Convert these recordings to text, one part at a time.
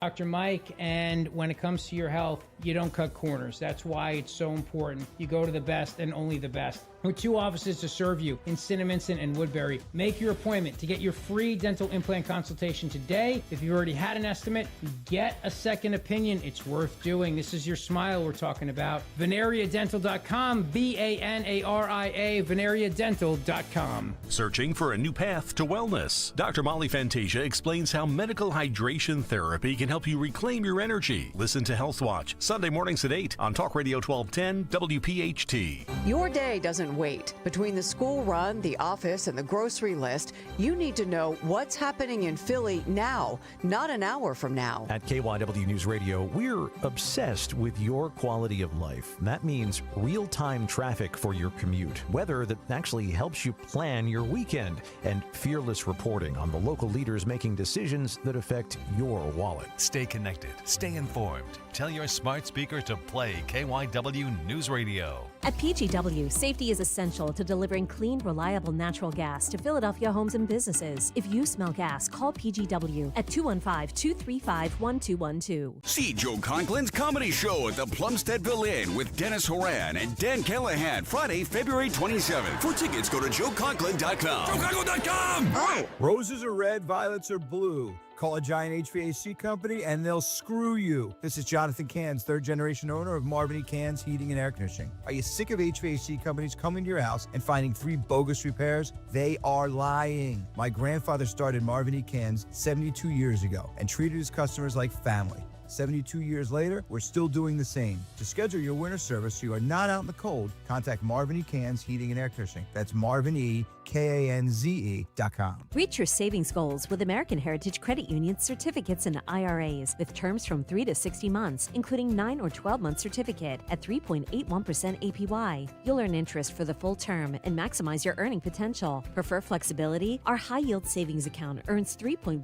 Dr. Mike, and when it comes to your health, you don't cut corners. That's why it's so important. You go to the best and only the best. With 2 offices to serve you in Cinnaminson and Woodbury. Make your appointment to get your free dental implant consultation today. If you've already had an estimate, get a second opinion. It's worth doing. This is your smile we're talking about. VeneriaDental.com, VANARIA, VeneriaDental.com. Searching for a new path to wellness? Dr. Molly Fantasia explains how medical hydration therapy can help you reclaim your energy. Listen to Health Watch, Sunday mornings at 8 on Talk Radio 1210 WPHT. Your day doesn't wait. Between the school run, the office, and the grocery list, you need to know what's happening in Philly now, not an hour from now. At KYW News Radio, we're obsessed with your quality of life. That means real-time traffic for your commute, weather that actually helps you plan your weekend, and fearless reporting on the local leaders making decisions that affect your wallet. Stay connected. Stay informed. Tell your smart speaker to play KYW News Radio. At PGW, safety is essential to delivering clean, reliable natural gas to Philadelphia homes and businesses. If you smell gas, call PGW at 215-235-1212. See Joe Conklin's comedy show at the Plumsteadville Inn with Dennis Horan and Dan Callahan, Friday, February 27th. For tickets, go to joeconklin.com. joeconklin.com! Roses are red, violets are blue. Call a giant HVAC company and they'll screw you. This is Jonathan Cans, 3rd generation owner of Marvin E. Cans Heating and Air Conditioning. Are you sick of HVAC companies coming to your house and finding 3 bogus repairs? They are lying. My grandfather started Marvin E. Cans 72 years ago and treated his customers like family. 72 years later, we're still doing the same. To schedule your winter service so you are not out in the cold, contact Marvin E. Cans Heating and Air Conditioning. That's MarvinEKANZE.com. Reach your savings goals with American Heritage Credit Union certificates and IRAs with terms from 3 to 60 months, including 9 or 12-month certificate at 3.81% APY. You'll earn interest for the full term and maximize your earning potential. Prefer flexibility? Our high-yield savings account earns 3.15%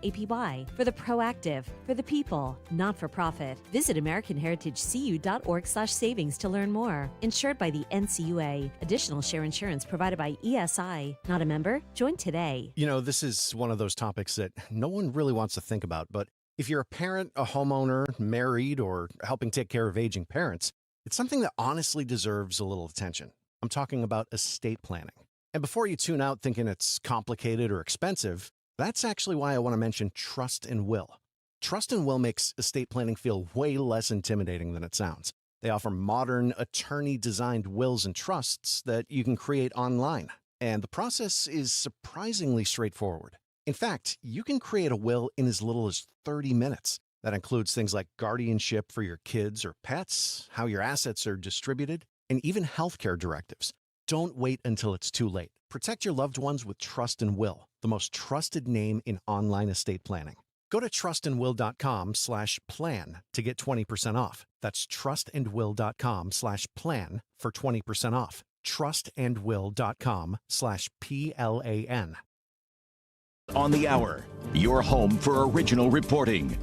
APY. For the proactive, for the people, not for profit. Visit AmericanHeritageCU.org/savings to learn more. Insured by the NCUA. Additional share insurance provided by ESI. Not a member? Join today. You know, this is one of those topics that no one really wants to think about, but if you're a parent, a homeowner, married, or helping take care of aging parents, it's something that honestly deserves a little attention. I'm talking about estate planning. And before you tune out thinking it's complicated or expensive, that's actually why I want to mention Trust and Will. Trust and Will makes estate planning feel way less intimidating than it sounds. They offer modern, attorney-designed wills and trusts that you can create online. And the process is surprisingly straightforward. In fact, you can create a will in as little as 30 minutes. That includes things like guardianship for your kids or pets, how your assets are distributed, and even healthcare directives. Don't wait until it's too late. Protect your loved ones with Trust and Will, the most trusted name in online estate planning. Go to trustandwill.com/plan to get 20% off. That's trustandwill.com/plan for 20% off. trustandwill.com/PLAN. On the hour, your home for original reporting.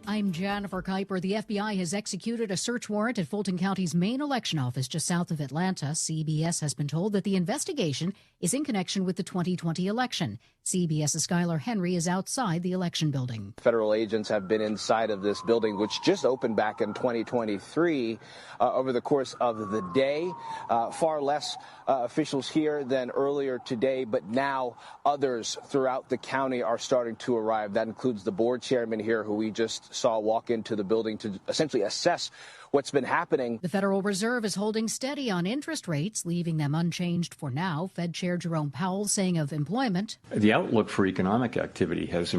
I'm Jennifer Kuiper. The FBI has executed a search warrant at Fulton County's main election office just south of Atlanta. CBS has been told that the investigation is in connection with the 2020 election. CBS's Skylar Henry is outside the election building. Federal agents have been inside of this building, which just opened back in 2023. Over the course of the day, far less officials here than earlier today, but now others throughout the county are starting to arrive. That includes the board chairman here, who we just saw walk into the building to essentially assess what's been happening. The Federal Reserve is holding steady on interest rates, leaving them unchanged for now. Fed Chair Jerome Powell saying of employment, the outlook for economic activity has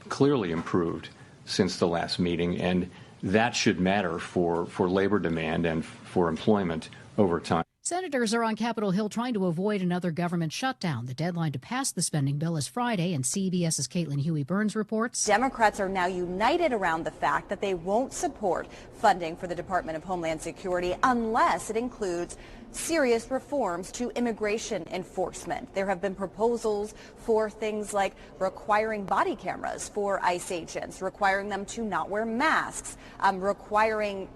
clearly improved since the last meeting, and that should matter for labor demand and for employment over time. Senators are on Capitol Hill trying to avoid another government shutdown. The deadline to pass the spending bill is Friday, and CBS's Caitlin Huey-Burns reports. Democrats are now united around the fact that they won't support funding for the Department of Homeland Security unless it includes serious reforms to immigration enforcement. There have been proposals for things like requiring body cameras for ICE agents, requiring them to not wear masks, requiring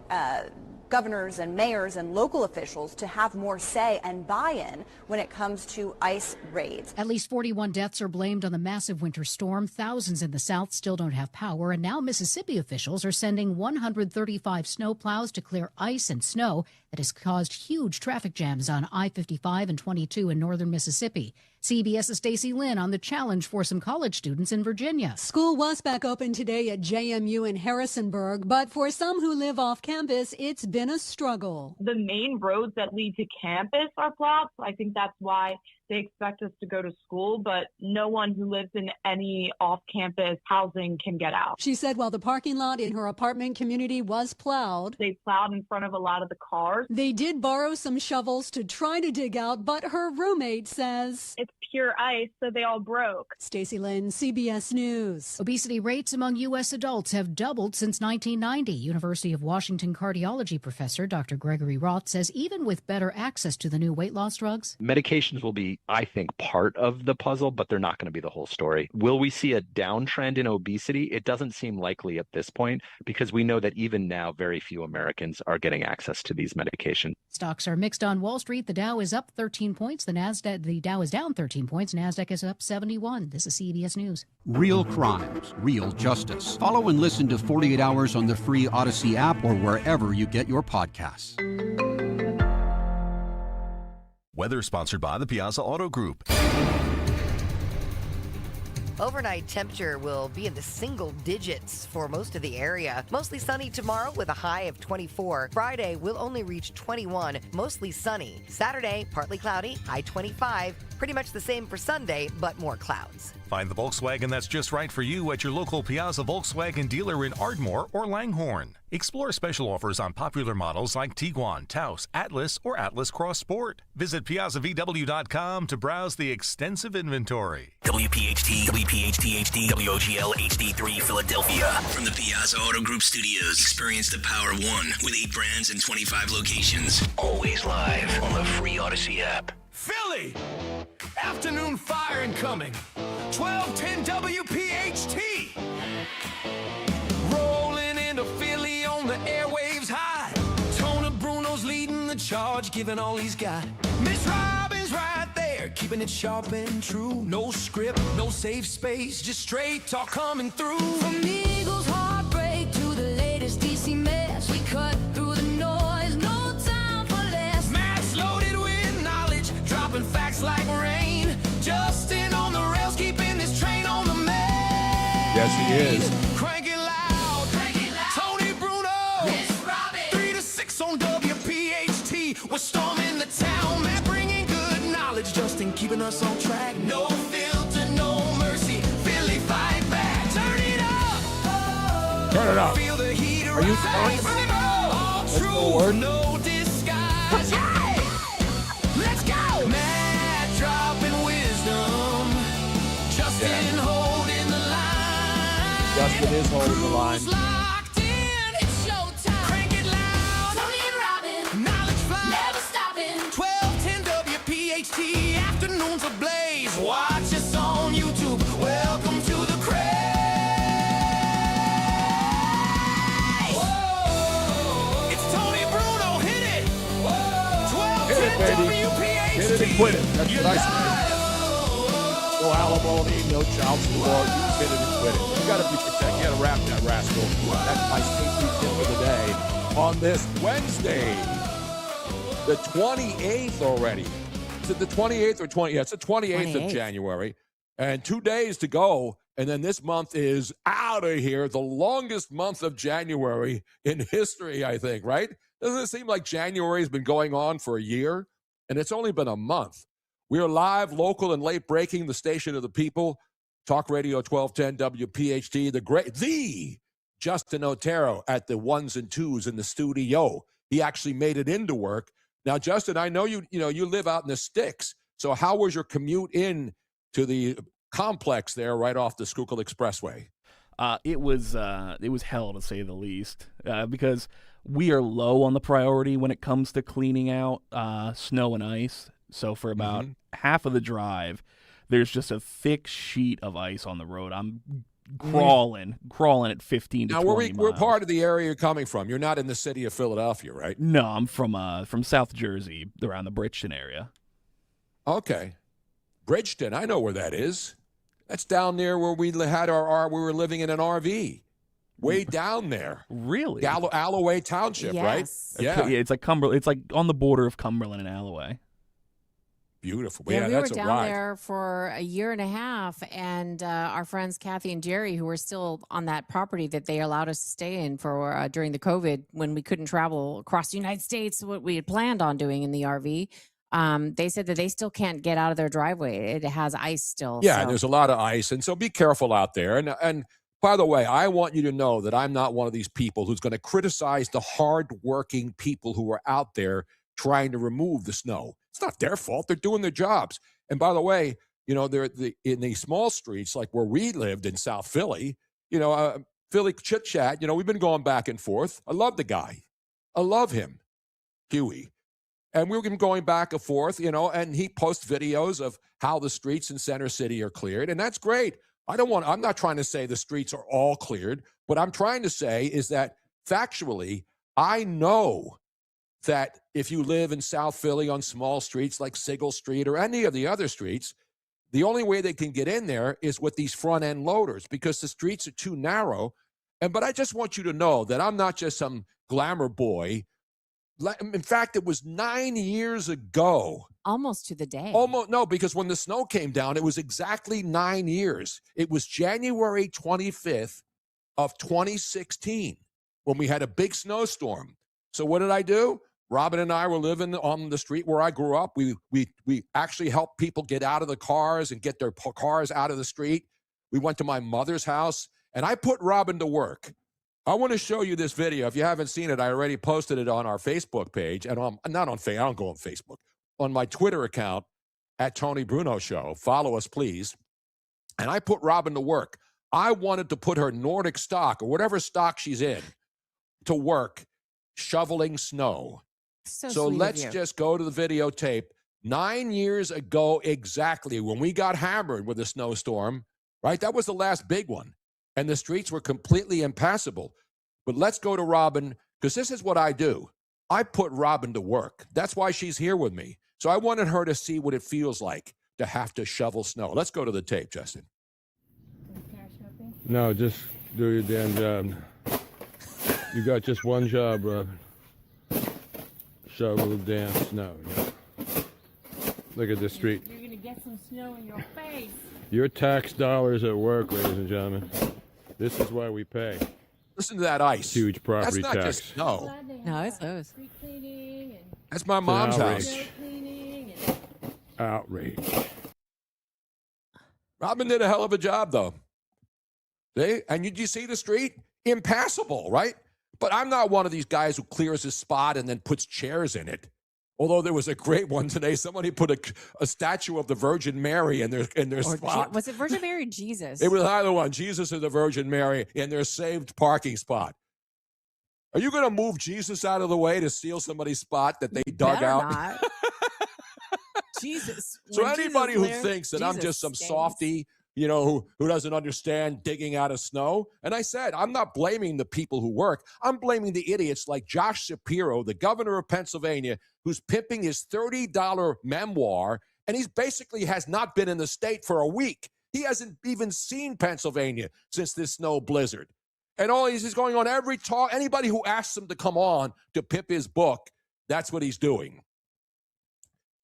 governors and mayors and local officials to have more say and buy-in when it comes to ice raids. At least 41 deaths are blamed on the massive winter storm. Thousands in the south still don't have power, and now Mississippi officials are sending 135 snowplows to clear ice and snow that has caused huge traffic jams on I-55 and 22 in northern Mississippi. CBS's Stacey Lynn on the challenge for some college students in Virginia. School was back open today at JMU in Harrisonburg, but for some who live off campus, it's been a struggle. The main roads that lead to campus are blocked. I think that's why they expect us to go to school, but no one who lives in any off-campus housing can get out. She said while the parking lot in her apartment community was plowed, they plowed in front of a lot of the cars. They did borrow some shovels to try to dig out, but her roommate says it's pure ice, so they all broke. Stacey Lynn, CBS News. Obesity rates among U.S. adults have doubled since 1990. University of Washington cardiology professor Dr. Gregory Roth says even with better access to the new weight loss drugs, medications will be, I think, part of the puzzle, but they're not going to be the whole story. Will we see a downtrend in obesity? It doesn't seem likely at this point because we know that even now very few Americans are getting access to these medications. Stocks are mixed on Wall Street. The Dow is up 13 points. The Dow is down 13 points. NASDAQ is up 71. This is CBS News. Real crimes, real justice. Follow and listen to 48 Hours on the free Odyssey app or wherever you get your podcasts. Weather sponsored by the Piazza Auto Group. Overnight temperature will be in the single digits for most of the area. Mostly sunny tomorrow with a high of 24. Friday will only reach 21, mostly sunny. Saturday, partly cloudy, high 25. Pretty much the same for Sunday, but more clouds. Find the Volkswagen that's just right for you at your local Piazza Volkswagen dealer in Ardmore or Langhorne. Explore special offers on popular models like Tiguan, Taos, Atlas, or Atlas Cross Sport. Visit PiazzaVW.com to browse the extensive inventory. WPHT, WPHT HD, WOGL HD3 Philadelphia. From the Piazza Auto Group Studios, experience the power of one with 8 brands and 25 locations. Always live on the free Odyssey app. Philly! Afternoon fire incoming. 1210 WPHT. Rolling into Philly on the airwaves high. Tony Bruno's leading the charge, giving all he's got. Miss Robin's right there, keeping it sharp and true. No script, no safe space, just straight talk coming through. From Eagles heartbreak to the latest DC mess, we cut through the noise, no time for less. Max loaded with knowledge, dropping facts like rain. Justin on the rails, keeping this train on the main. Yes, he is. Crank it loud. Tony Bruno. Miss Robin. 3 to 6 on WPHT. We're storming the town, man, bringing good knowledge. Justin keeping us on track. No filter, no mercy. Philly fight back. Turn it up. Turn it up. Feel the heat Are you rise. All Let's true, go, word. no disguise. Let's go. Matt dropping wisdom. Justin holding the line. Justin is holding the line. Locked in. It's showtime. Crank it loud. Tony and Robin, Knowledge fly. never stopping. 1210 WPHT. Afternoons ablaze. Watch us on YouTube. Welcome to the craze. Whoa. It's Tony Bruno. Hit it. Whoa. Hit it, 1210 baby. WPHT. Hit it and quit it. That's what I say. No alimony, no child support. You just hit it and quit it. You got to be protected. You got to wrap that rascal. That's my safety tip for the day. On this Wednesday, the 28th already. Is it the 28th or 20th? Yeah, it's the 28th of January. And 2 days to go. And then this month is out of here. The longest month of January in history, I think, right? Doesn't it seem like January has been going on for a year? And it's only been a month. We are live, local, and late breaking, the station of the people. Talk Radio 1210 WPHT, the Justin Otero at the ones and twos in the studio. He actually made it into work. Now, Justin, I know you live out in the sticks. So how was your commute in to the complex there right off the Schuylkill Expressway? It was hell, to say the least, because we are low on the priority when it comes to cleaning out snow and ice. So for about half of the drive, there's just a thick sheet of ice on the road. I'm crawling at 15 to now, 20 we're miles. part of the area you're coming from. You're not in the city of Philadelphia, right? No, I'm from South Jersey, around the Bridgeton area. Okay. Bridgeton, I know where that is. That's down there where we had we were living in an RV. Way down there. Really? Alloway Township, right? Yeah, it's like Cumberland. It's like on the border of Cumberland and Alloway. Beautiful. Yeah, we were that's a down ride. there for a year and a half, and our friends Kathy and Jerry, who were still on that property that they allowed us to stay in for during the COVID when we couldn't travel across the United States, what we had planned on doing in the RV. They said that they still can't get out of their driveway. It has ice still. Yeah, so. there's a lot of ice, and so be careful out there. And by the way, I want you to know that I'm not one of these people who's going to criticize the hardworking people who are out there trying to remove the snow. It's not their fault. They're doing their jobs. And by the way, they're in these small streets like where we lived in South Philly, Philly Chit Chat, we've been going back and forth. I love the guy. I love him, Huey. And we've been going back and forth, and he posts videos of how the streets in Center City are cleared. And that's great. I'm not trying to say the streets are all cleared. What I'm trying to say is that factually, I know that if you live in South Philly on small streets like Sigel Street or any of the other streets, the only way they can get in there is with these front-end loaders because the streets are too narrow. But I just want you to know that I'm not just some glamour boy. In fact, it was 9 years ago. Almost to the day. No, because when the snow came down, it was exactly 9 years. It was January 25th of 2016 when we had a big snowstorm. So what did I do? Robin and I were living on the street where I grew up. We actually helped people get out of the cars and get their cars out of the street. We went to my mother's house, and I put Robin to work. I want to show you this video. If you haven't seen it, I already posted it on our Facebook page. And not on Facebook. I don't go on Facebook. On my Twitter account, at Tony Bruno Show. Follow us, please. And I put Robin to work. I wanted to put her Nordic stock, or whatever stock she's in, to work shoveling snow. So let's just go to the videotape. 9 years ago exactly, when we got hammered with a snowstorm, right? That was the last big one. And the streets were completely impassable. But let's go to Robin, because this is what I do. I put Robin to work. That's why she's here with me. So I wanted her to see what it feels like to have to shovel snow. Let's go to the tape, Justin. No, just do your damn job. You got just one job, Robin. Shovel the damn snow. Yeah. Look at the street. You're going to get some snow in your face. Your tax dollars at work, ladies and gentlemen. This is why we pay. Listen to that ice. Huge property That's not tax. just snow. No, it's those. That's my mom's house. Outrage. Robin did a hell of a job, though. And you see the street? Impassable, right? But I'm not one of these guys who clears his spot and then puts chairs in it. Although there was a great one today. Somebody put a statue of the Virgin Mary in their spot. Was it Virgin Mary or Jesus? It was either one, Jesus or the Virgin Mary, in their saved parking spot. Are you going to move Jesus out of the way to steal somebody's spot that they dug out? Not. Jesus. So When anybody Jesus who lived, thinks that I'm Jesus just some stays. softy, who doesn't understand digging out of snow. And I said, I'm not blaming the people who work. I'm blaming the idiots like Josh Shapiro, the governor of Pennsylvania, who's pimping his $30 memoir, and he's basically has not been in the state for a week. He hasn't even seen Pennsylvania since this snow blizzard. And all he's going on every talk. Anybody who asks him to come on to pimp his book, that's what he's doing.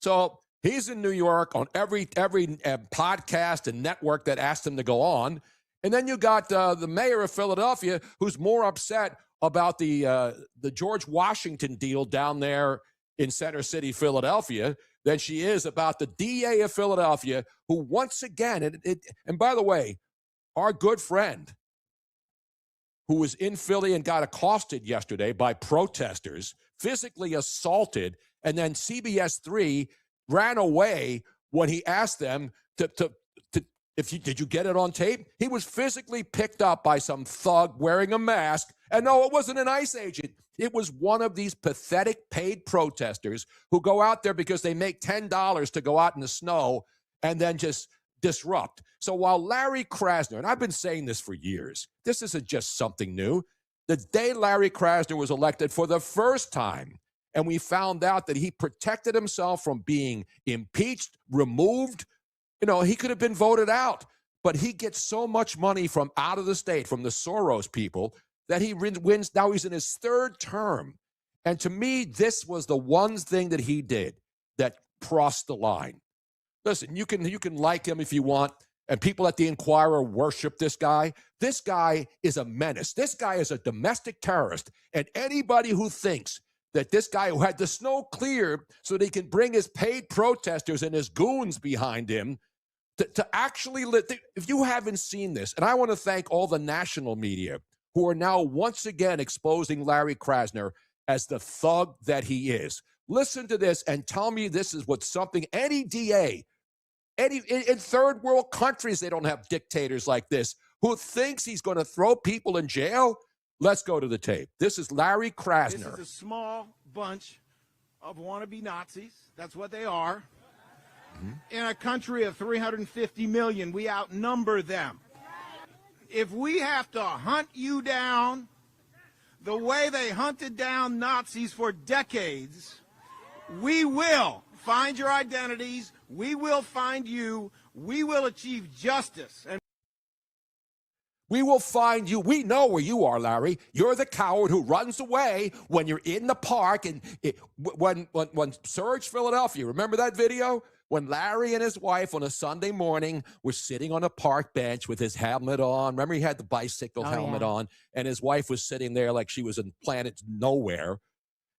So he's in New York on every podcast and network that asked him to go on. And then you got the mayor of Philadelphia, who's more upset about the George Washington deal down there in Center City, Philadelphia, than she is about the DA of Philadelphia, who once again, and by the way, our good friend who was in Philly and got accosted yesterday by protesters, physically assaulted, and then CBS 3 ran away when he asked them did you get it on tape? He was physically picked up by some thug wearing a mask. And no, it wasn't an ICE agent. It was one of these pathetic paid protesters who go out there because they make $10 to go out in the snow and then just disrupt. So while Larry Krasner, and I've been saying this for years, this isn't just something new. The day Larry Krasner was elected for the first time, and we found out that he protected himself from being impeached, removed, he could have been voted out. But he gets so much money from out of the state, from the Soros people, that he wins. Now he's in his third term. And to me, this was the one thing that he did that crossed the line. Listen, you can like him if you want, and people at the Inquirer worship this guy. This guy is a menace. This guy is a domestic terrorist. And anybody who thinks that this guy who had the snow cleared so that he can bring his paid protesters and his goons behind him to actually if you haven't seen this, and I want to thank all the national media who are now once again exposing Larry Krasner as the thug that he is. Listen to this and tell me this is what something any DA, in third world countries, they don't have dictators like this, who thinks he's going to throw people in jail. Let's go to the tape. This is Larry Krasner. This is a small bunch of wannabe Nazis. That's what they are. In a country of 350 million, we outnumber them. If we have to hunt you down the way they hunted down Nazis for decades, we will find your identities. We will find you. We will achieve justice. And we will find you. We know where you are, Larry. You're the coward who runs away when you're in the park. And when Surge Philadelphia, remember that video? When Larry and his wife on a Sunday morning were sitting on a park bench with his helmet on. Remember, he had the bicycle helmet on, and his wife was sitting there like she was in planet nowhere.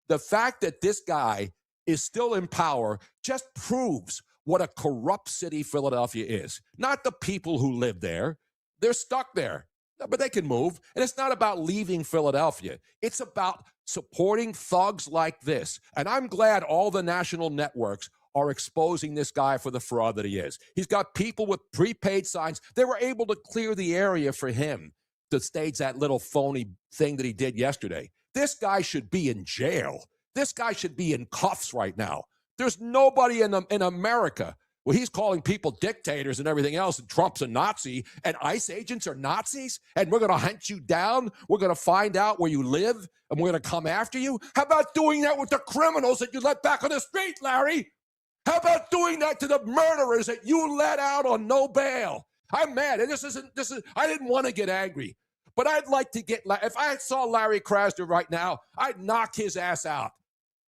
The fact that this guy is still in power just proves what a corrupt city Philadelphia is. Not the people who live there. They're stuck there, but they can move. And it's not about leaving Philadelphia. It's about supporting thugs like this. And I'm glad all the national networks are exposing this guy for the fraud that he is. He's got people with prepaid signs. They were able to clear the area for him to stage that little phony thing that he did yesterday. This guy should be in jail. This guy should be in cuffs right now. There's nobody in America. Well, he's calling people dictators and everything else, and Trump's a Nazi, and ICE agents are Nazis, and we're going to hunt you down. We're going to find out where you live, and we're going to come after you. How about doing that with the criminals that you let back on the street, Larry? How about doing that to the murderers that you let out on no bail? I'm mad. And I didn't want to get angry, but I'd like to if I saw Larry Krasner right now, I'd knock his ass out.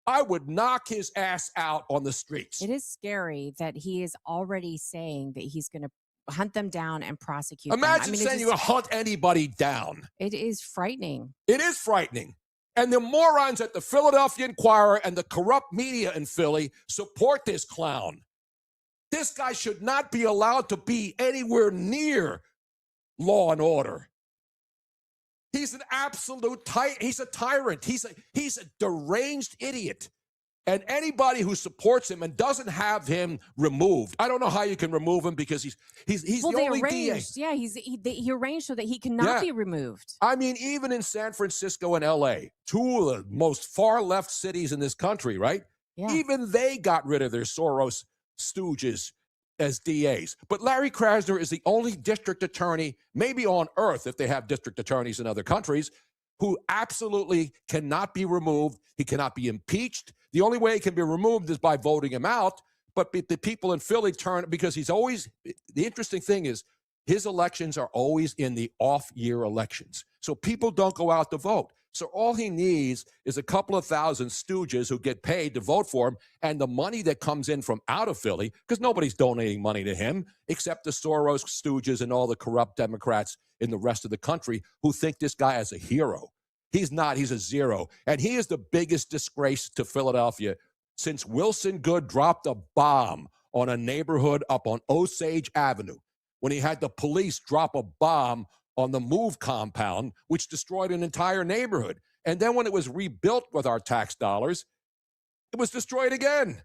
I would knock his ass out on the streets. It is scary that he is already saying that he's going to hunt them down and prosecute Imagine them. saying you're going to hunt anybody down. It is frightening. It is frightening. And the morons at the Philadelphia Inquirer and the corrupt media in Philly support this clown. This guy should not be allowed to be anywhere near law and order. He's an absolute he's a tyrant. He's a deranged idiot. And anybody who supports him and doesn't have him removed, I don't know how you can remove him because he's well, the they only arranged, DA. Yeah, he arranged so that he cannot be removed. I mean, even in San Francisco and L.A., two of the most far-left cities in this country, right? Yeah. Even they got rid of their Soros stooges as DAs. But Larry Krasner is the only district attorney, maybe on earth if they have district attorneys in other countries, who absolutely cannot be removed. He cannot be impeached. The only way he can be removed is by voting him out. But the people in Philly turn, because he's always, the interesting thing is his elections are always in the off-year elections. So people don't go out to vote. So all he needs is a couple of thousand stooges who get paid to vote for him, and the money that comes in from out of Philly, because nobody's donating money to him except the Soros stooges and all the corrupt Democrats in the rest of the country who think this guy is a hero. He's not. He's a zero. And he is the biggest disgrace to Philadelphia since Wilson Good dropped a bomb on a neighborhood up on Osage Avenue, when he had the police drop a bomb on the Move compound, which destroyed an entire neighborhood. And then when it was rebuilt with our tax dollars, it was destroyed again.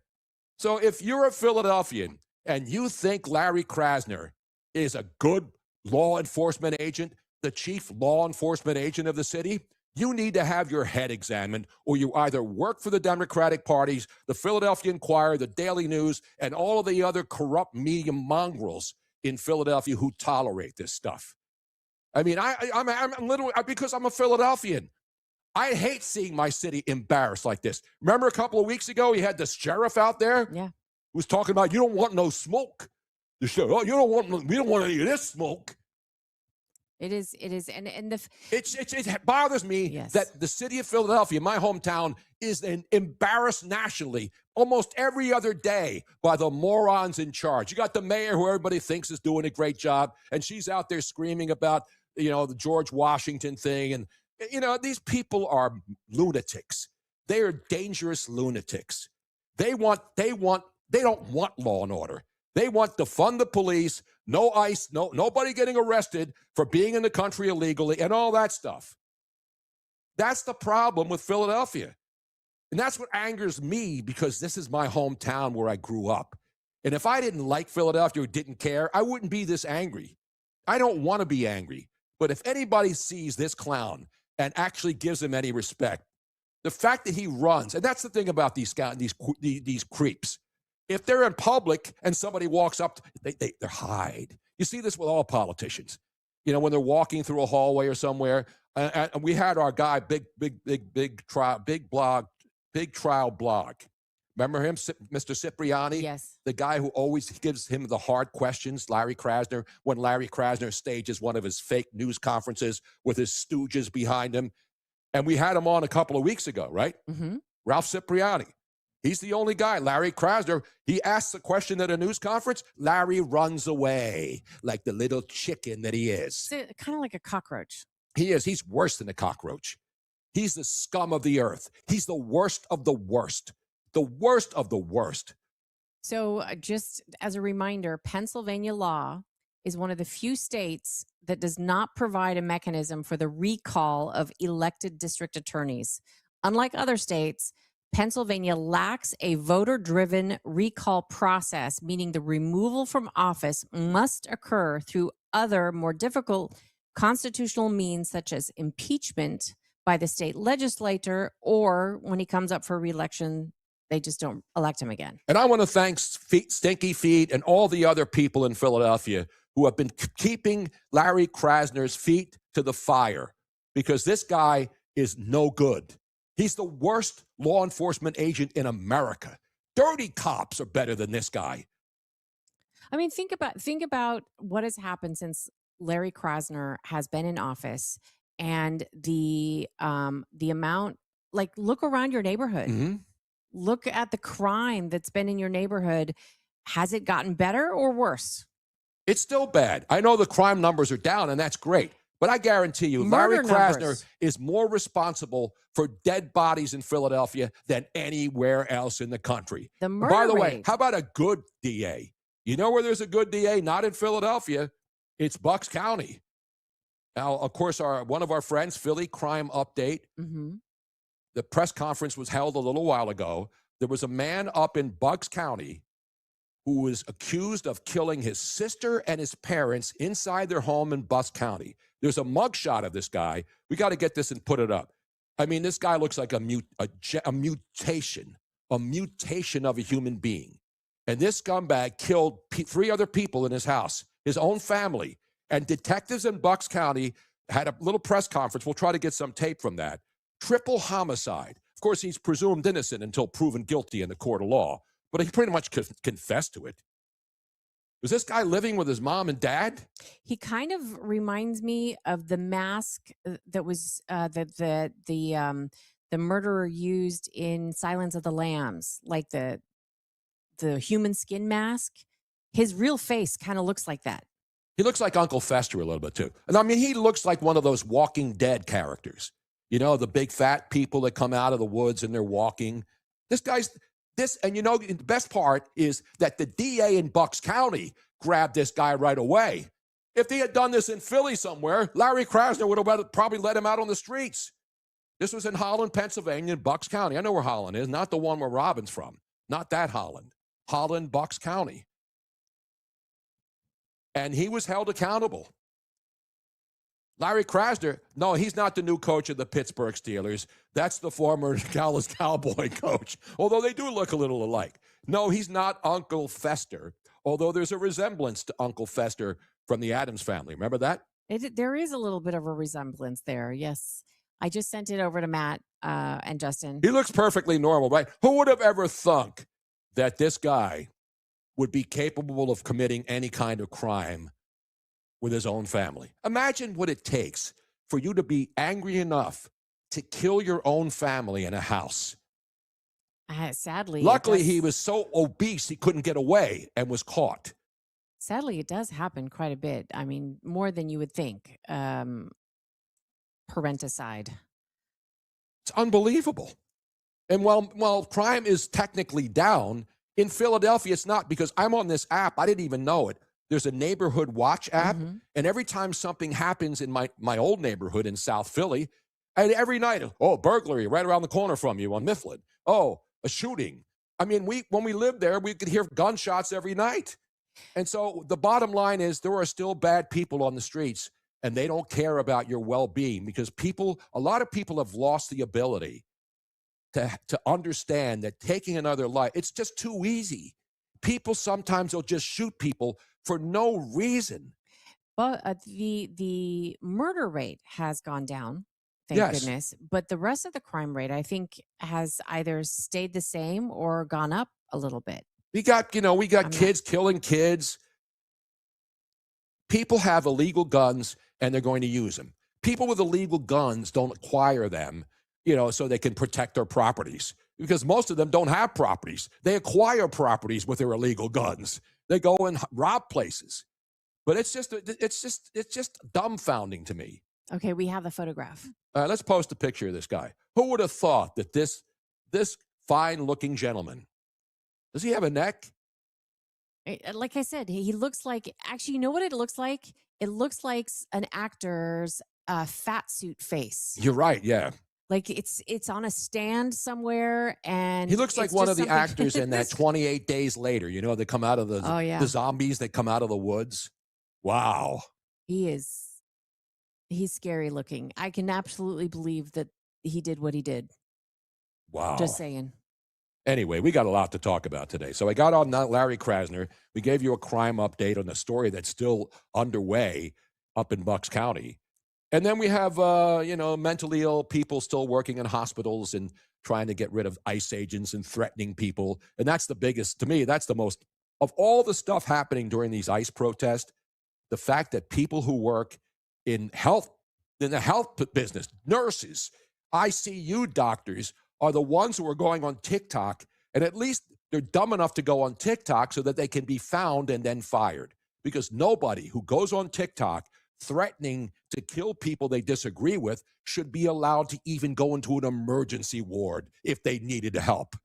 So if you're a Philadelphian and you think Larry Krasner is a good law enforcement agent, the chief law enforcement agent of the city, you need to have your head examined, or you either work for the Democratic parties, the Philadelphia Inquirer, the Daily News, and all of the other corrupt media mongrels in Philadelphia who tolerate this stuff. I mean, I'm literally, because I'm a Philadelphian. I hate seeing my city embarrassed like this. Remember a couple of weeks ago, he had the sheriff out there who was talking about, you don't want no smoke. The sheriff, we don't want any of this smoke. It is, and it bothers me that the city of Philadelphia, my hometown, is embarrassed nationally almost every other day by the morons in charge. You got the mayor who everybody thinks is doing a great job, and she's out there screaming about, the George Washington thing. And, these people are lunatics. They are dangerous lunatics. They don't want law and order. They want to fund the police, no ICE, nobody getting arrested for being in the country illegally and all that stuff. That's the problem with Philadelphia. And that's what angers me, because this is my hometown where I grew up. And if I didn't like Philadelphia or didn't care, I wouldn't be this angry. I don't want to be angry. But if anybody sees this clown and actually gives him any respect, the fact that he runs, and that's the thing about these creeps. If they're in public and somebody walks up, they hide. You see this with all politicians. When they're walking through a hallway or somewhere. And we had our guy, big trial blog. Remember him, Mr. Cipriani? Yes. The guy who always gives him the hard questions, Larry Krasner, when Larry Krasner stages one of his fake news conferences with his stooges behind him. And we had him on a couple of weeks ago, right? Mm-hmm. Ralph Cipriani. He's the only guy. Larry Krasner, he asks a question at a news conference. Larry runs away like the little chicken that he is. It's kind of like a cockroach. He is. He's worse than a cockroach. He's the scum of the earth. He's the worst of the worst. The worst of the worst. So just as a reminder, Pennsylvania law is one of the few states that does not provide a mechanism for the recall of elected district attorneys. Unlike other states, Pennsylvania lacks a voter-driven recall process, meaning the removal from office must occur through other more difficult constitutional means, such as impeachment by the state legislature, or when he comes up for re-election, they just don't elect him again. And I want to thank Stinky Feet and all the other people in Philadelphia who have been keeping Larry Krasner's feet to the fire, because this guy is no good. He's the worst law enforcement agent in America. Dirty cops are better than this guy. I mean, think about what has happened since Larry Krasner has been in office, and the amount, like, look around your neighborhood. Mm-hmm. Look at the crime that's been in your neighborhood. Has it gotten better or worse? It's still bad. I know the crime numbers are down, and that's great. But I guarantee you, Larry Krasner is more responsible for dead bodies in Philadelphia than anywhere else in the country. By the way, how about a good DA? You know where there's a good DA? Not in Philadelphia. It's Bucks County. Now, of course, one of our friends, Philly Crime Update. Mm-hmm. The press conference was held a little while ago. There was a man up in Bucks County who was accused of killing his sister and his parents inside their home in Bucks County. There's a mugshot of this guy. We got to get this and put it up. I mean, this guy looks like a mutation of a human being. And this scumbag killed 3 other people in his house, his own family. And detectives in Bucks County had a little press conference. We'll try to get some tape from that. Triple homicide. Of course, he's presumed innocent until proven guilty in the court of law. But he pretty much confessed to it. Was this guy living with his mom and dad? He kind of reminds me of the mask that was the murderer used in Silence of the Lambs, like the human skin mask. His real face kind of looks like that. He looks like Uncle Fester a little bit too. And I mean, he looks like one of those Walking Dead characters. You know, the big fat people that come out of the woods and they're walking. And you know, the best part is that the DA in Bucks County grabbed this guy right away. If they had done this in Philly somewhere, Larry Krasner would have probably let him out on the streets. This was in Holland, Pennsylvania, in Bucks County. I know where Holland is, not the one where Robin's from. Not that Holland. Holland, Bucks County. And he was held accountable. Larry Krasner, no, he's not the new coach of the Pittsburgh Steelers. That's the former Dallas Cowboy coach, although they do look a little alike. No, he's not Uncle Fester although there's a resemblance to Uncle Fester from the Addams Family. Remember that? There is a little bit of a resemblance there. Yes. I just sent it over to Matt and Justin. He looks perfectly normal, right? Who would have ever thunk that this guy would be capable of committing any kind of crime with his own family? Imagine what it takes for you to be angry enough to kill your own family in a house. Sadly. Luckily, he was so obese he couldn't get away and was caught. Sadly, it does happen quite a bit. I mean, more than you would think. Parenticide. It's unbelievable. And while crime is technically down, in Philadelphia, it's not, because I'm on this app. I didn't even know it. There's a neighborhood watch app. And every time something happens in my old neighborhood in South Philly, and every night, burglary right around the corner from you on Mifflin. Oh, a shooting. I mean, when we lived there, we could hear gunshots every night. And so the bottom line is there are still bad people on the streets, and they don't care about your well-being, because a lot of people have lost the ability to understand that taking another life, it's just too easy. People sometimes will just shoot people for no reason. But the murder rate has gone down, thank goodness. But the rest of the crime rate, I think, has either stayed the same or gone up a little bit. We got kids killing kids. People have illegal guns, and they're going to use them. People with illegal guns don't acquire them, so they can protect their properties, because most of them don't have properties. They acquire properties with their illegal guns. They go and rob places. But it's just dumbfounding to me. Okay, we have the photograph. All right, let's post a picture of this guy. Who would have thought that this fine-looking gentleman, does he have a neck? Like I said, he looks like, actually, you know what it looks like? It looks like an actor's fat suit face. You're right, yeah. Like it's on a stand somewhere, and he looks like one of the actors in that 28 Days Later. They come out of the zombies that come out of the woods. Wow. He's scary looking. I can absolutely believe that he did what he did. Wow. Just saying. Anyway, we got a lot to talk about today. So I got on Larry Krasner. We gave you a crime update on the story that's still underway up in Bucks County. And then we have, mentally ill people still working in hospitals and trying to get rid of ICE agents and threatening people. And that's the biggest, to me, that's the most, of all the stuff happening during these ICE protests, the fact that people who work in the health business, nurses, ICU doctors, are the ones who are going on TikTok, and at least they're dumb enough to go on TikTok so that they can be found and then fired. Because nobody who goes on TikTok threatening to kill people they disagree with should be allowed to even go into an emergency ward if they needed help.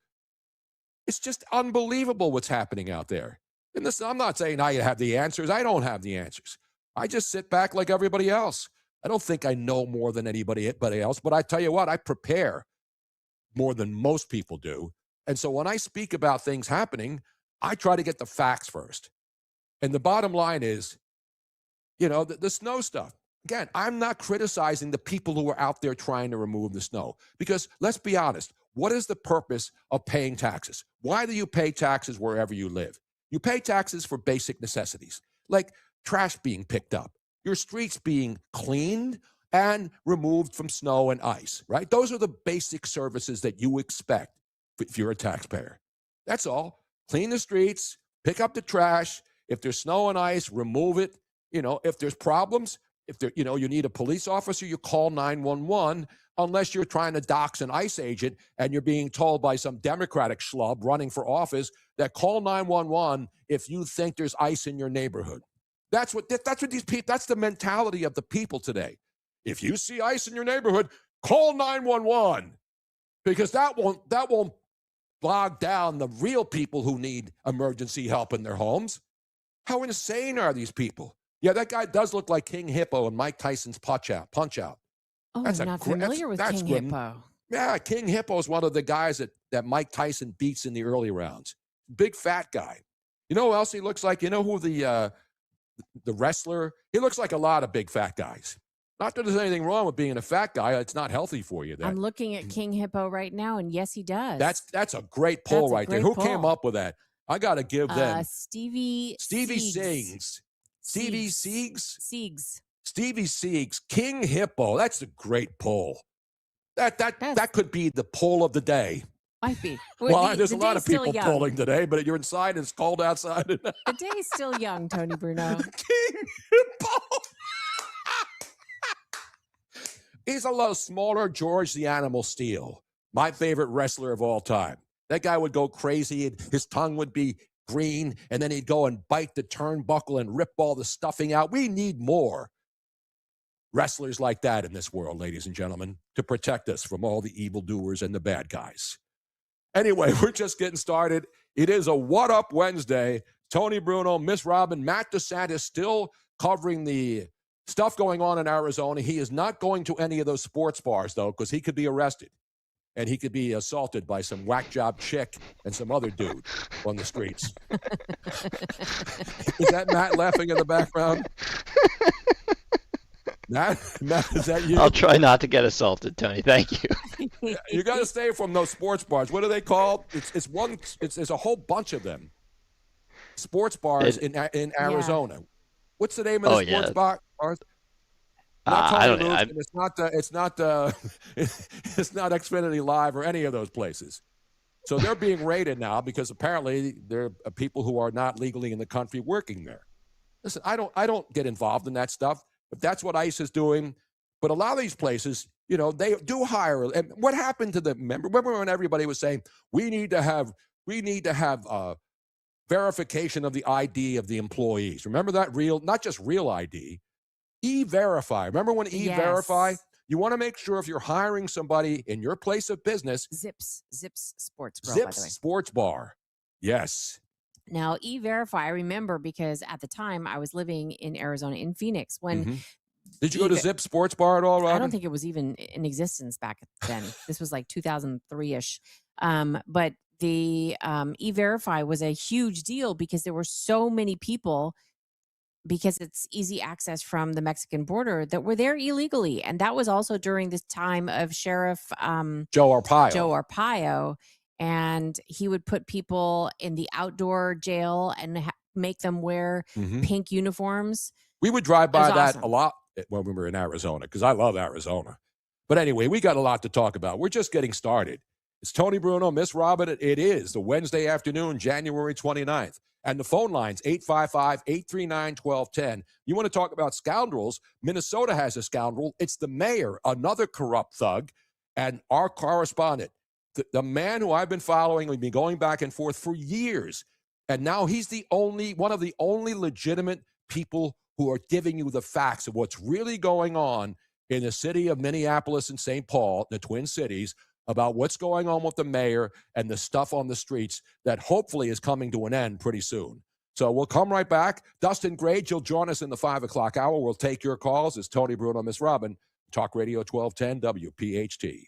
It's just unbelievable what's happening out there. And listen, I'm not saying I have the answers. I don't have the answers. I just sit back like everybody else. I don't think I know more than anybody else, but I tell you what, I prepare more than most people do. And so when I speak about things happening, I try to get the facts first. And the bottom line is, the snow stuff. Again, I'm not criticizing the people who are out there trying to remove the snow, because let's be honest, what is the purpose of paying taxes? Why do you pay taxes wherever you live? You pay taxes for basic necessities, like trash being picked up, your streets being cleaned and removed from snow and ice, right? Those are the basic services that you expect if you're a taxpayer. That's all. Clean the streets, pick up the trash. If there's snow and ice, remove it. If there's problems, you need a police officer, you call 911, unless you're trying to dox an ICE agent and you're being told by some Democratic schlub running for office that call 911 if you think there's ice in your neighborhood. That's what these people, that's the mentality of the people today. If you see ice in your neighborhood, call 911, because that won't bog down the real people who need emergency help in their homes. How insane are these people? Yeah, that guy does look like King Hippo in Mike Tyson's Punch Out. Oh, I'm not familiar with King Hippo. Yeah, King Hippo is one of the guys that Mike Tyson beats in the early rounds. Big fat guy. You know who else he looks like? You know who the wrestler? He looks like a lot of big fat guys. Not that there's anything wrong with being a fat guy. It's not healthy for you. I'm looking at King Hippo right now, and yes, he does. That's a great poll right there. Who came up with that? I got to give them Stevie Sings. Stevie Siegs? Siegs. Stevie Siegs, King Hippo. That's a great poll. That could be the poll of the day. Might be. Well, there's a lot of day's still people young. polling today, but you're inside and it's cold outside. The day's still young, Tony Bruno. King Hippo. He's a little smaller George the Animal Steel, my favorite wrestler of all time. That guy would go crazy, and his tongue would be green, and then he'd go and bite the turnbuckle and rip all the stuffing out. We need more wrestlers like that in this world, ladies and gentlemen, to protect us from all the evildoers and the bad guys. Anyway, we're just getting started. It is a What Up Wednesday. Tony Bruno, Miss Robin, Matt DeSantis still covering the stuff going on in Arizona. He is not going to any of those sports bars, though, because he could be arrested. And he could be assaulted by some whack job chick and some other dude on the streets. Is that Matt laughing in the background? Matt, is that you? I'll try not to get assaulted, Tony. Thank you. You got to stay from those sports bars. What are they called? It's a whole bunch of them. Sports bars in Arizona. Yeah. What's the name of the sports bar? I don't know. It's not Xfinity Live or any of those places. So they're being raided now because apparently there are people who are not legally in the country working there. Listen, I don't get involved in that stuff. If that's what ICE is doing, but a lot of these places, they do hire. And what happened to them? Remember when everybody was saying we need to have verification of the ID of the employees? Remember that not just real ID. E-Verify. Remember when E-Verify? Yes. You want to make sure if you're hiring somebody in your place of business. Zips Sports Bar. Zips Sports Bar. Yes. Now, E-Verify, I remember because at the time I was living in Arizona, in Phoenix. When Did you go to Zip Sports Bar at all, Robin? I don't think it was even in existence back then. This was like 2003-ish. But the E-Verify was a huge deal because there were so many people, because it's easy access from the Mexican border, that were there illegally. And that was also during this time of Sheriff Joe Arpaio. Joe Arpaio. And he would put people in the outdoor jail and make them wear pink uniforms. We would drive by that a lot when we were in Arizona, because I love Arizona. But anyway, we got a lot to talk about. We're just getting started. It's Tony Bruno, Miss Robin. It is the Wednesday afternoon, January 29th. And the phone lines, 855-839-1210. You want to talk about scoundrels? Minnesota has a scoundrel. It's the mayor, another corrupt thug. And our correspondent, the man who I've been following, we've been going back and forth for years. And now he's one of the only legitimate people who are giving you the facts of what's really going on in the city of Minneapolis and St. Paul, the Twin Cities, about what's going on with the mayor and the stuff on the streets that hopefully is coming to an end pretty soon. So we'll come right back. Dustin Grage, you'll join us in the 5 o'clock hour. We'll take your calls. It's Tony Bruno, Miss Robin, Talk Radio 1210 WPHT.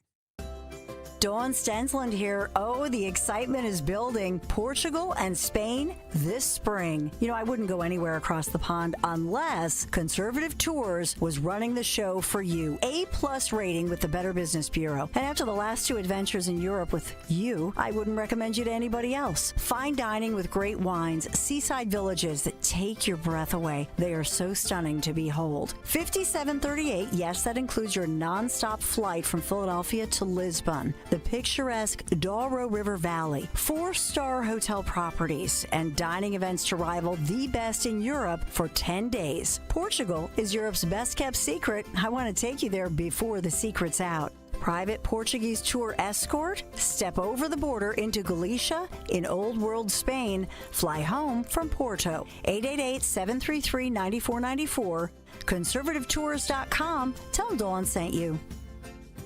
Dawn Stensland here. Oh, the excitement is building. Portugal and Spain this spring. I wouldn't go anywhere across the pond unless Conservative Tours was running the show for you. A+ rating with the Better Business Bureau. And after the last 2 adventures in Europe with you, I wouldn't recommend you to anybody else. Fine dining with great wines, seaside villages that take your breath away. They are so stunning to behold. 5738, yes, that includes your nonstop flight from Philadelphia to Lisbon. The picturesque Douro River Valley, 4-star hotel properties, and dining events to rival the best in Europe for 10 days. Portugal is Europe's best-kept secret. I want to take you there before the secret's out. Private Portuguese tour escort, step over the border into Galicia in Old World Spain, fly home from Porto. 888-733-9494, conservativetours.com. Tell Dawn sent you.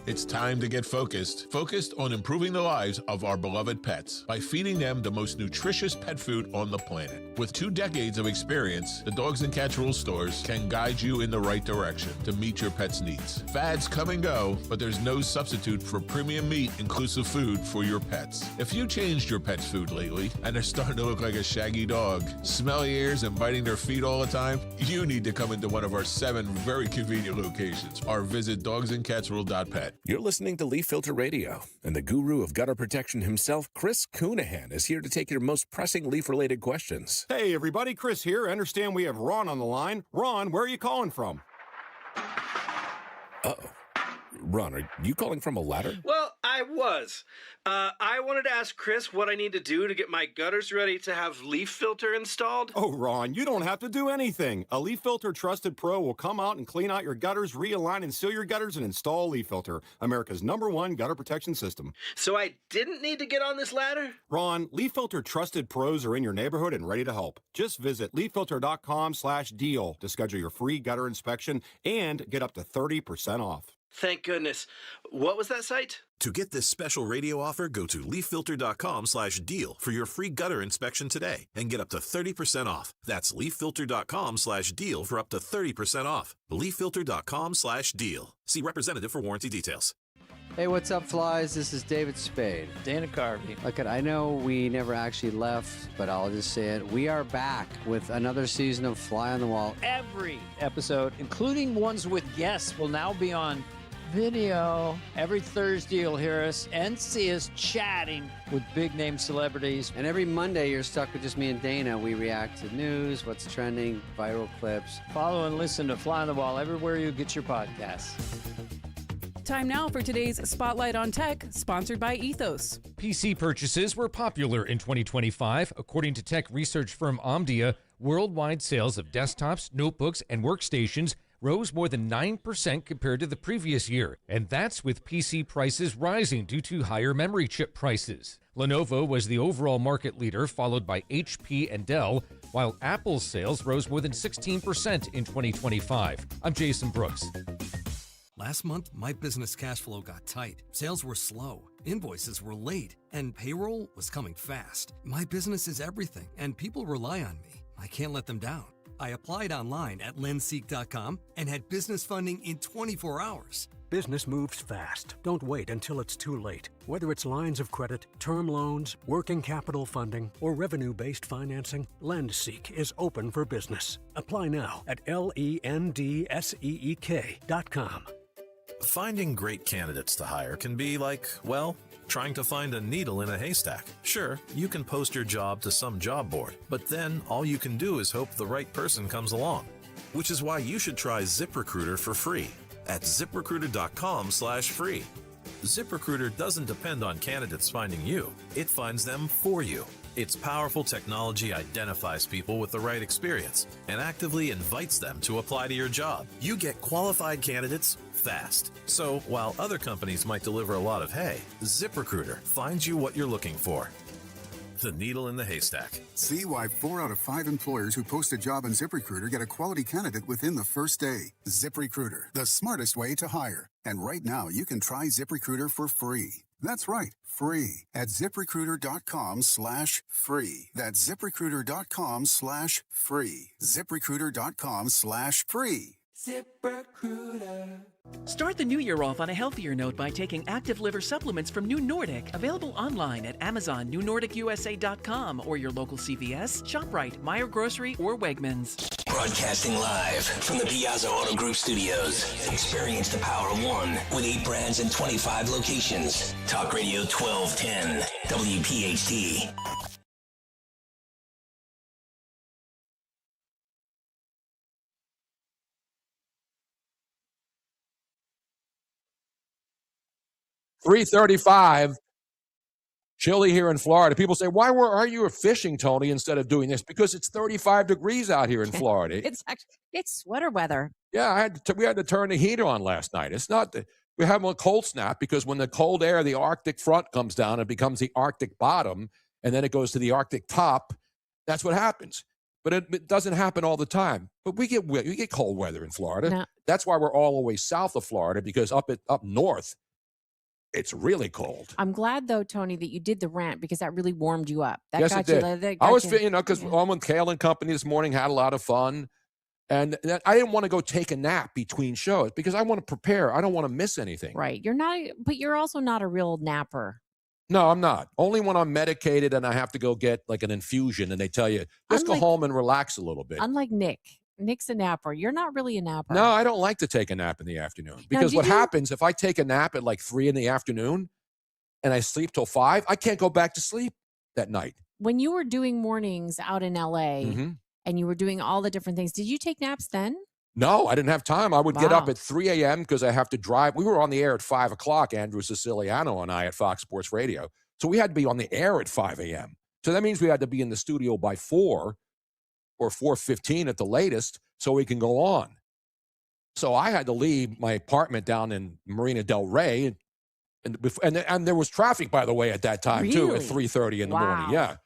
It's time to get focused on improving the lives of our beloved pets by feeding them the most nutritious pet food on the planet. With 2 decades of experience, the Dogs and Cats Rules stores can guide you in the right direction to meet your pet's needs. Fads come and go, but there's no substitute for premium meat inclusive food for your pets. If you changed your pet's food lately and they're starting to look like a shaggy dog, smelly ears and biting their feet all the time, you need to come into one of our 7 very convenient locations or visit dogsandcatsrule.pet. You're listening to Leaf Filter Radio, and the guru of gutter protection himself, Chris Coonahan, is here to take your most pressing leaf-related questions. Hey, everybody, Chris here. I understand we have Ron on the line. Ron, where are you calling from? Uh-oh. Ron, are you calling from a ladder? Well, I was. I wanted to ask Chris what I need to do to get my gutters ready to have leaf filter installed. Oh, Ron, you don't have to do anything. A Leaf Filter Trusted Pro will come out and clean out your gutters, realign and seal your gutters, and install Leaf Filter, America's #1 gutter protection system. So I didn't need to get on this ladder? Ron, Leaf Filter Trusted Pros are in your neighborhood and ready to help. Just visit leaffilter.com/deal to schedule your free gutter inspection and get up to 30% off. Thank goodness. What was that site? To get this special radio offer, go to leaffilter.com/deal for your free gutter inspection today and get up to 30% off. That's leaffilter.com/deal for up to 30% off. leaffilter.com/deal. See representative for warranty details. Hey, what's up, flies? This is David Spade. Dana Carvey. Look, I know we never actually left, but I'll just say it. We are back with another season of Fly on the Wall. Every episode, including ones with guests, will now be on video. Every Thursday, you'll hear us and see us chatting with big-name celebrities. And every Monday, you're stuck with just me and Dana. We react to news, what's trending, viral clips. Follow and listen to Fly on the Wall everywhere you get your podcasts. Time now for today's Spotlight on Tech, sponsored by Ethos. PC purchases were popular in 2025. According to tech research firm Omdia, worldwide sales of desktops, notebooks, and workstations rose more than 9% compared to the previous year. And that's with PC prices rising due to higher memory chip prices. Lenovo was the overall market leader, followed by HP and Dell, while Apple's sales rose more than 16% in 2025. I'm Jason Brooks. Last month, my business cash flow got tight. Sales were slow, invoices were late, and payroll was coming fast. My business is everything, and people rely on me. I can't let them down. I applied online at lendseek.com and had business funding in 24 hours. Business moves fast. Don't wait until it's too late. Whether it's lines of credit, term loans, working capital funding, or revenue-based financing, LendSeek is open for business. Apply now at lendseek.com. Finding great candidates to hire can be like, well, trying to find a needle in a haystack. Sure, you can post your job to some job board, but then all you can do is hope the right person comes along. Which is why you should try ZipRecruiter for free at ziprecruiter.com/free. ZipRecruiter doesn't depend on candidates finding you. It finds them for you. Its powerful technology identifies people with the right experience and actively invites them to apply to your job. You get qualified candidates fast. So while other companies might deliver a lot of hay, ZipRecruiter finds you what you're looking for. The needle in the haystack. See why 4 out of 5 employers who post a job on ZipRecruiter get a quality candidate within the first day. ZipRecruiter, the smartest way to hire. And right now, you can try ZipRecruiter for free. That's right, free at ziprecruiter.com/free. That's ziprecruiter.com/free. ziprecruiter.com/free. ZipRecruiter. Start the new year off on a healthier note by taking active liver supplements from New Nordic. Available online at Amazon, newnordicusa.com, or your local CVS, ShopRite, Meijer Grocery, or Wegmans. Broadcasting live from the Piazza Auto Group studios. Experience the power of one with 8 brands and 25 locations. Talk Radio 1210, WPHT. .335, chilly here in Florida. People say, why aren't you fishing, Tony, instead of doing this? Because it's 35 degrees out here in Florida. It's sweater weather. Yeah, we had to turn the heater on last night. It's not we have a cold snap because when the cold air, the Arctic front comes down, it becomes the Arctic bottom, and then it goes to the Arctic top. That's what happens. But it doesn't happen all the time. But we get cold weather in Florida. No. That's why we're all the way south of Florida, because up north, it's really cold. I'm glad though, Tony, that you did the rant because that really warmed you up. That Yes, got it did. that I got was, you- because I'm with Kale and Company this morning, had a lot of fun. And I didn't want to go take a nap between shows because I want to prepare. I don't want to miss anything. Right. You're not, but you're also not a real napper. No, I'm not. Only when I'm medicated and I have to go get like an infusion and they tell you, just go Unlike- home and relax a little bit. Unlike Nick. Nick's a napper. You're not really a napper. No, I don't like to take a nap in the afternoon because what happens if I take a nap at like 3 in the afternoon and I sleep till 5, I can't go back to sleep that night. When you were doing mornings out in LA Mm-hmm. and you were doing all the different things, did you take naps then? No, I didn't have time. I would get up Wow. at 3 a.m. because I have to drive. We were on the air at 5 o'clock, Andrew Siciliano and I at Fox Sports Radio. So we had to be on the air at 5 a.m. So that means we had to be in the studio by 4 or 4:15 at the latest so we can go on. So I had to leave my apartment down in Marina Del Rey. And there was traffic, by the way, at that time, too, at 3:30 in the morning. Yeah.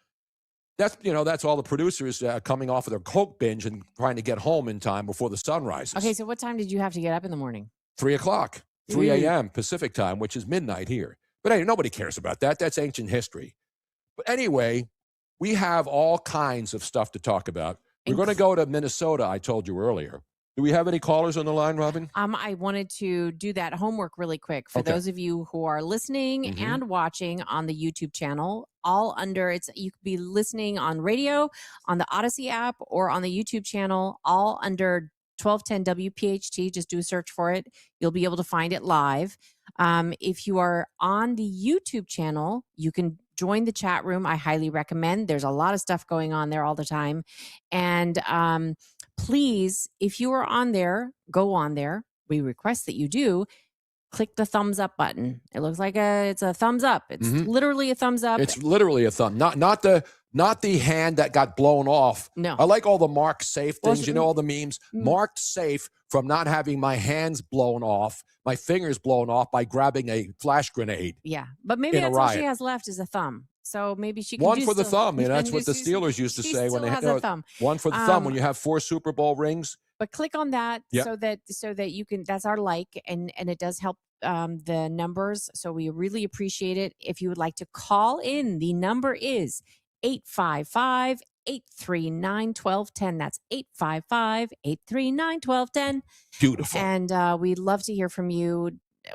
That's all the producers coming off of their Coke binge and trying to get home in time before the sun rises. Okay, so what time did you have to get up in the morning? 3 o'clock, 3 a.m. Pacific time, which is midnight here. But anyway, nobody cares about that. That's ancient history. But anyway, we have all kinds of stuff to talk about. We're going to go to Minnesota, I told you earlier. Do we have any callers on the line, Robin? I wanted to do that homework really quick for those of you who are listening and watching on the YouTube channel. All under you could be listening on radio, on the Odyssey app, or on the YouTube channel. All under 1210 WPHT. Just do a search for it. You'll be able to find it live. If you are on the YouTube channel, you can join the chat room. I highly recommend. There's a lot of stuff going on there all the time, and please, if you are on there, go on there. We request that you do. Click the thumbs up button. It looks like it's a thumbs up. It's literally a thumbs up. It's literally a thumb, not the hand that got blown off. No. I like all the marked safe things. All the memes. Marked safe from not having my hands blown off, my fingers blown off by grabbing a flash grenade. Yeah, but maybe that's all she has left is a thumb. So maybe she can one for the thumb. And that's what the still Steelers used to say when they has a thumb. One for the thumb when you have 4 Super Bowl rings. But click on that so that you can. That's our like, and it does help the numbers. So we really appreciate it. If you would like to call in, the number is 855-839-1210. That's 855-839-1210. Beautiful. And we'd love to hear from you.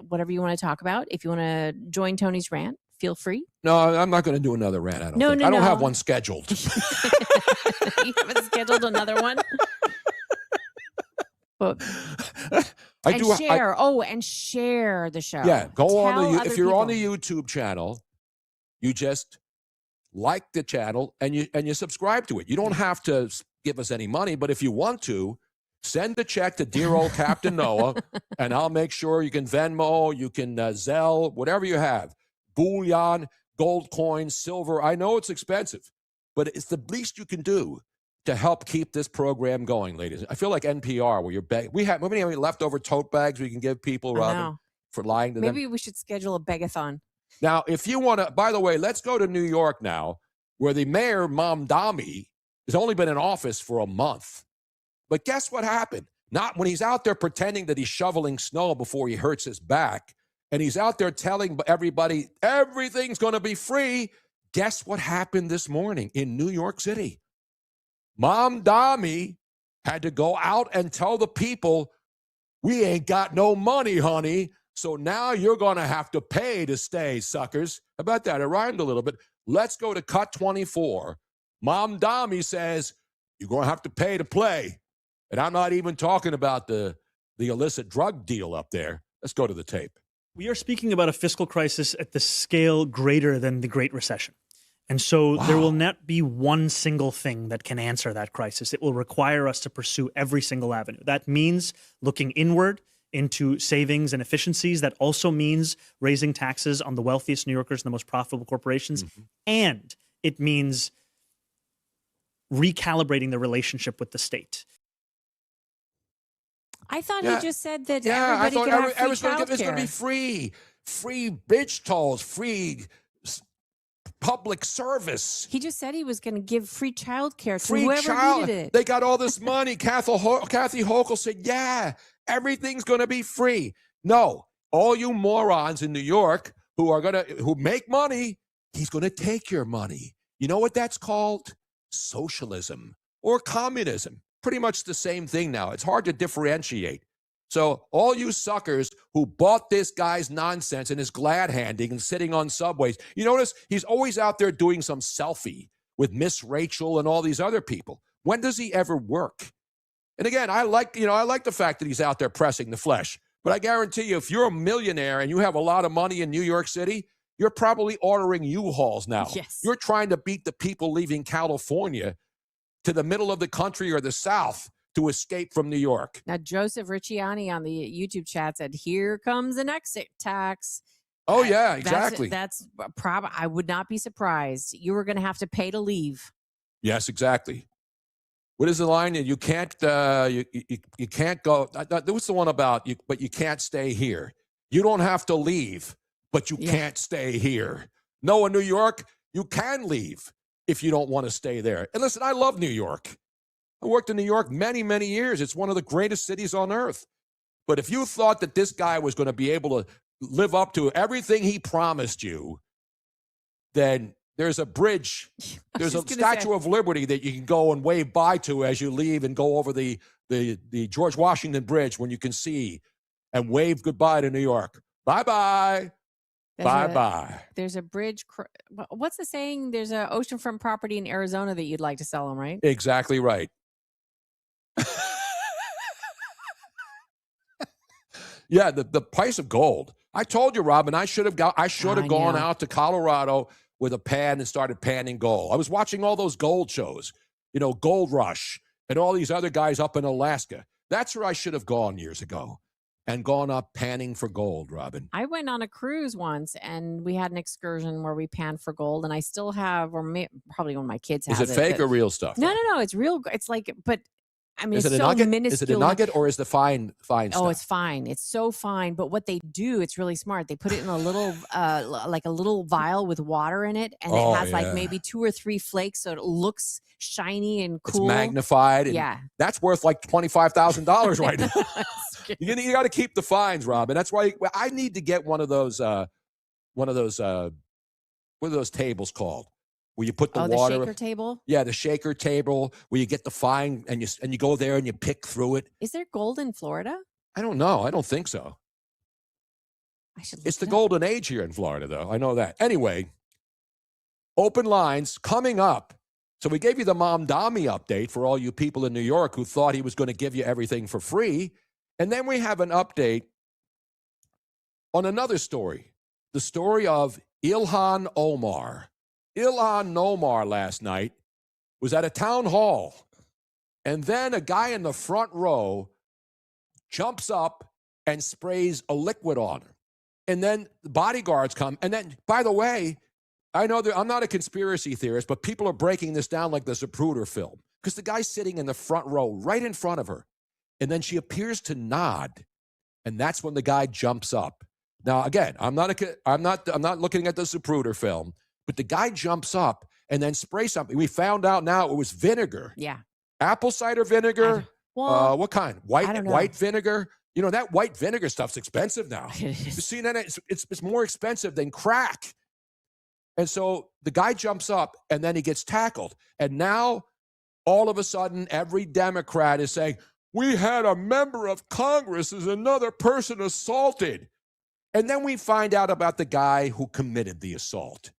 Whatever you want to talk about. If you want to join Tony's rant, feel free. No, I'm not going to do another rant. I don't have one scheduled. You haven't scheduled another one? But, share the show. Yeah, go on if you're on the YouTube channel, you just like the channel and you subscribe to it. You don't have to give us any money, but if you want to, send a check to dear old Captain Noah, and I'll make sure you can Venmo, you can Zelle, whatever you have. Bullion, gold coins, silver. I know it's expensive, but it's the least you can do to help keep this program going, ladies. I feel like NPR, where you're we have any leftover tote bags we can give people, Robin, for lying to them. Maybe we should schedule a begathon. Now, if you want to, by the way, let's go to New York now, where the mayor, Mamdani, has only been in office for a month. But guess what happened? Not when he's out there pretending that he's shoveling snow before he hurts his back, and he's out there telling everybody everything's going to be free. Guess what happened this morning in New York City? Mamdani had to go out and tell the people, we ain't got no money, honey. So now you're going to have to pay to stay, suckers. How about that? It rhymed a little bit. Let's go to cut 24. Mamdani says, you're going to have to pay to play. And I'm not even talking about the illicit drug deal up there. Let's go to the tape. We are speaking about a fiscal crisis at the scale greater than the Great Recession. And so there will not be one single thing that can answer that crisis. It will require us to pursue every single avenue. That means looking inward into savings and efficiencies. That also means raising taxes on the wealthiest New Yorkers and the most profitable corporations. Mm-hmm. And it means recalibrating the relationship with the state. I thought he just said that everybody could have free childcare. It's going to be free bridge tolls, free public service. He just said he was going to give free childcare to whoever needed it. They got all this money. Kathy Hochul said, yeah, everything's going to be free. No, all you morons in New York who make money, he's going to take your money. You know what that's called? Socialism or communism. Pretty much the same thing now. It's hard to differentiate. So all you suckers who bought this guy's nonsense and his glad-handing and sitting on subways, you notice he's always out there doing some selfie with Miss Rachel and all these other people. When does he ever work? And again, I like the fact that he's out there pressing the flesh. But I guarantee you, if you're a millionaire and you have a lot of money in New York City, you're probably ordering U-Hauls now. Yes. You're trying to beat the people leaving California to the middle of the country or the South to escape from New York. Now, Joseph Ricciani on the YouTube chat said, "Here comes an exit tax." Oh, yeah, exactly. That's I would not be surprised. You were going to have to pay to leave. Yes, exactly. What is the line? You can't you can't go. What's the one about you? But you can't stay here. You don't have to leave, but you can't stay here. No, in New York, you can leave if you don't want to stay there. And listen, I love New York. I worked in New York many, many years. It's one of the greatest cities on earth. But if you thought that this guy was going to be able to live up to everything he promised you, then there's a bridge. There's a Statue of Liberty that you can go and wave bye to as you leave and go over the George Washington Bridge when you can see and wave goodbye to New York. Bye-bye. Bye-bye. There's a bridge. What's the saying? There's an oceanfront property in Arizona that you'd like to sell them, right? Exactly right. Yeah, the price of gold. I told you, Robin, I should have gone out to Colorado with a pan and started panning gold. I was watching all those gold shows, Gold Rush and all these other guys up in Alaska. That's where I should have gone years ago and gone up panning for gold, Robin. I went on a cruise once and we had an excursion where we panned for gold, and I still have, or probably one of my kids has it. Is it fake or real stuff? No, it's real. It's like, but I mean, is it's it a so nugget? minuscule. Is it a nugget or is the fine stuff? Oh, it's fine. It's so fine. But what they do, it's really smart. They put it in a little, like a little vial with water in it, and it has like maybe 2 or 3 flakes, so it looks shiny and cool. It's magnified. And yeah, that's worth like $25,000 right now. You got to keep the fines, Robin. That's why I need to get one of those. What are those tables called? Where you put the water. The shaker table? Yeah, the shaker table where you get the fine and you go there and you pick through it. Is there gold in Florida? I don't know. I don't think so. It's the golden age here in Florida, though. I know that. Anyway, open lines coming up. So we gave you the Mamdani update for all you people in New York who thought he was going to give you everything for free. And then we have an update on another story, the story of Ilhan Omar. Ilhan Omar last night was at a town hall, and then a guy in the front row jumps up and sprays a liquid on her. And then the bodyguards come. And then, by the way, I know that I'm not a conspiracy theorist, but people are breaking this down like the Zapruder film, because the guy's sitting in the front row right in front of her. And then she appears to nod, and that's when the guy jumps up. Now, again, I'm not looking at the Zapruder film. But the guy jumps up and then sprays something. We found out now it was vinegar. Yeah. Apple cider vinegar. What kind? White vinegar. That white vinegar stuff's expensive now. You've seen that? It's more expensive than crack. And so the guy jumps up and then he gets tackled. And now, all of a sudden, every Democrat is saying, we had a member of Congress as another person assaulted. And then we find out about the guy who committed the assault.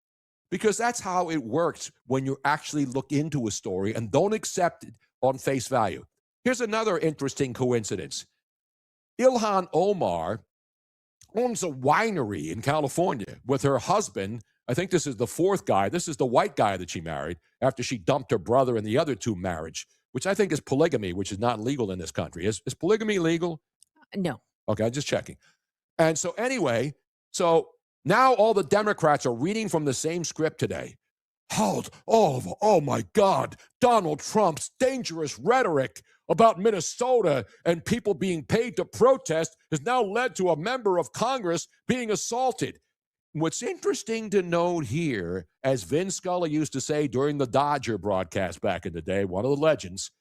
Because that's how it works when you actually look into a story and don't accept it on face value. Here's another interesting coincidence. Ilhan Omar owns a winery in California with her husband. I think this is the 4th guy. This is the white guy that she married after she dumped her brother in the other 2 marriage, which I think is polygamy, which is not legal in this country. Is polygamy legal? No. Okay, I'm just checking. And so anyway, now all the Democrats are reading from the same script today. Oh my God, Donald Trump's dangerous rhetoric about Minnesota and people being paid to protest has now led to a member of Congress being assaulted. What's interesting to note here, as Vin Scully used to say during the Dodger broadcast back in the day, one of the legends,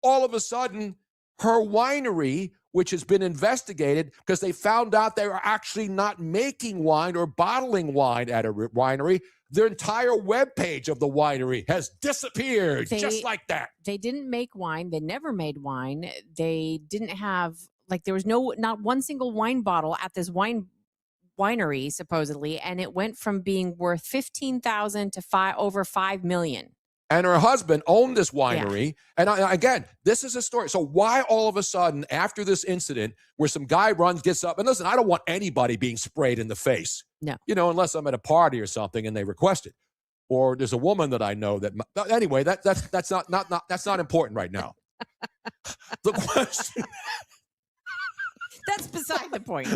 all of a sudden, her winery, which has been investigated because they found out they were actually not making wine or bottling wine at a winery. Their entire webpage of the winery has disappeared just like that. They didn't make wine. They never made wine. They didn't have, there was not one single wine bottle at this winery, supposedly, and it went from being worth $15,000 to over $5 million. and her husband owned this winery. And again, this is a story. So why all of a sudden, after this incident, where some guy gets up, and listen, I don't want anybody being sprayed in the face. No. Unless I'm at a party or something and they request it. Or there's a woman that I know that, anyway, that's not important right now. The question. That's beside the point.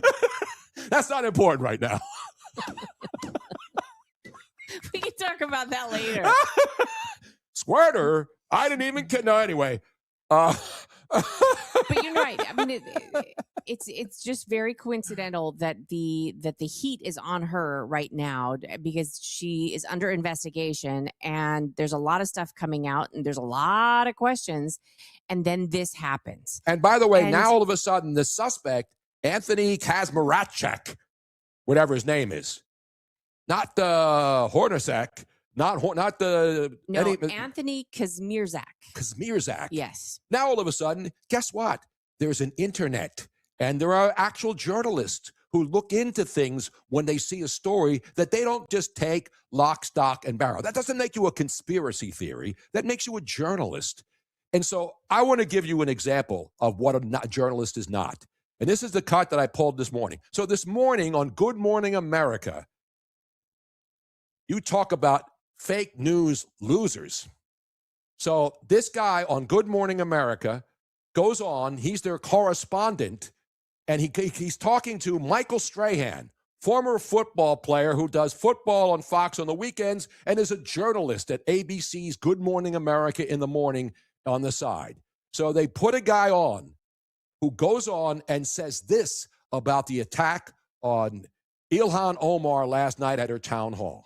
That's not important right now. We can talk about that later. Squirter, I didn't even no, anyway. But you're right. I mean, it's just very coincidental that the heat is on her right now because she is under investigation, and there's a lot of stuff coming out, and there's a lot of questions, and then this happens. And by the way, now all of a sudden, the suspect, Anthony Kazmaracek, whatever his name is, not the Hornacek, not the Anthony Kazmierzak. Kazmierzak. Yes. Now all of a sudden, guess what? There's an internet, and there are actual journalists who look into things when they see a story that they don't just take lock, stock, and barrel. That doesn't make you a conspiracy theory. That makes you a journalist. And so I want to give you an example of what a journalist is not. And this is the cut that I pulled this morning. So this morning on Good Morning America, you talk about fake news losers. So this guy on Good Morning America goes on, he's their correspondent, and he's talking to Michael Strahan, former football player who does football on Fox on the weekends and is a journalist at ABC's Good Morning America in the morning on the side. So they put a guy on who goes on and says this about the attack on Ilhan Omar last night at her town hall.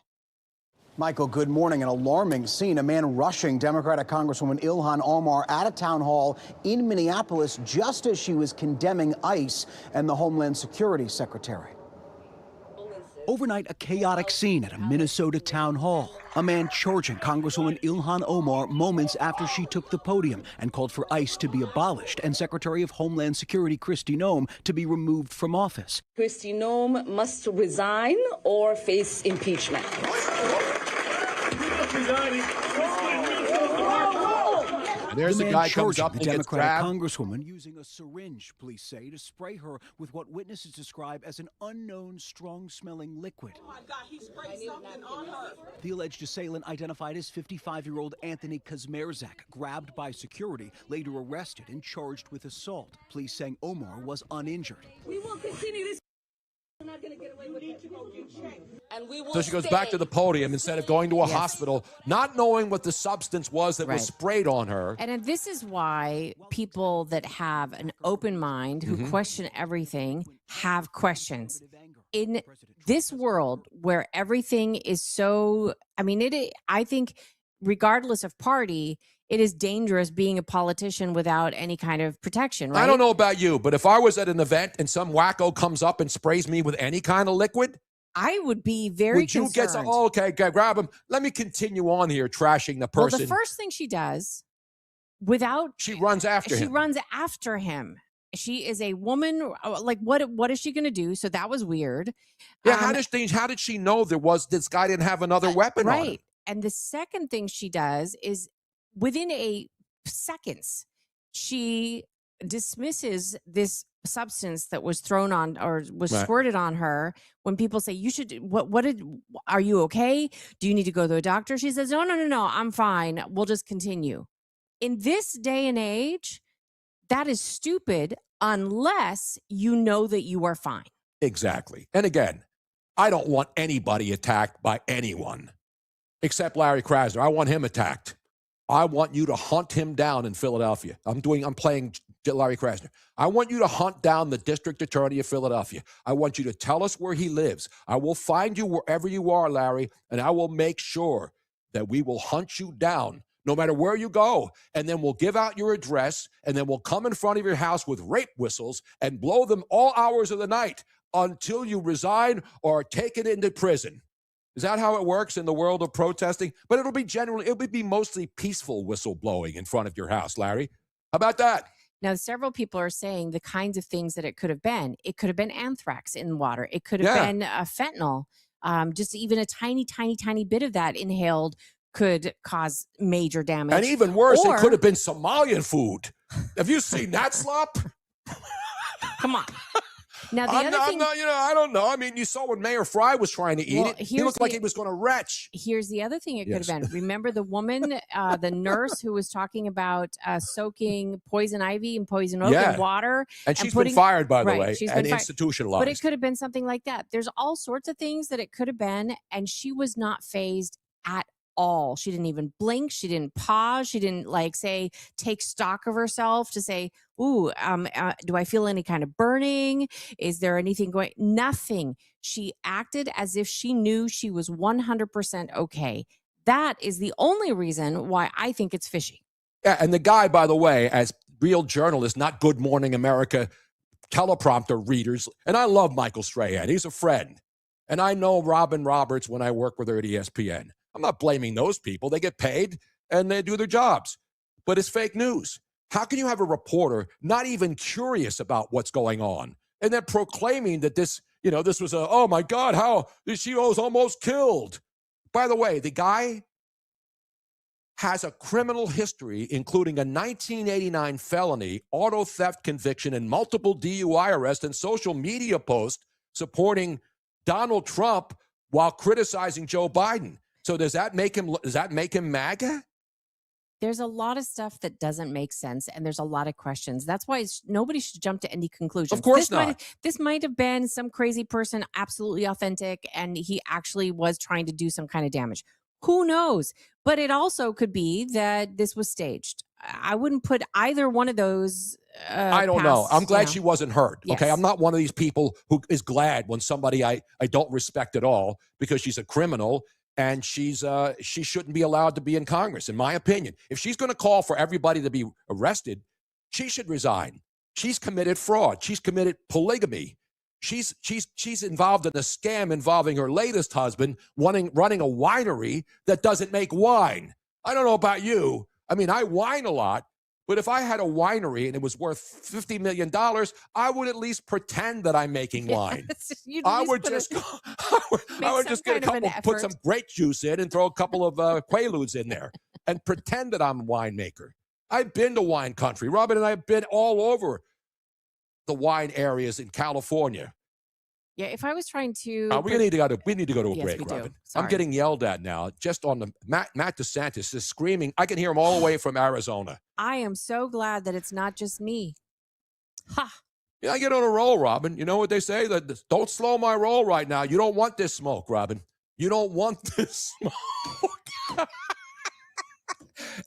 Michael, good morning. An alarming scene. A man rushing Democratic Congresswoman Ilhan Omar at a town hall in Minneapolis just as she was condemning ICE and the Homeland Security Secretary. Overnight, a chaotic scene at a Minnesota town hall. A man charging Congresswoman Ilhan Omar moments after she took the podium and called for ICE to be abolished and Secretary of Homeland Security Kristi Noem to be removed from office. Kristi Noem must resign or face impeachment. And there's the guy comes up the and gets Democratic grabbed. Congresswoman using a syringe, police say, to spray her with what witnesses describe as an unknown strong-smelling liquid. Oh my God, he sprayed something on her. The alleged assailant, identified as 55-year-old Anthony Kazmierzak, grabbed by security, later arrested and charged with assault. Police saying Omar was uninjured. We will continue this. We're not going to get away with it. And we will So she goes back to the podium instead of going to a hospital, not knowing what the substance was that was sprayed on her. And this is why people that have an open mind, who question everything, have questions. In this world where everything is so, I think regardless of party, it is dangerous being a politician without any kind of protection, right? I don't know about you, but if I was at an event and some wacko comes up and sprays me with any kind of liquid, I would be very concerned. Would you get okay, grab him. Let me continue on here trashing the person. Well, the first thing she does, she runs after him. She runs after him. She is a woman. Like, what is she going to do? So that was weird. Yeah, how did she know this guy didn't have another weapon on him? Right. And the second thing she does is within a seconds, she dismisses this substance that was thrown on or was squirted on her. When people say, are you okay? Do you need to go to a doctor? She says, no, I'm fine. We'll just continue. In this day and age, that is stupid unless you know that you are fine. Exactly. And again, I don't want anybody attacked by anyone except Larry Krasner. I want him attacked. I want you to hunt him down in Philadelphia. I'm playing Larry Krasner. I want you to hunt down the district attorney of Philadelphia. I want you to tell us where he lives. I will find you wherever you are, Larry, and I will make sure that we will hunt you down no matter where you go. And then we'll give out your address, and then we'll come in front of your house with rape whistles and blow them all hours of the night until you resign or are taken into prison. Is that how it works in the world of protesting? But it would be mostly peaceful whistleblowing in front of your house, Larry. How about that? Now, several people are saying the kinds of things that it could have been. It could have been anthrax in water. It could have been fentanyl. Just even a tiny, tiny, tiny bit of that inhaled could cause major damage. And even worse, Or- it could have been Somalian food. Have you seen that slop? Come on. Now, the I'm other not, thing, I don't know. I mean, you saw when Mayor Fry was trying to eat Well, it. He here's looked like the- he was going to retch. here's the other thing it could Yes. have been. Remember the woman, the nurse who was talking about soaking poison ivy and poison oak Yeah. in water. And she's putting- been fired, by the Right, way, she's and been fired. institutionalized. But it could have been something like that. There's all sorts of things that it could have been, and she was not phased at all. She didn't even blink. She didn't pause. She didn't take stock of herself to say, "Ooh, do I feel any kind of burning? Is there anything going?" Nothing. She acted as if she knew she was 100% okay. That is the only reason why I think it's fishy. Yeah, and the guy, by the way, as real journalists, not Good Morning America teleprompter readers, and I love Michael Strahan. He's a friend. And I know Robin Roberts when I work with her at ESPN. I'm not blaming those people. They get paid and they do their jobs. But it's fake news. How can you have a reporter not even curious about what's going on and then proclaiming that this was oh my God, how she was almost killed? By the way, the guy has a criminal history, including a 1989 felony, auto theft conviction, and multiple DUI arrests and social media posts supporting Donald Trump while criticizing Joe Biden. So does that make him MAGA? There's a lot of stuff that doesn't make sense, and there's a lot of questions. That's why nobody should jump to any conclusions. Of course not. This might have been some crazy person, absolutely authentic, and he actually was trying to do some kind of damage. Who knows? But it also could be that this was staged. I wouldn't put either one of those. I don't know. I'm glad she wasn't hurt. Yes. Okay. I'm not one of these people who is glad when somebody I don't respect at all because she's a criminal and she shouldn't be allowed to be in Congress, in my opinion. If she's going to call for everybody to be arrested, she should resign. She's committed fraud. She's committed polygamy. She's involved in a scam involving her latest husband running a winery that doesn't make wine. I don't know about you. I mean, I wine a lot, but if I had a winery and it was worth $50 million, I would at least pretend that I'm making wine. I would just get put some grape juice in and throw a couple of Quaaludes in there and pretend that I'm a winemaker. I've been to wine country. Robin and I have been all over the wine areas in California. Yeah, if I was trying to, we need to go to a Yes, break, we do. Robin. Sorry. I'm getting yelled at now. Just on the Matt DeSantis is screaming. I can hear him all the way from Arizona. I am so glad that it's not just me. Ha! Yeah, I get on a roll, Robin. You know what they say? That don't slow my roll right now. You don't want this smoke, Robin. You don't want this smoke.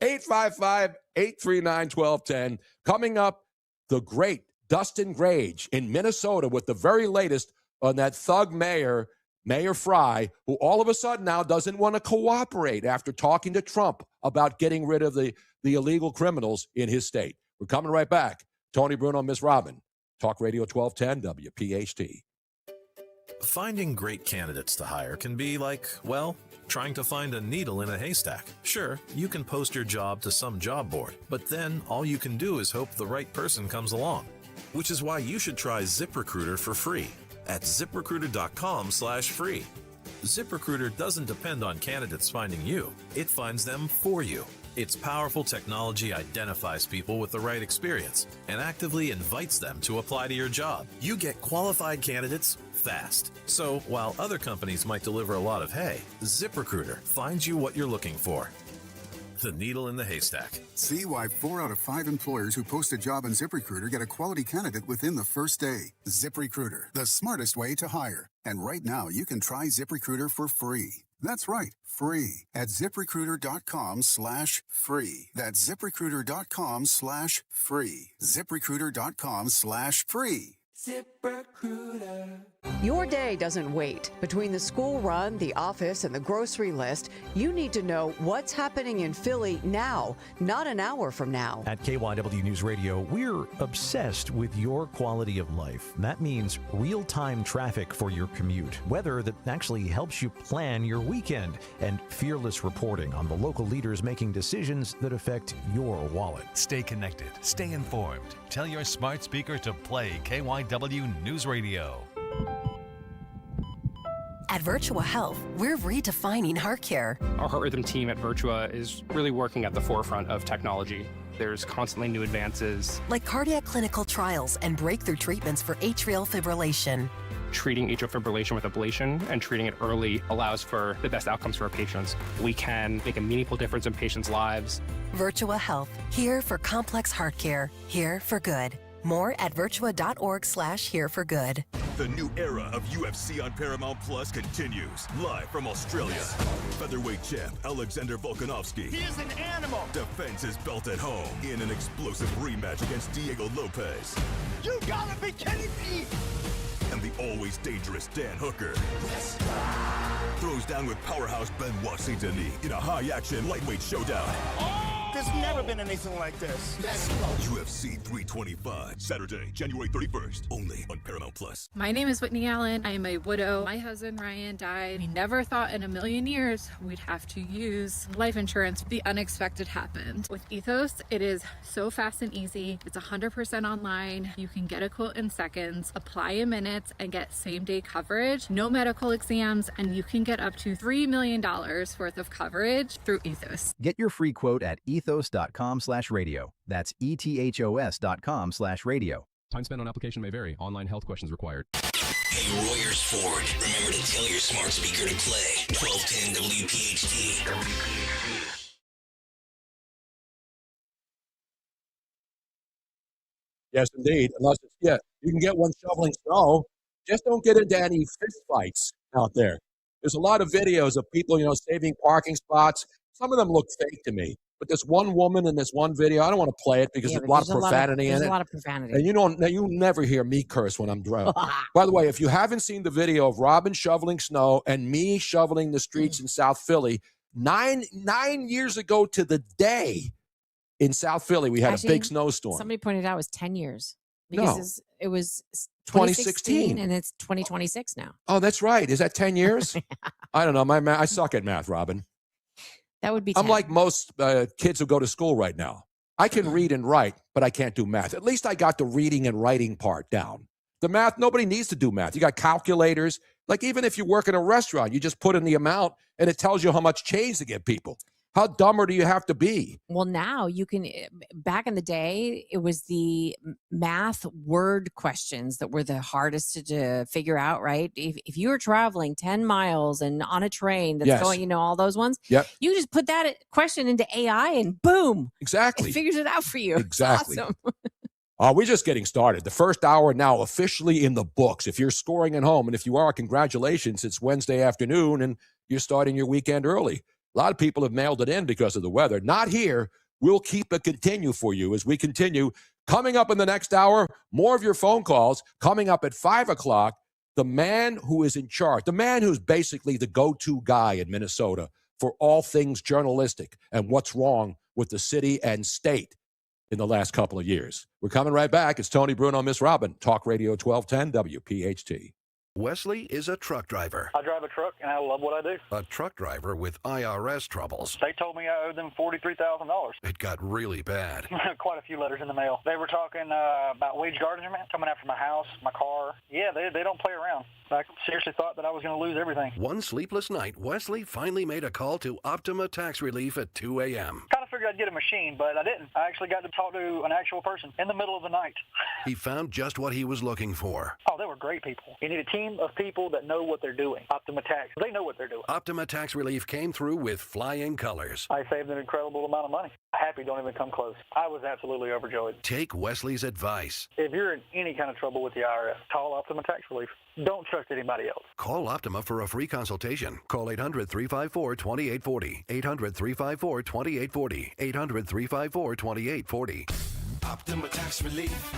855-839-1210. Coming up, the great Dustin Grage in Minnesota with the very latest on that thug mayor, Mayor Fry, who all of a sudden now doesn't want to cooperate after talking to Trump about getting rid of the illegal criminals in his state. We're coming right back. Tony Bruno, Miss Robin. Talk Radio 1210 WPHT. Finding great candidates to hire can be like, well, trying to find a needle in a haystack. Sure, you can post your job to some job board, but then all you can do is hope the right person comes along. Which is why you should try ZipRecruiter for free at ZipRecruiter.com/free. ZipRecruiter doesn't depend on candidates finding you. It finds them for you. Its powerful technology identifies people with the right experience and actively invites them to apply to your job. You get qualified candidates fast. So while other companies might deliver a lot of hay, ZipRecruiter finds you what you're looking for. The needle in the haystack. See why 4 out of 5 employers who post a job on ZipRecruiter get a quality candidate within the first day. ZipRecruiter, the smartest way to hire. And right now, you can try ZipRecruiter for free. That's right, free at ZipRecruiter.com/free. That's ZipRecruiter.com/free. ZipRecruiter.com/free. ZipRecruiter. Your day doesn't wait. Between the school run, the office, and the grocery list, you need to know what's happening in Philly now, not an hour from now. At KYW News Radio, we're obsessed with your quality of life. That means real-time traffic for your commute, weather that actually helps you plan your weekend, and fearless reporting on the local leaders making decisions that affect your wallet. Stay connected. Stay informed. Tell your smart speaker to play KYW News Radio. At Virtua Health, we're redefining heart care. Our heart rhythm team at Virtua is really working at the forefront of technology. There's constantly new advances. Like cardiac clinical trials and breakthrough treatments for atrial fibrillation. Treating atrial fibrillation with ablation and treating it early allows for the best outcomes for our patients. We can make a meaningful difference in patients' lives. Virtua Health, here for complex heart care, here for good. More at virtua.org/here for good. The new era of UFC on Paramount Plus continues. Live from Australia. Featherweight champ Alexander Volkanovski. He is an animal. Defends his belt at home in an explosive rematch against Diego Lopez. You gotta be kidding me! And the always dangerous Dan Hooker. Yes. Throws down with powerhouse Benoit Saint Denis in a high-action lightweight showdown. There's never been anything like this. Let's go. UFC 325, Saturday, January 31st, only on Paramount Plus. My name is Whitney Allen. I am a widow. My husband Ryan died. We never thought in a million years we'd have to use life insurance. The unexpected happened. With Ethos, it is so fast and easy. It's 100% online. You can get a quote in seconds, apply in minutes, and get same-day coverage. No medical exams, and you can get up to $3 million worth of coverage through Ethos. Get your free quote at ethos.com/radio. That's ethos.com/radio. Time spent on application may vary. Online health questions required. Hey, Royers Ford. Remember to tell your smart speaker to play 1210 WPHT. Yes, indeed. Unless it's, you can get one shoveling snow. Just don't get into any fist fights out there. There's a lot of videos of people, saving parking spots. Some of them look fake to me. But there's one woman in this one video. I don't want to play it because there's a lot of profanity in it. There's a lot of profanity. And you never hear me curse when I'm drunk. By the way, if you haven't seen the video of Robin shoveling snow and me shoveling the streets in South Philly, 9 years ago to the day in South Philly, we had a big snowstorm. Somebody pointed out it was 10 years. No. Because it was 2016 and it's 2026 now. Oh, that's right. Is that 10 years? I don't know. I suck at math, Robin. That would be 10. I'm 10. like most kids who go to school right now. I can read and write, but I can't do math. At least I got the reading and writing part down. The math, nobody needs to do math. You got calculators. Like even if you work in a restaurant, you just put in the amount and it tells you how much change to give people. How dumber do you have to be? Well, now you can, back in the day, it was the math word questions that were the hardest to figure out, right? If you were traveling 10 miles and on a train that's going, all those ones, you just put that question into AI and boom. Exactly. It figures it out for you. Exactly. It's We're awesome. just getting started. The first hour now officially in the books. If you're scoring at home, and if you are, congratulations. It's Wednesday afternoon and you're starting your weekend early. A lot of people have mailed it in because of the weather. Not here. We'll keep it continue for you as we continue. Coming up in the next hour, more of your phone calls. Coming up at 5 o'clock, the man who is in charge, the man who's basically the go-to guy in Minnesota for all things journalistic and what's wrong with the city and state in the last couple of years. We're coming right back. It's Tony Bruno, Miss Robin, Talk Radio 1210 WPHT. Wesley is a truck driver. I drive a truck, and I love what I do. A truck driver with IRS troubles. They told me I owed them $43,000. It got really bad. Quite a few letters in the mail. They were talking about wage garnishment, coming after my house, my car. Yeah, they don't play around. I seriously thought that I was going to lose everything. One sleepless night, Wesley finally made a call to Optima Tax Relief at 2 a.m. Kind of figured I'd get a machine, but I didn't. I actually got to talk to an actual person in the middle of the night. He found just what he was looking for. Oh, they were great people. You need a team of people that know what they're doing. Optima Tax, they know what they're doing. Optima Tax Relief came through with flying colors. I saved an incredible amount of money. Happy don't even come close. I was absolutely overjoyed. Take Wesley's advice. If you're in any kind of trouble with the IRS, call Optima Tax Relief. Don't trust anybody else. Call Optima for a free consultation. Call 800-354-2840. 800-354-2840. 800-354-2840. Optima Tax Relief.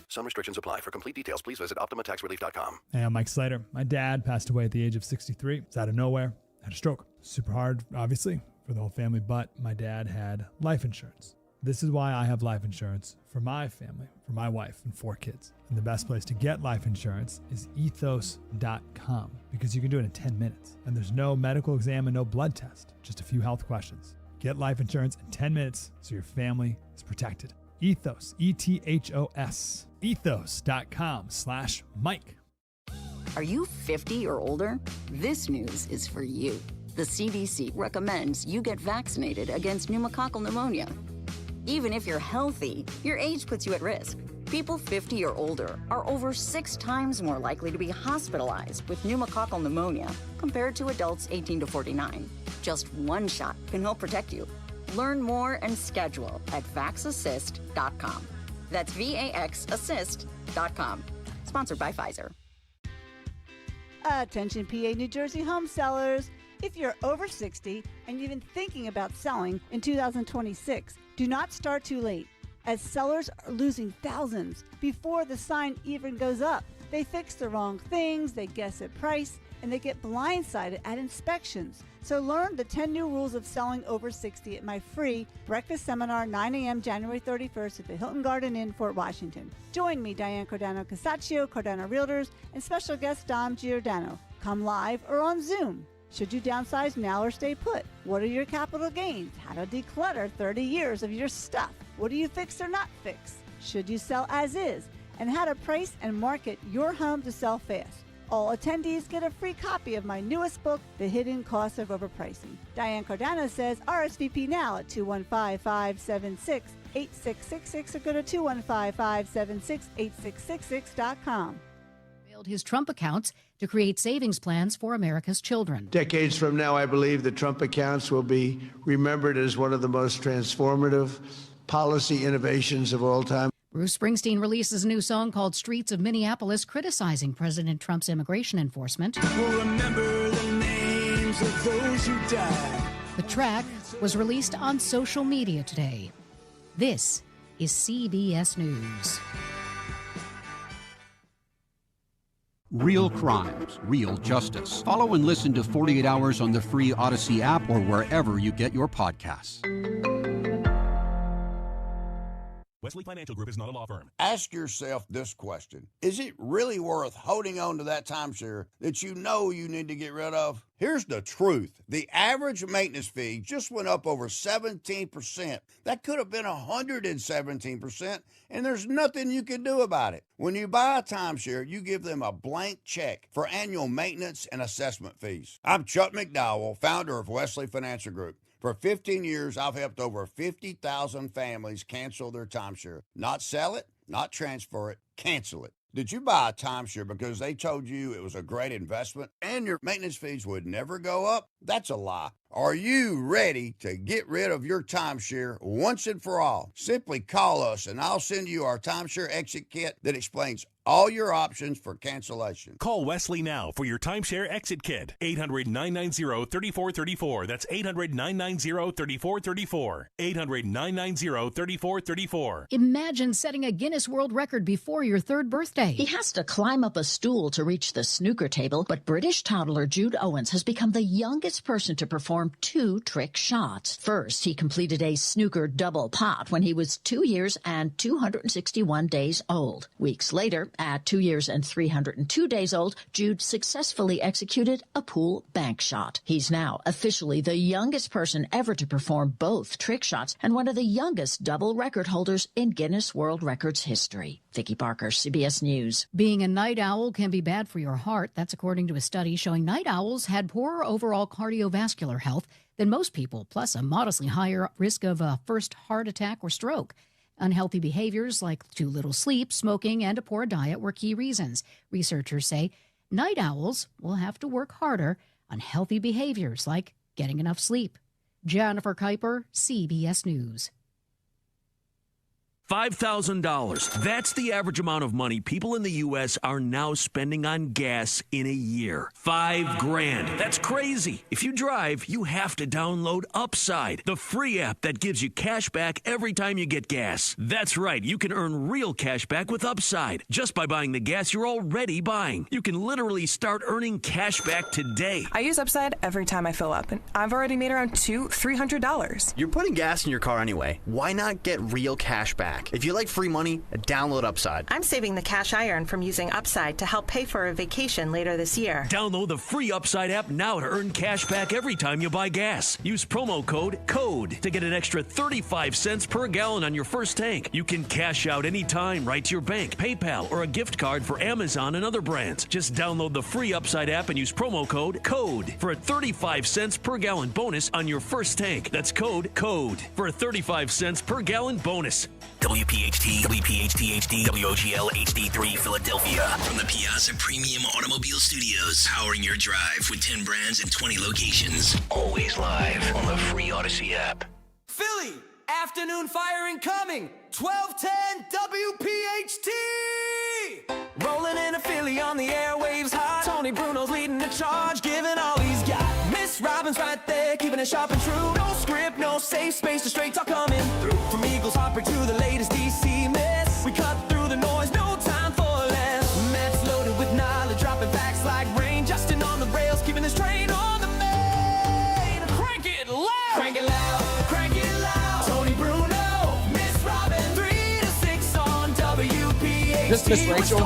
Some restrictions apply. For complete details, please visit OptimaTaxRelief.com. Hey, I'm Mike Slater. My dad passed away at the age of 63. It's out of nowhere. Had a stroke. Super hard, obviously, for the whole family, but my dad had life insurance. This is why I have life insurance for my family, for my wife and 4 kids. And the best place to get life insurance is ethos.com because you can do it in 10 minutes. And there's no medical exam and no blood test, just a few health questions. Get life insurance in 10 minutes so your family is protected. Ethos, ETHOS, ethos.com/Mike. Are you 50 or older? This news is for you. The CDC recommends you get vaccinated against pneumococcal pneumonia. Even if you're healthy, your age puts you at risk. People 50 or older are over 6 times more likely to be hospitalized with pneumococcal pneumonia compared to adults 18 to 49. Just one shot can help protect you. Learn more and schedule at vaxassist.com. That's VAXassist.com. Sponsored by Pfizer. Attention PA New Jersey home sellers. If you're over 60 and you've been thinking about selling in 2026, do not start too late, as sellers are losing thousands before the sign even goes up. They fix the wrong things, they guess at price, and they get blindsided at inspections. So learn the 10 new rules of selling over 60 at my free breakfast seminar, 9 a.m. January 31st at the Hilton Garden Inn, Fort Washington. Join me, Diane Cordano-Casaccio, Cordano Realtors, and special guest Dom Giordano. Come live or on Zoom. Should you downsize now or stay put? What are your capital gains? How to declutter 30 years of your stuff? What do you fix or not fix? Should you sell as is? And how to price and market your home to sell fast. All attendees get a free copy of my newest book, The Hidden Cost of Overpricing. Diane Cardano says RSVP now at 215-576-8666 or go to 215-576-8666.com. His Trump accounts to create savings plans for America's children. Decades from now, I believe the Trump accounts will be remembered as one of the most transformative policy innovations of all time. Bruce Springsteen releases a new song called Streets of Minneapolis, criticizing President Trump's immigration enforcement. We'll remember the names of those who died. The track was released on social media today. This is CBS News. Real crimes, real justice. Follow and listen to 48 Hours on the free Odyssey app or wherever you get your podcasts. Wesley Financial Group is not a law firm. Ask yourself this question. Is it really worth holding on to that timeshare that you know you need to get rid of? Here's the truth. The average maintenance fee just went up over 17%. That could have been 117%, and there's nothing you can do about it. When you buy a timeshare, you give them a blank check for annual maintenance and assessment fees. I'm Chuck McDowell, founder of Wesley Financial Group. For 15 years, I've helped over 50,000 families cancel their timeshare. Not sell it, not transfer it, cancel it. Did you buy a timeshare because they told you it was a great investment and your maintenance fees would never go up? That's a lie. Are you ready to get rid of your timeshare once and for all? Simply call us and I'll send you our timeshare exit kit that explains all your options for cancellation. Call Wesley now for your timeshare exit kit. 800-990-3434. That's 800-990-3434. 800-990-3434. Imagine setting a Guinness World Record before your 3rd birthday. He has to climb up a stool to reach the snooker table, but British toddler Jude Owens has become the youngest person to perform 2 trick shots. First, he completed a snooker double pot when he was 2 years and 261 days old. Weeks later, at 2 years and 302 days old, Jude successfully executed a pool bank shot. He's now officially the youngest person ever to perform both trick shots and one of the youngest double record holders in Guinness World Records history. Vicki Barker, CBS News. Being a night owl can be bad for your heart. That's according to a study showing night owls had poorer overall cardiovascular health than most people, plus a modestly higher risk of a first heart attack or stroke. Unhealthy behaviors like too little sleep, smoking, and a poor diet were key reasons. Researchers say night owls will have to work harder on healthy behaviors like getting enough sleep. Jennifer Kuiper, CBS News. $5,000. That's the average amount of money people in the U.S. are now spending on gas in a year. $5,000. That's crazy. If you drive, you have to download Upside, the free app that gives you cash back every time you get gas. That's right. You can earn real cash back with Upside just by buying the gas you're already buying. You can literally start earning cash back today. I use Upside every time I fill up, and I've already made around $200-300. You're putting gas in your car anyway. Why not get real cash back? back. If you like free money, download Upside. I'm saving the cash I earn from using Upside to help pay for a vacation later this year. Download the free Upside app now to earn cash back every time you buy gas. Use promo code CODE to get an extra 35 cents per gallon on your first tank. You can cash out anytime right to your bank, PayPal, or a gift card for Amazon and other brands. Just download the free Upside app and use promo code CODE for a 35 cents per gallon bonus on your first tank. That's code CODE for a 35 cents per gallon bonus. WPHT, WPHT HD, WOGL HD3 Philadelphia. From the Piazza Premium Automobile Studios, powering your drive with 10 brands and 20 locations. Always live on the free Odyssey app. Philly, afternoon fire incoming. 1210 WPHT. Rolling in a Philly on the airwaves hot. Tony Bruno's leading the charge, giving all he's got. Miss Robin's right there, keeping it sharp and true. No script, no safe space, the straight talk coming through. From Eagles Heartbreak to the latest DC mess, we cut through the noise, no time for less. Matt's loaded with knowledge, dropping facts like rain. Justin on the rails, keeping this train on the main. Crank it loud, crank it loud, crank it loud. Tony Bruno, Miss Robin, 3 to 6 on WPHT. This Miss Rachel?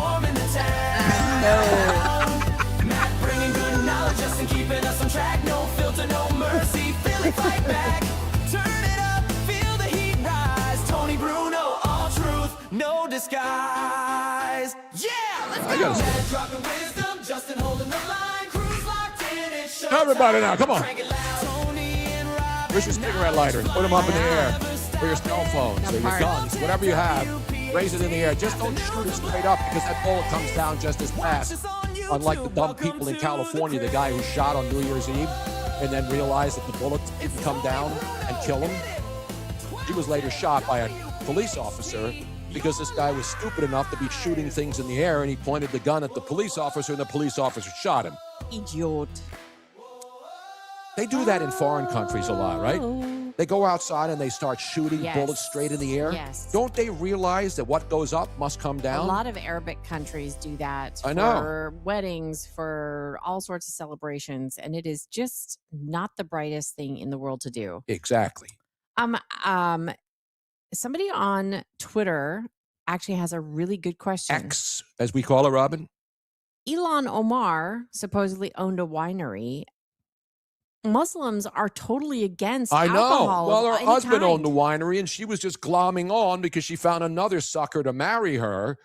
Matt bringing good knowledge, Justin keeping us on track. No filter, no mercy, Philly fight back. Turn it up, feel the heat rise. Tony Bruno, all truth, no disguise. Yeah, let's go. Matt dropping wisdom, Justin holding the line. Crew's locked in, it's show Everybody now, come on. Tony and Rob. Where's your cigarette lighters? Put them up in the air. Or your cell phones, or your guns, whatever you have. Raise it in the air. Just don't shoot it straight up because that bullet comes down just as fast. Unlike the dumb people in California, the guy who shot on New Year's Eve and then realized that the bullet didn't come down and kill him. He was later shot by a police officer because this guy was stupid enough to be shooting things in the air, and he pointed the gun at the police officer, and the police officer shot him. Idiot. They do that in foreign countries a lot, right? They go outside and they start shooting Yes. bullets straight in the air. Yes. Don't they realize that what goes up must come down? A lot of Arabic countries do that I know. for weddings, for all sorts of celebrations, and it is just not the brightest thing in the world to do. Exactly. Somebody on Twitter actually has a really good question. X, as we call it, Robin. Elon Omar supposedly owned a winery. Muslims are totally against I know. alcohol. Well, of her any husband kind. owned the winery, and she was just glomming on because she found another sucker to marry her.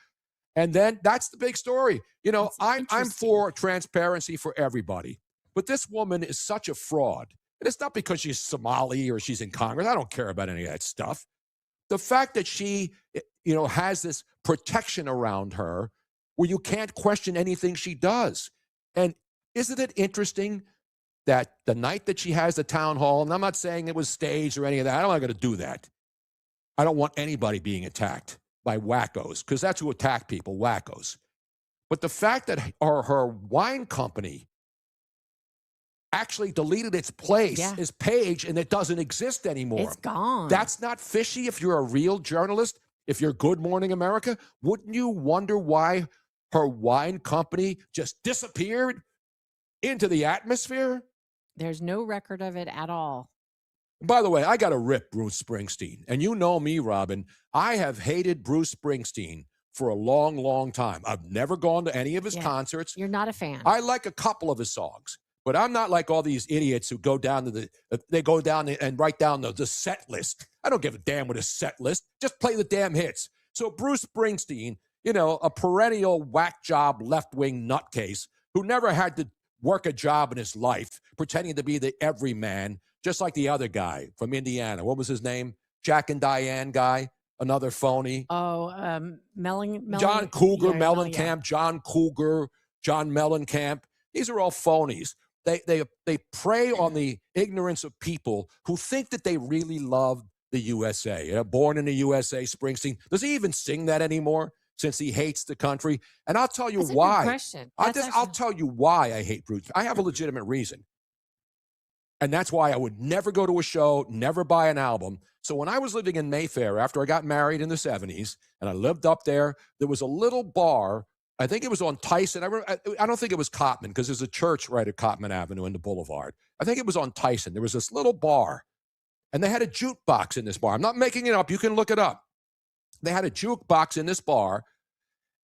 And then that's the big story. You know, I'm for transparency for everybody. But this woman is such a fraud. And it's not because she's Somali or she's in Congress. I don't care about any of that stuff. The fact that she, you know, has this protection around her where you can't question anything she does. And isn't it interesting that the night that she has the town hall, and I'm not saying it was staged or any of that. I'm not going to do that. I don't want anybody being attacked by wackos because that's who attack people, wackos. But the fact that her wine company actually deleted its its page, and it doesn't exist anymore. It's gone. That's not fishy if you're a real journalist. If you're Good Morning America, wouldn't you wonder why her wine company just disappeared into the atmosphere? There's no record of it at all. By the way, I got to rip Bruce Springsteen. And you know me, Robin. I have hated Bruce Springsteen for a long, long time. I've never gone to any of his concerts. You're not a fan. I like a couple of his songs, but I'm not like all these idiots who go down to they go down and write down the set list. I don't give a damn with a set list. Just play the damn hits. So Bruce Springsteen, you know, a perennial whack job left-wing nutcase who never had to work a job in his life, pretending to be the everyman, just like the other guy from Indiana. What was his name? Jack and Diane guy, another phony. Oh, John Cougar, yeah, Mellencamp, John Cougar, John Mellencamp. These are all phonies. They prey on the ignorance of people who think that they really love the USA. You know, born in the USA, Springsteen. Does he even sing that anymore? Since he hates the country. And I'll tell you That's a why. good question. I'll tell you why I hate Bruce. I have a legitimate reason. And that's why I would never go to a show, never buy an album. So when I was living in Mayfair, after I got married in the 70s, and I lived up there was a little bar. I think it was on Tyson. I don't think it was Cotman because there's a church right at Cotman Avenue in the Boulevard. I think it was on Tyson. There was this little bar, and they had a jukebox in this bar. I'm not making it up. You can look it up. they had a jukebox in this bar,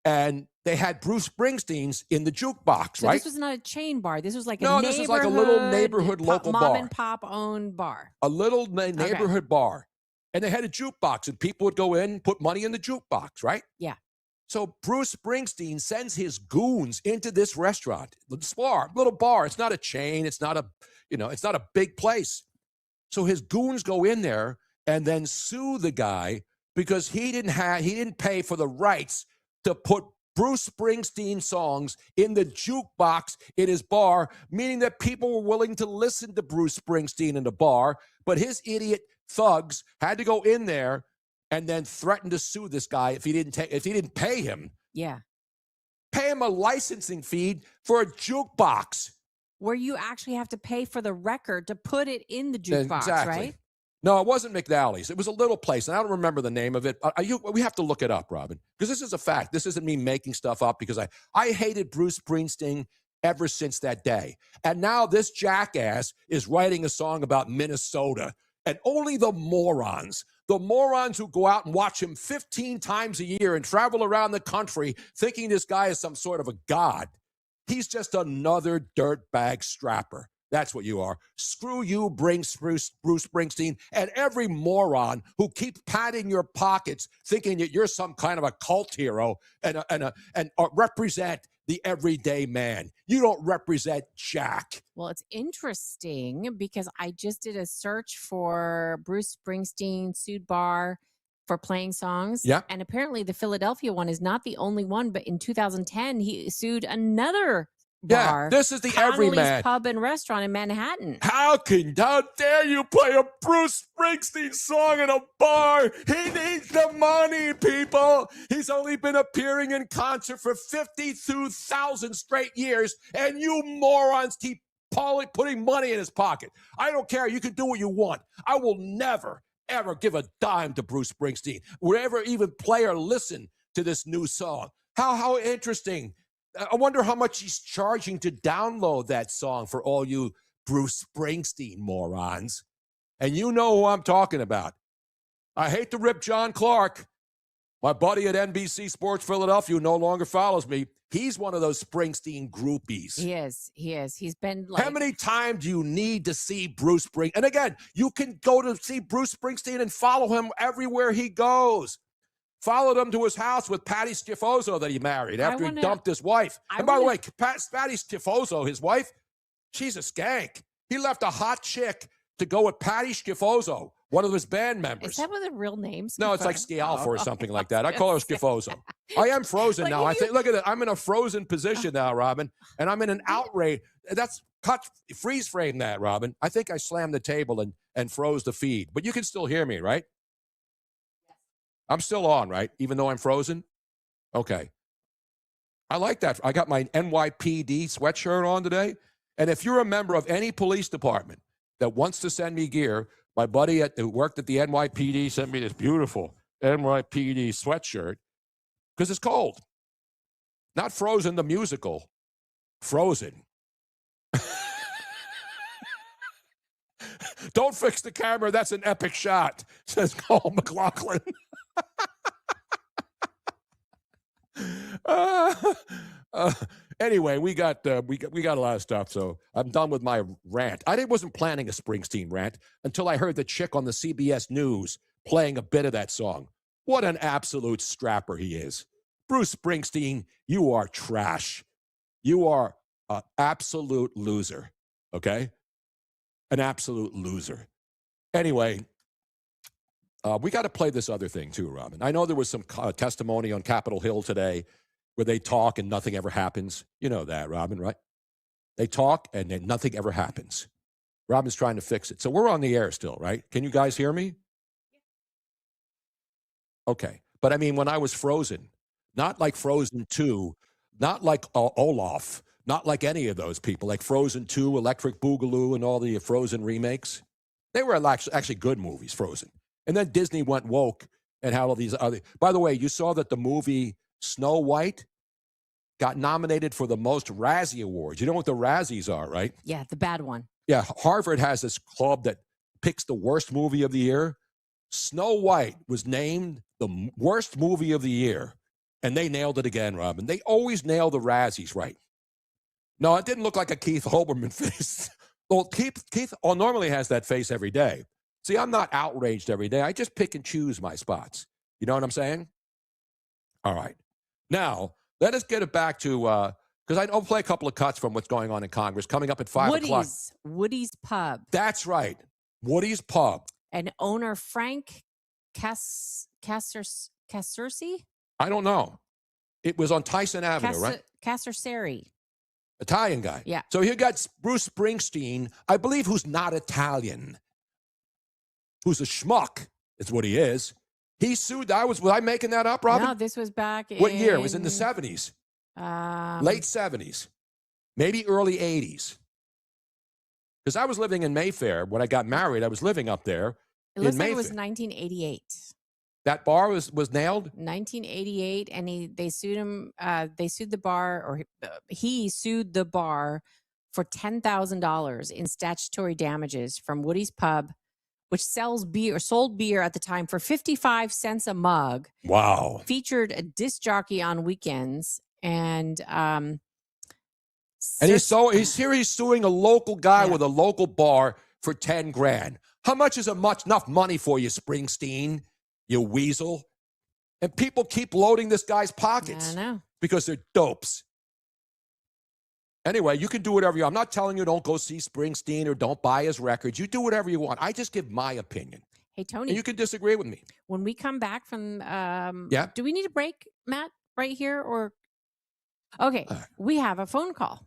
and they had Bruce Springsteen's in the jukebox, So right? this was not a chain bar. This was like No, a this was like a little neighborhood local mom bar. and pop owned bar. A little neighborhood bar. And they had a jukebox, and people would go in and put money in the jukebox, right? Yeah. So Bruce Springsteen sends his goons into this restaurant, this bar, little bar. It's not a chain. It's not it's not a big place. So his goons go in there and then sue the guy because he didn't pay for the rights to put Bruce Springsteen songs in the jukebox in his bar, meaning that people were willing to listen to Bruce Springsteen in the bar, but his idiot thugs had to go in there and then threaten to sue this guy if he didn't pay him. Yeah. Pay him a licensing fee for a jukebox. Where you actually have to pay for the record to put it in the jukebox, Exactly. right? No, it wasn't McNally's. It was a little place, and I don't remember the name of it. We have to look it up, Robin, because this is a fact. This isn't me making stuff up, because I hated Bruce Springsteen ever since that day. And now this jackass is writing a song about Minnesota, and only the morons who go out and watch him 15 times a year and travel around the country thinking this guy is some sort of a god. He's just another dirtbag strapper. That's what you are. Screw you, Bruce Springsteen, and every moron who keeps patting your pockets thinking that you're some kind of a cult hero and represent the everyday man. You don't represent Jack. Well, it's interesting because I just did a search for Bruce Springsteen sued bar for playing songs. Yeah. And apparently the Philadelphia one is not the only one, but in 2010, he sued another bar. Yeah, this is the Connolly's everyman. Pub and Restaurant in Manhattan. How dare you play a Bruce Springsteen song in a bar? He needs the money, people. He's only been appearing in concert for 52,000 straight years, and you morons keep putting money in his pocket. I don't care. You can do what you want. I will never, ever give a dime to Bruce Springsteen. Would ever even play or listen to this new song. How interesting. I wonder how much he's charging to download that song for all you Bruce Springsteen morons. And you know who I'm talking about. I hate to rip John Clark. My buddy at NBC Sports Philadelphia, who no longer follows me, he's one of those Springsteen groupies. He is. He's been like... How many times do you need to see Bruce Springsteen? And again, you can go to see Bruce Springsteen and follow him everywhere he goes. Followed him to his house with Patty Schifoso that he married after he dumped his wife. And by the way, Patty Schifoso, his wife, she's a skank. He left a hot chick to go with Patty Schifoso, one of his band members. Is that what the real name's? No, it's like Schialfa or something like that. I call her Schifoso. I am frozen now. I think. Look at it. I'm in a frozen position now, Robin, and I'm in an outrage. That's freeze frame that, Robin. I think I slammed the table and froze the feed, but you can still hear me, right? I'm still on, right? Even though I'm frozen? Okay. I like that. I got my NYPD sweatshirt on today. And if you're a member of any police department that wants to send me gear, my buddy who worked at the NYPD sent me this beautiful NYPD sweatshirt because it's cold. Not Frozen the musical. Frozen. Don't fix the camera. That's an epic shot, says Cole McLaughlin. Anyway, we got a lot of stuff, so I'm done with my rant. I wasn't planning a Springsteen rant until I heard the chick on the CBS News playing a bit of that song. What an absolute strapper he is. Bruce Springsteen, you are trash. You are an absolute loser, okay? An absolute loser. Anyway, we got to play this other thing too, Robin. I know there was some testimony on Capitol Hill today where they talk and nothing ever happens. You know that, Robin, right? They talk and then nothing ever happens. Robin's trying to fix it. So we're on the air still, right? Can you guys hear me? Okay. But I mean, when I was Frozen, not like Frozen 2, not like Olaf, not like any of those people, like Frozen 2, Electric Boogaloo, and all the Frozen remakes. They were actually good movies, Frozen. And then Disney went woke and had all these other... By the way, you saw that the movie Snow White got nominated for the most Razzie Awards. You know what the Razzies are, right? Yeah, the bad one. Yeah, Harvard has this club that picks the worst movie of the year. Snow White was named the worst movie of the year, and they nailed it again, Robin. They always nail the Razzies right. No, it didn't look like a Keith Olbermann face. Well, Keith normally has that face every day. See, I'm not outraged every day. I just pick and choose my spots. You know what I'm saying? All right. Now, let us get it back to, because I'll play a couple of cuts from what's going on in Congress coming up at 5 o'clock. Woody's Pub. That's right. Woody's Pub. And owner Frank Caserci? I don't know. It was on Tyson Avenue, right? Caserci. Italian guy. Yeah. So you got Bruce Springsteen, I believe, who's not Italian, who's a schmuck, is what he is. He sued. Was I making that up, Robin? No, this was back in... What year? It was in the 70s. Late 70s. Maybe early 80s. Because I was living in Mayfair. When I got married, I was living up there. It looks like it was 1988. That bar was nailed? 1988, and they sued him. They sued the bar, or he sued the bar for $10,000 in statutory damages from Woody's Pub, which sold beer at the time for 55 cents a mug. Wow. Featured a disc jockey on weekends, and he's suing a local guy with a local bar for $10,000. How much is enough money for you, Springsteen? You weasel. And people keep loading this guy's pockets. I know. Because they're dopes. Anyway, you can do whatever you want. I'm not telling you don't go see Springsteen or don't buy his records. You do whatever you want. I just give my opinion. Hey, Tony. And you can disagree with me. When we come back from... yeah? Do we need a break, Matt, right here? Or... Okay, we have a phone call.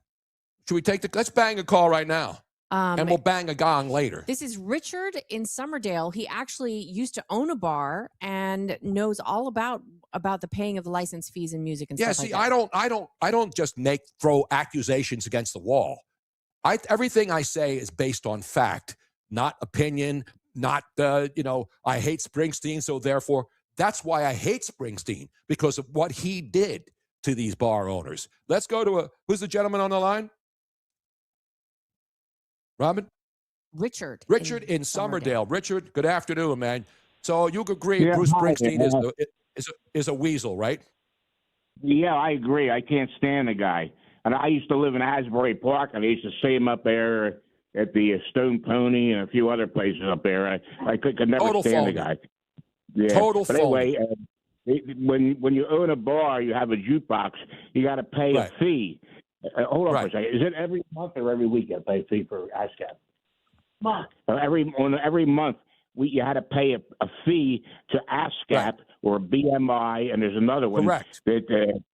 Should we let's bang a call right now. And we'll bang a gong later. This is Richard in Summerdale. He actually used to own a bar and knows all about the paying of the license fees and music and stuff like that. I don't just throw accusations against the wall. Everything I say is based on fact, not opinion, not I hate Springsteen, so therefore that's why I hate Springsteen, because of what he did to these bar owners. Let's go to who's the gentleman on the line? Robin? Richard in Summerdale. Richard, good afternoon, man. So you agree Bruce Springsteen is a weasel, right? Yeah, I agree. I can't stand the guy. And I used to live in Asbury Park, and I used to see him up there at the Stone Pony and a few other places up there. I could never Total stand phony. the guy. Yeah. Total but anyway, when you own a bar, you have a jukebox, you got to pay a fee. Hold on for a second. Is it every month or every week you pay a fee for ASCAP? Every month you had to pay a fee to ASCAP or BMI, and there's another one that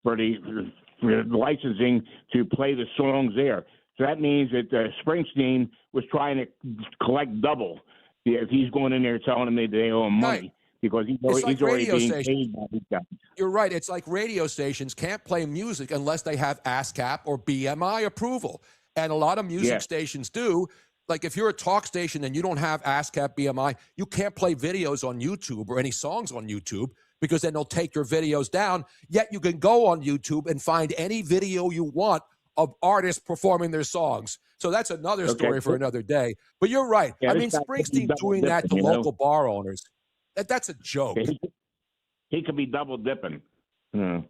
for the licensing to play the songs there. So that means that Springsteen was trying to collect double if he's going in there telling them that they owe him money. Because he's already being paid by these guys. You're right. It's like radio stations can't play music unless they have ASCAP or BMI approval. And a lot of music stations do. Like if you're a talk station and you don't have ASCAP, BMI, you can't play videos on YouTube or any songs on YouTube because then they'll take your videos down. Yet you can go on YouTube and find any video you want of artists performing their songs. So that's another story for another day. But you're right. Yeah, I mean, Springsteen doing that to local bar owners. That's a joke. He could be double dipping. Yeah,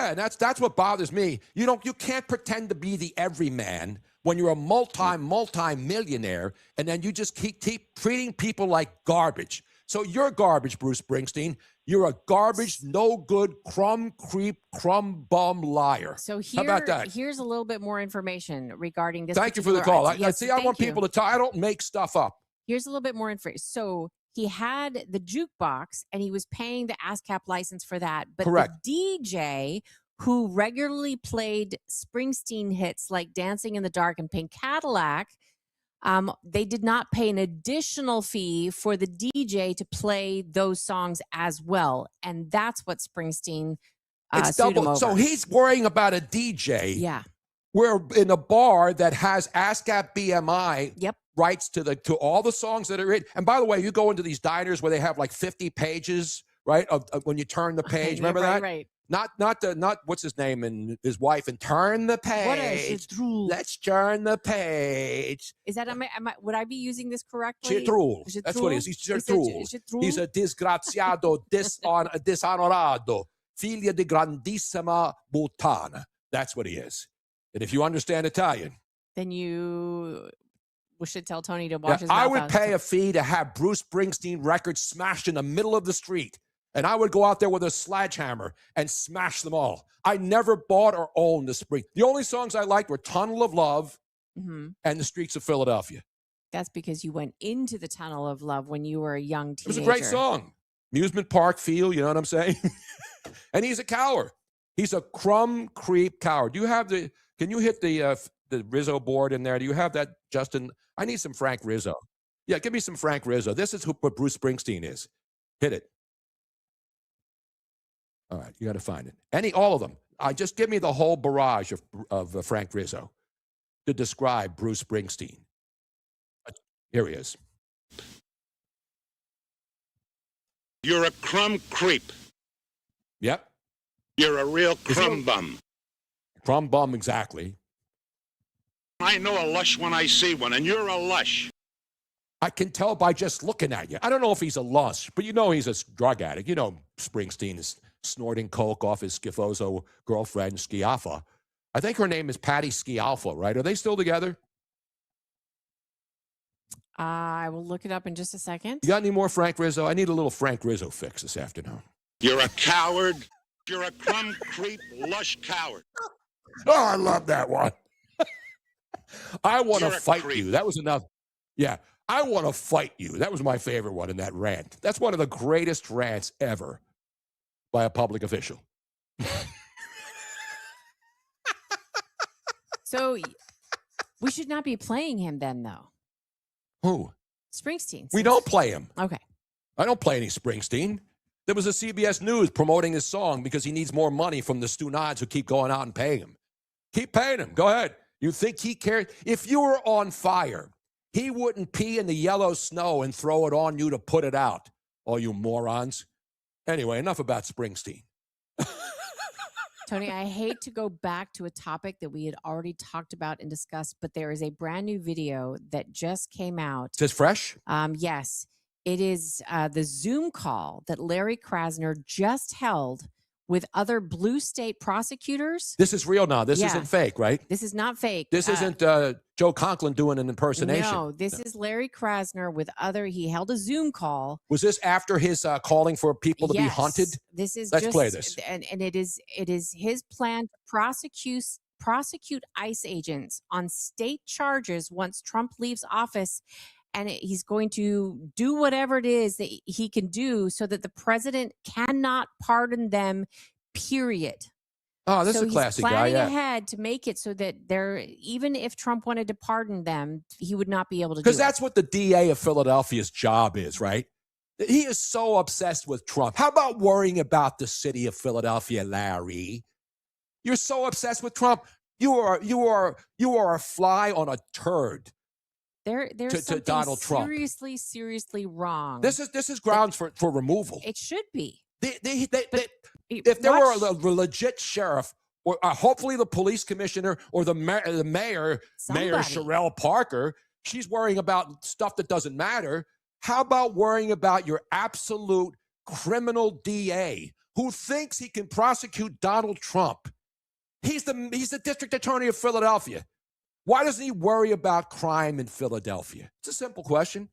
and that's what bothers me. You can't pretend to be the everyman when you're a multi-millionaire, and then you just keep treating people like garbage. So you're garbage, Bruce Springsteen. You're a garbage, no good, crumb bum liar. So how about that? Here's a little bit more information regarding this. Thank you for the call. I want you. people to talk. I don't make stuff up. Here's a little bit more information. So he had the jukebox and he was paying the ASCAP license for that. But Correct. The DJ who regularly played Springsteen hits like Dancing in the Dark and Pink Cadillac, they did not pay an additional fee for the DJ to play those songs as well. And that's what Springsteen it's sued him double. over. So he's worrying about a DJ. Yeah. We're in a bar that has ASCAP BMI Yep. rights to all the songs that are in. And by the way, you go into these diners where they have like 50 pages, right? Of when you turn the page. Remember that? Right. Not what's his name and his wife and turn the page. Let's turn the page. Is that would I be using this correctly? Citrul. That's what it is. He's Citrul. He's a disgraziado, dishonorado, figlia di grandissima puttana. That's what he is. And if you understand Italian, then we should tell Tony to wash his mouth I would out. pay a fee to have Bruce Springsteen records smashed in the middle of the street. And I would go out there with a sledgehammer and smash them all. I never bought or owned the Spring. The only songs I liked were Tunnel of Love and The Streets of Philadelphia. That's because you went into the Tunnel of Love when you were a young teenager. It was a great song. Amusement Park feel, you know what I'm saying? And he's a coward. He's a crumb creep coward. Can you hit the Rizzo board in there? Do you have that, Justin? I need some Frank Rizzo. Yeah, give me some Frank Rizzo. This is what Bruce Springsteen is. Hit it. All right, you got to find it. All of them. Just give me the whole barrage of Frank Rizzo to describe Bruce Springsteen. Here he is. You're a crumb creep. Yep. You're a real crumb bum. Crumb bum, exactly. I know a lush when I see one, and you're a lush. I can tell by just looking at you. I don't know if he's a lush, but you know he's a drug addict. You know Springsteen is snorting coke off his schifoso girlfriend, Schiaffa. I think her name is Patty Schialfa, right? Are they still together? I will look it up in just a second. You got any more Frank Rizzo? I need a little Frank Rizzo fix this afternoon. You're a coward. You're a crumb creep, lush coward. Oh, I love that one. I want to fight you. That was enough. Yeah, I want to fight you. That was my favorite one in that rant. That's one of the greatest rants ever by a public official. So we should not be playing him then, though. Who? Springsteen. We don't play him. Okay. I don't play any Springsteen. There was a CBS News promoting his song because he needs more money from the Stu-Nods who keep going out and paying him. Keep paying him. Go ahead. You think he cares? If you were on fire, he wouldn't pee in the yellow snow and throw it on you to put it out. All you morons. Anyway, enough about Springsteen. Tony, I hate to go back to a topic that we had already talked about and discussed, but there is a brand new video that just came out. Is this fresh? Yes. It is the Zoom call that Larry Krasner just held with other blue state prosecutors. This is real now. This isn't fake, right? This is not fake. This isn't Joe Conklin doing an impersonation. No, this is Larry Krasner with he held a Zoom call. Was this after his calling for people to be hunted? This is Let's play this. And it is his plan to prosecute ICE agents on state charges once Trump leaves office. And he's going to do whatever it is that he can do so that the president cannot pardon them, period. Oh, this is a classic guy. He's planning Yeah. ahead to make it so that even if Trump wanted to pardon them, he would not be able to do it. Because that's what the DA of Philadelphia's job is, right? He is so obsessed with Trump. How about worrying about the city of Philadelphia, Larry? You're so obsessed with Trump. You are a fly on a turd. There's something Donald Trump. seriously wrong. This is grounds for removal. It should be. If there were a legit sheriff, or hopefully the police commissioner or the mayor, Mayor Sherelle Parker, she's worrying about stuff that doesn't matter. How about worrying about your absolute criminal DA who thinks he can prosecute Donald Trump? He's the district attorney of Philadelphia. Why doesn't he worry about crime in Philadelphia? It's a simple question.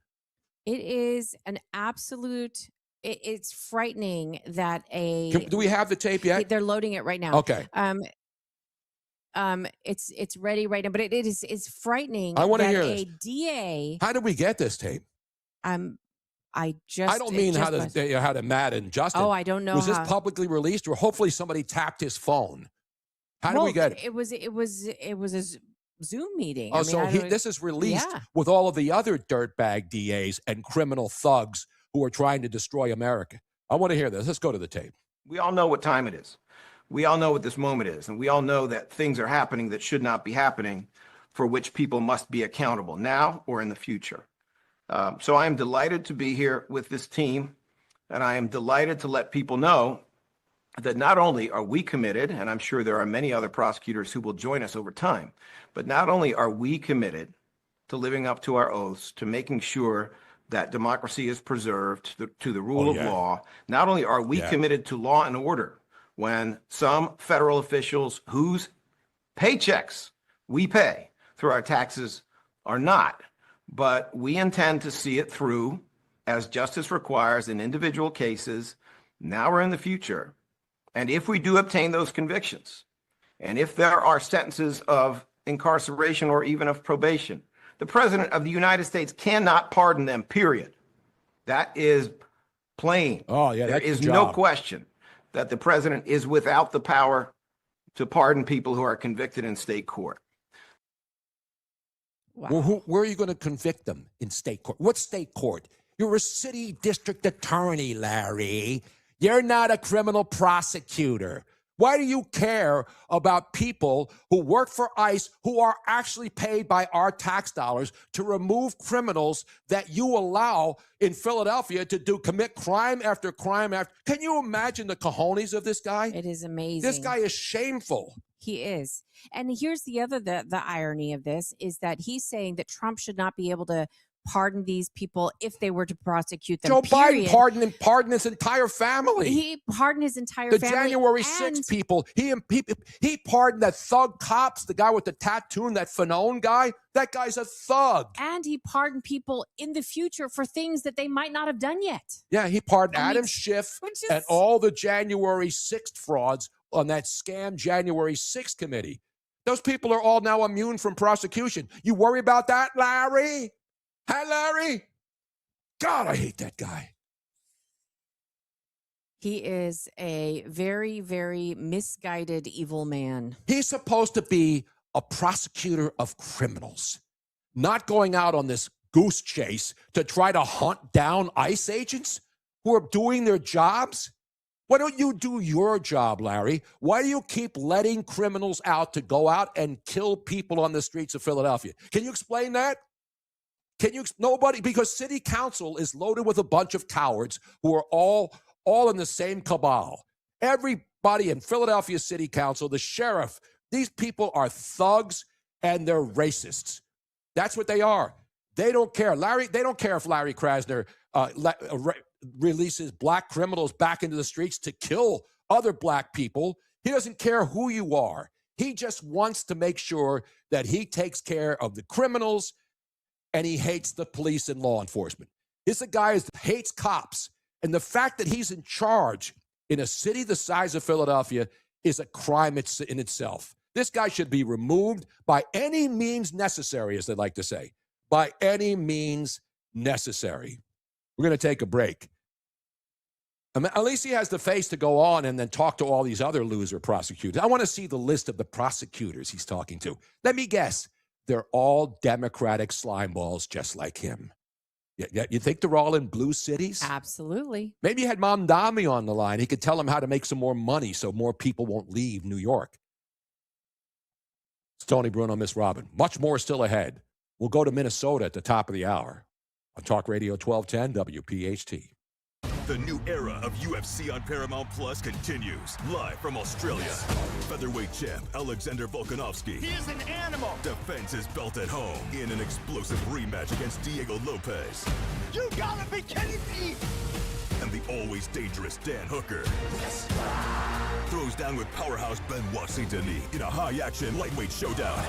It is an absolute. It's frightening that Do we have the tape yet? They're loading it right now. Okay. It's ready right now, but it's frightening. I want to hear a this. DA. How did we get this tape? I don't mean how to Matt and Justin. Oh, I don't know. Was this publicly released, or hopefully somebody tapped his phone? How did we get it? It was a Zoom meeting. Oh, this is released with all of the other dirtbag DAs and criminal thugs who are trying to destroy America. I want to hear this. Let's go to the tape. We all know what time it is. We all know what this moment is. And we all know that things are happening that should not be happening, for which people must be accountable now or in the future. So I am delighted to be here with this team. And I am delighted to let people know that not only are we committed, and I'm sure there are many other prosecutors who will join us over time, but not only are we committed to living up to our oaths, to making sure that democracy is preserved, to the rule of law, not only are we committed to law and order when some federal officials whose paychecks we pay through our taxes are not, but we intend to see it through as justice requires in individual cases, now or in the future. And if we do obtain those convictions, and if there are sentences of incarceration or even of probation, the President of the United States cannot pardon them, period. That is plain. Oh, yeah, there is no question that the President is without the power to pardon people who are convicted in state court. Wow. Well, where are you going to convict them in state court? What state court? You're a city district attorney, Larry. You're not a criminal prosecutor. Why do you care about people who work for ICE who are actually paid by our tax dollars to remove criminals that you allow in Philadelphia to commit crime after crime after? Can you imagine the cojones of this guy? It is amazing. This guy is shameful. He is. And here's the irony of this is that he's saying that Trump should not be able to pardon these people if they were to prosecute them. Joe period. Biden pardoned his entire family. He pardoned his entire the family. The January 6th people. He pardoned that thug cops, the guy with the tattoo, and that Fanone guy. That guy's a thug. And he pardoned people in the future for things that they might not have done yet. Yeah, he pardoned Adam Schiff and all the January 6th frauds on that scam January 6th committee. Those people are all now immune from prosecution. You worry about that, Larry? Hi, Larry. God, I hate that guy. He is a very, very misguided, evil man. He's supposed to be a prosecutor of criminals, not going out on this goose chase to try to hunt down ICE agents who are doing their jobs. Why don't you do your job, Larry? Why do you keep letting criminals out to go out and kill people on the streets of Philadelphia? Can you explain that? Nobody, because city council is loaded with a bunch of cowards who are all in the same cabal. Everybody in Philadelphia city council, the sheriff, these people are thugs and they're racists. That's what they are. They don't care. They don't care if Larry Krasner releases black criminals back into the streets to kill other black people. He doesn't care who you are. He just wants to make sure that he takes care of the criminals, and he hates the police and law enforcement. This is a guy who hates cops. And the fact that he's in charge in a city the size of Philadelphia is a crime in itself. This guy should be removed by any means necessary, as they like to say. By any means necessary. We're going to take a break. At least he has the face to go on and then talk to all these other loser prosecutors. I want to see the list of the prosecutors he's talking to. Let me guess. They're all Democratic slime balls just like him. Yeah, you think they're all in blue cities? Absolutely. Maybe you had Mamdani on the line. He could tell him how to make some more money so more people won't leave New York. It's Tony Bruno, Miss Robin. Much more still ahead. We'll go to Minnesota at the top of the hour on Talk Radio 1210 WPHT. The new era of UFC on Paramount Plus continues. Live from Australia. Featherweight champ Alexander Volkanovski. He is an animal. Defends his belt at home in an explosive rematch against Diego Lopez. You gotta be kidding me. And the always dangerous Dan Hooker. Yes. Throws down with powerhouse Benoit Saint-Denis in a high-action lightweight showdown.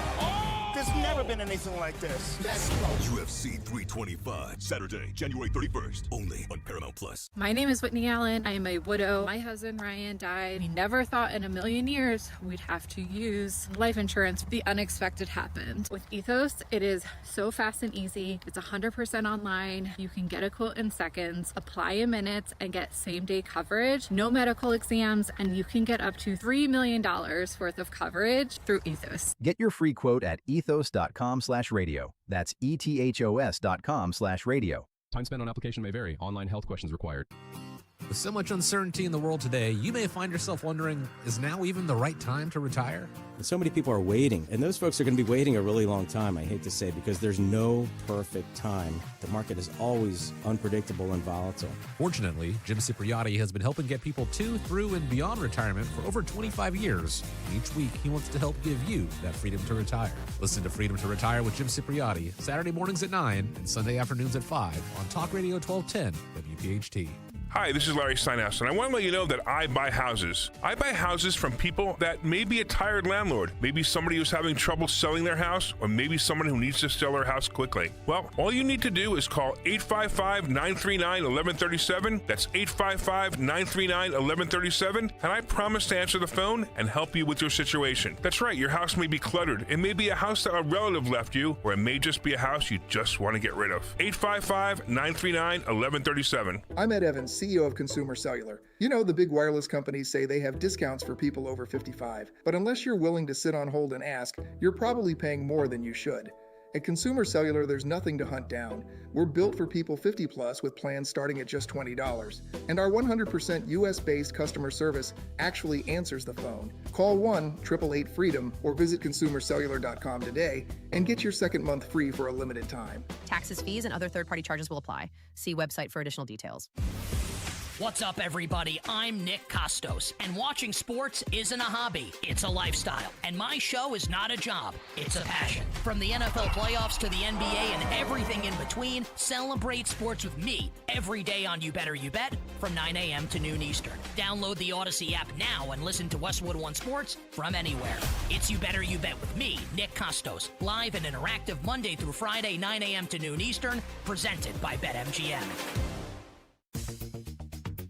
There's never been anything like this. Let's go. UFC 325, Saturday, January 31st, only on Paramount Plus. My name is Whitney Allen. I am a widow. My husband Ryan died. We never thought in a million years we'd have to use life insurance. The unexpected happened. With Ethos, it is so fast and easy. It's 100% online. You can get a quote in seconds, apply in minutes, and get same-day coverage. No medical exams, and you can get up to $3 million worth of coverage through Ethos. Get your free quote at ethos.com/radio. That's ethos.com/radio. Time spent on application may vary. Online health questions required. With so much uncertainty in the world today, you may find yourself wondering, is now even the right time to retire? And so many people are waiting, and those folks are going to be waiting a really long time, I hate to say, because there's no perfect time. The market is always unpredictable and volatile. Fortunately, Jim Cipriotti has been helping get people to, through, and beyond retirement for over 25 years. And each week, he wants to help give you that freedom to retire. Listen to Freedom to Retire with Jim Cipriotti, Saturday mornings at 9 and Sunday afternoons at 5 on Talk Radio 1210 WPHT. Hi, this is Larry Steinhaus, and I want to let you know that I buy houses. I buy houses from people that may be a tired landlord, maybe somebody who's having trouble selling their house, or maybe someone who needs to sell their house quickly. Well, all you need to do is call 855-939-1137. That's 855-939-1137, and I promise to answer the phone and help you with your situation. That's right, your house may be cluttered. It may be a house that a relative left you, or it may just be a house you just want to get rid of. 855-939-1137. I'm Ed Evans, CEO of Consumer Cellular. You know, the big wireless companies say they have discounts for people over 55, but unless you're willing to sit on hold and ask, you're probably paying more than you should. At Consumer Cellular, there's nothing to hunt down. We're built for people 50 plus with plans starting at just $20. And our 100% US-based customer service actually answers the phone. Call 1-888-FREEDOM or visit consumercellular.com today and get your second month free for a limited time. Taxes, fees, and other third-party charges will apply. See website for additional details. What's up, everybody? I'm Nick Costos, and watching sports isn't a hobby, it's a lifestyle. And my show is not a job, it's a passion. From the NFL playoffs to the NBA and everything in between, celebrate sports with me every day on You Better You Bet from 9 a.m. to noon Eastern. Download the Odyssey app now and listen to Westwood One Sports from anywhere. It's You Better You Bet with me, Nick Costos, live and interactive Monday through Friday, 9 a.m. to noon Eastern, presented by BetMGM.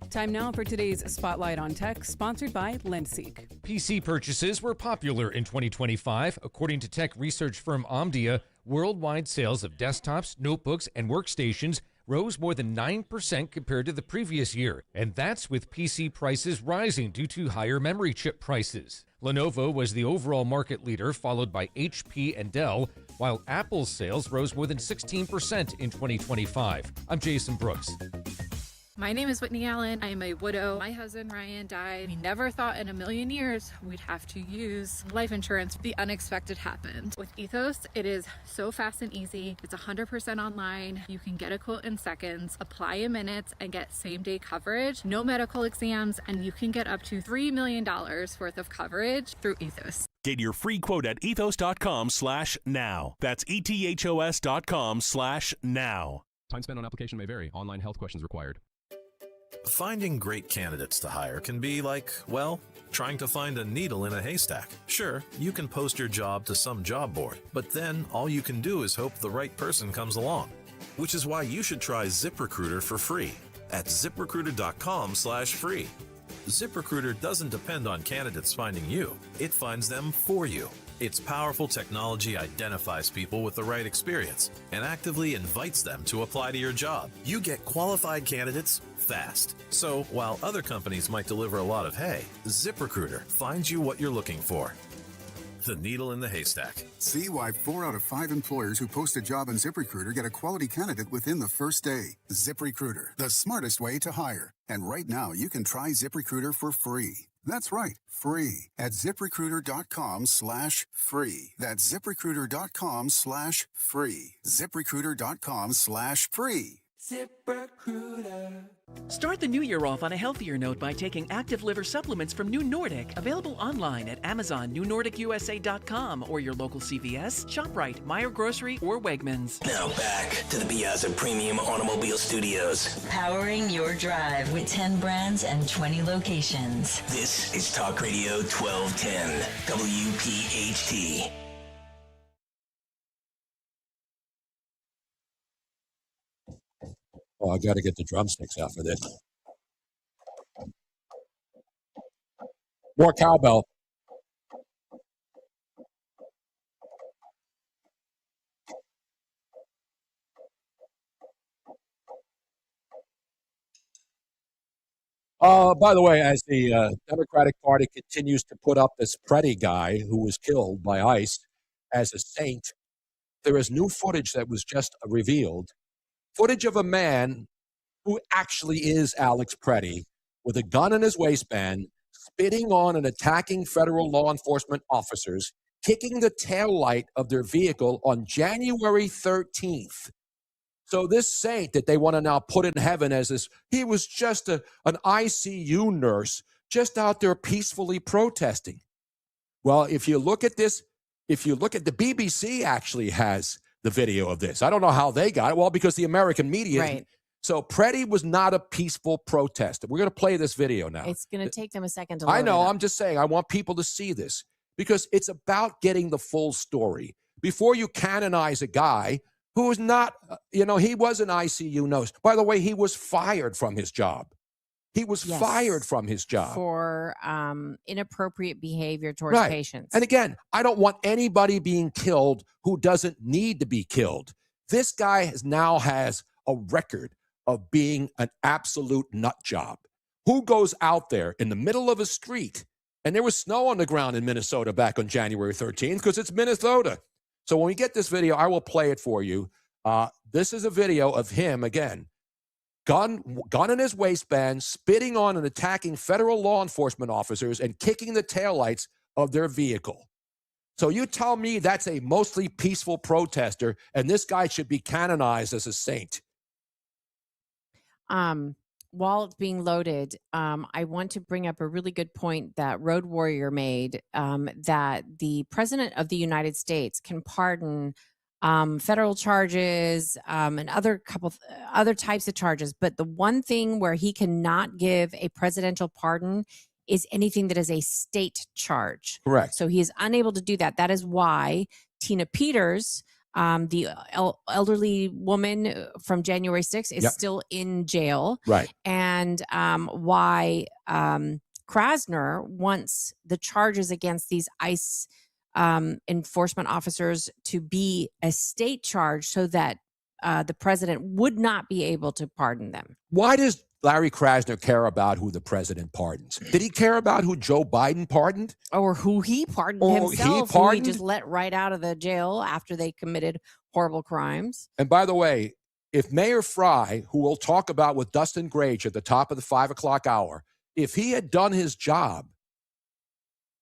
Time now for today's Spotlight on Tech, sponsored by LendSeek. PC purchases were popular in 2025. According to tech research firm Omdia, worldwide sales of desktops, notebooks, and workstations rose more than 9% compared to the previous year. And that's with PC prices rising due to higher memory chip prices. Lenovo was the overall market leader, followed by HP and Dell, while Apple's sales rose more than 16% in 2025. I'm Jason Brooks. My name is Whitney Allen. I am a widow. My husband Ryan died. We never thought in a million years we'd have to use life insurance. The unexpected happened. With Ethos, it is so fast and easy. It's 100% online. You can get a quote in seconds, apply in minutes, and get same-day coverage. No medical exams, and you can get up to $3 million worth of coverage through Ethos. Get your free quote at ethos.com/now. That's ethos.com/now. Time spent on application may vary. Online health questions required. Finding great candidates to hire can be like, well, trying to find a needle in a haystack. Sure, you can post your job to some job board, but then all you can do is hope the right person comes along. Which is why you should try ZipRecruiter for free at ZipRecruiter.com/free. ZipRecruiter doesn't depend on candidates finding you. It finds them for you. Its powerful technology identifies people with the right experience and actively invites them to apply to your job. You get qualified candidates fast. So while other companies might deliver a lot of hay, ZipRecruiter finds you what you're looking for. The needle in the haystack. See why 4 out of 5 employers who post a job on ZipRecruiter get a quality candidate within the first day. ZipRecruiter, the smartest way to hire. And right now, you can try ZipRecruiter for free. That's right, free at ZipRecruiter.com/free. That's ZipRecruiter.com/free. ZipRecruiter.com/free. ZipRecruiter. Start the new year off on a healthier note by taking active liver supplements from New Nordic, available online at Amazon, NewNordicUSA.com, or your local CVS, ShopRite, Meijer Grocery, or Wegmans. Now back to the Piazza Premium Automobile Studios. Powering your drive with 10 brands and 20 locations. This is Talk Radio 1210, WPHT. Oh, I got to get the drumsticks out for this. More cowbell. By the way, as the Democratic Party continues to put up this Preddy guy who was killed by ICE as a saint, there is new footage that was just revealed. Footage of a man who actually is Alex Preddy with a gun in his waistband, spitting on and attacking federal law enforcement officers, kicking the taillight of their vehicle on January 13th. So this saint that they want to now put in heaven as this, he was just an ICU nurse just out there peacefully protesting. Well, if you look at this, if you look at the BBC actually has the video of this. I don't know how they got it. Well, because the American media. Right. So Preddy was not a peaceful protester. We're going to play this video now. It's going to take them a second to I load know. it up. I'm just saying. I want people to see this because it's about getting the full story before you canonize a guy who is not, he was an ICU nurse. By the way, he was fired from his job. He was fired from his job. For inappropriate behavior towards patients. And again, I don't want anybody being killed who doesn't need to be killed. This guy now has a record of being an absolute nut job. Who goes out there in the middle of a street, and there was snow on the ground in Minnesota back on January 13th because it's Minnesota. So when we get this video, I will play it for you. This is a video of him, again, gun in his waistband, spitting on and attacking federal law enforcement officers and kicking the taillights of their vehicle. So you tell me that's a mostly peaceful protester, and this guy should be canonized as a saint. While it's being loaded, I want to bring up a really good point that Road Warrior made, that the President of the United States can pardon federal charges and other types of charges. But the one thing where he cannot give a presidential pardon is anything that is a state charge. Correct. So he is unable to do that. That is why Tina Peters, the elderly woman from January 6th, is still in jail. Right. And why Krasner wants the charges against these ICE enforcement officers to be a state charge so that the president would not be able to pardon them. Why does Larry Krasner care about who the president pardons? Did he care about who Joe Biden pardoned? Or who he pardoned himself, who he just let right out of the jail after they committed horrible crimes. And by the way, if Mayor Fry, who we'll talk about with Dustin Grage at the top of the 5 o'clock hour, if he had done his job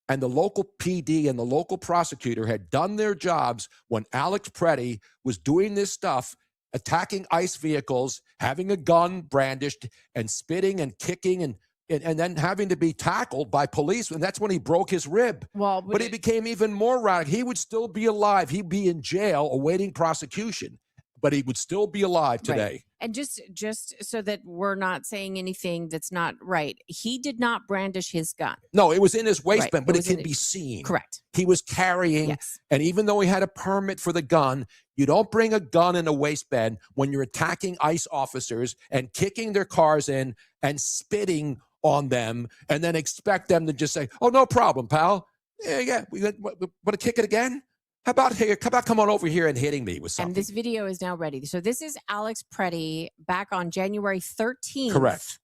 and the local PD and the local prosecutor had done their jobs when Alex Preddy was doing this stuff, attacking ICE vehicles, having a gun brandished, and spitting and kicking and then having to be tackled by police, and that's when he broke his rib. Well, but he became even more radical. He would still be alive. He'd be in jail awaiting prosecution, but he would still be alive today. Right. And just so that we're not saying anything that's not right, he did not brandish his gun. No, it was in his waistband, Right. but It it was can in- be seen. Correct. He was carrying, Yes. and even though he had a permit for the gun, you don't bring a gun in a waistband when you're attacking ICE officers and kicking their cars in and spitting on them and then expect them to just say, oh, no problem, pal. Yeah, we want to kick it again? How about come on over here and hitting me with something? And this video is now ready. So this is Alex Preddy back on January 13th. Correct.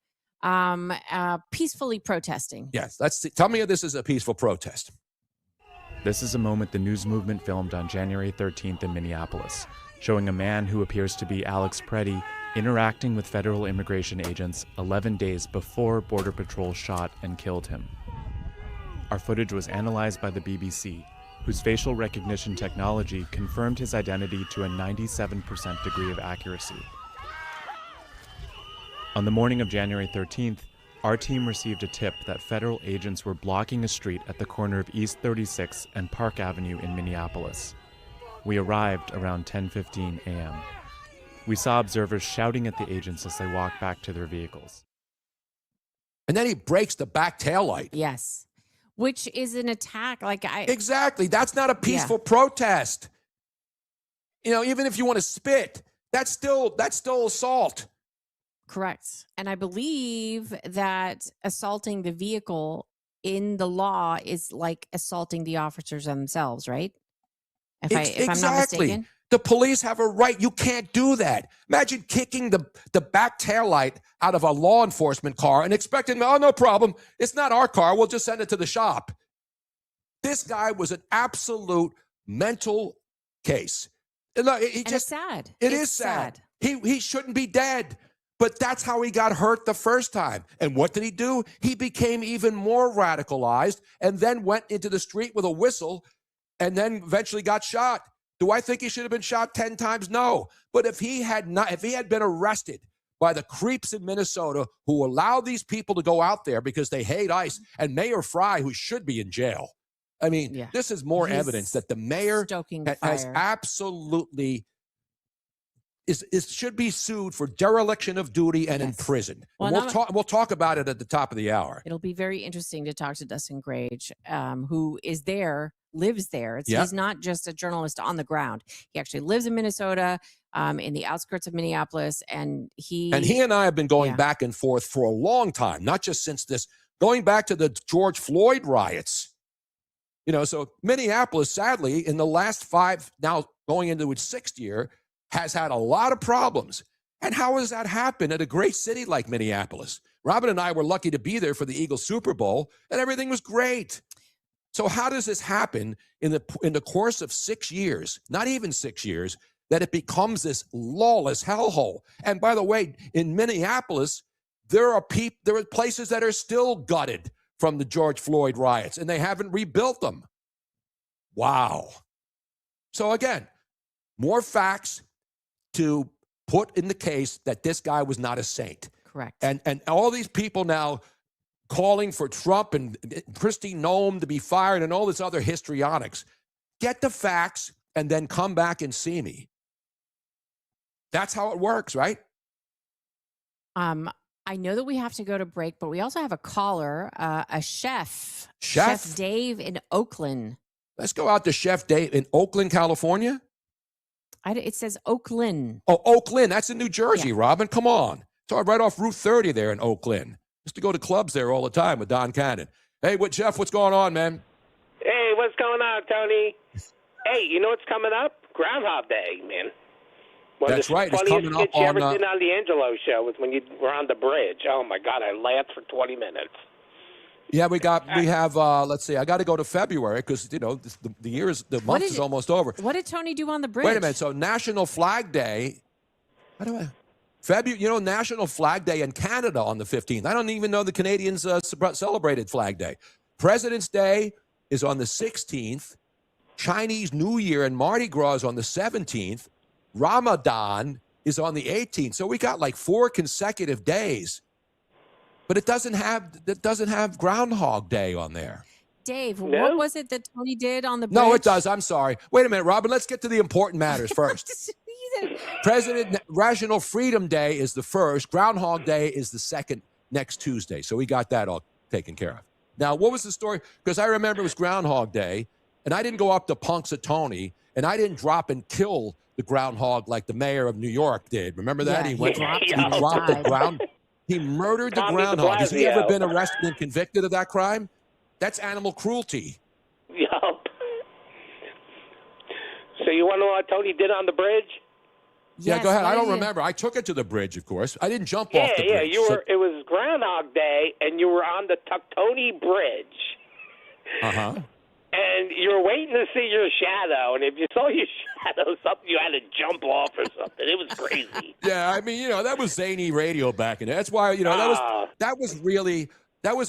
Peacefully protesting. Yes, tell me if this is a peaceful protest. This is a moment the news movement filmed on January 13th in Minneapolis, showing a man who appears to be Alex Preddy interacting with federal immigration agents 11 days before Border Patrol shot and killed him. Our footage was analyzed by the BBC, whose facial recognition technology confirmed his identity to a 97% degree of accuracy. On the morning of January 13th, our team received a tip that federal agents were blocking a street at the corner of East 36 and Park Avenue in Minneapolis. We arrived around 10:15 a.m. We saw observers shouting at the agents as they walked back to their vehicles. And then he breaks the back taillight. Yes. Which is an attack. Exactly. That's not a peaceful protest. Even if you want to spit, that's still assault. Correct. And I believe that assaulting the vehicle in the law is like assaulting the officers themselves, right? If I'm not mistaken. The police have a right. You can't do that. Imagine kicking the back taillight out of a law enforcement car and expecting, oh, no problem. It's not our car. We'll just send it to the shop. This guy was an absolute mental case. It's sad. It is sad. He shouldn't be dead. But that's how he got hurt the first time. And what did he do? He became even more radicalized and then went into the street with a whistle and then eventually got shot. Do I think he should have been shot 10 times? No. But if he had been arrested by the creeps in Minnesota who allow these people to go out there because they hate ICE, and Mayor Fry, who should be in jail. I mean, this is more evidence that the mayor has absolutely should be sued for dereliction of duty and imprisoned. Well, We'll talk about it at the top of the hour. It'll be very interesting to talk to Dustin Grage, who is there, lives there. He's not just a journalist on the ground. He actually lives in Minnesota, in the outskirts of Minneapolis, and he and I have been going back and forth for a long time, not just since this, going back to the George Floyd riots. So Minneapolis, sadly, in the last 5, now going into its 6th year, has had a lot of problems. And how has that happened at a great city like Minneapolis? Robin and I were lucky to be there for the Eagles Super Bowl, and everything was great. So how does this happen in the course of 6 years, not even 6 years, that it becomes this lawless hellhole? And by the way, in Minneapolis, there are places that are still gutted from the George Floyd riots, and they haven't rebuilt them. Wow. So again, more facts to put in the case that this guy was not a saint. Correct. And all these people now calling for Trump and Kristi Noem to be fired and all this other histrionics. Get the facts and then come back and see me. That's how it works, right? I know that we have to go to break, but we also have a caller, a chef. Chef? Chef Dave in Oakland. Let's go out to Chef Dave in Oakland, California. It says Oakland. Oh, Oakland. That's in New Jersey, Robin. Come on. It's right off Route 30 there in Oakland. Used to go to clubs there all the time with Don Cannon. Hey, Jeff, what's going on, man? Hey, what's going on, Tony? Hey, you know what's coming up? Groundhog Day, man. That's right. It's coming up you ever on... did on the Angelo show was when you were on the bridge. Oh, my God, I laughed for 20 minutes. Yeah, we have, let's see, I got to go to February because, the month is almost over. What did Tony do on the bridge? Wait a minute. So National Flag Day, National Flag Day in Canada on the 15th. I don't even know the Canadians celebrated Flag Day. President's Day is on the 16th. Chinese New Year and Mardi Gras is on the 17th. Ramadan is on the 18th. So we got like 4 consecutive days. But it doesn't have Groundhog Day on there. Dave, what was it that Tony did on the bridge? No, it does. I'm sorry. Wait a minute, Robin. Let's get to the important matters first. National Freedom Day is the first. Groundhog Day is the second next Tuesday. So we got that all taken care of. Now, what was the story? Because I remember it was Groundhog Day, and I didn't go up to Punxsutawney, and I didn't drop and kill the groundhog like the mayor of New York did. Remember that? Yeah, he dropped the ground. He murdered the groundhog. Has he ever been arrested and convicted of that crime? That's animal cruelty. Yup. So you want to know what Tony did on the bridge? Yeah, go ahead. I don't remember. I took it to the bridge, of course. I didn't jump off the bridge. Yeah, it was Groundhog Day, and you were on the Tuctony Bridge. Uh-huh. And you were waiting to see your shadow, and if you saw your shadow, something you had to jump off or something. It was crazy. Yeah, I mean, that was zany radio back in there. That's why, that was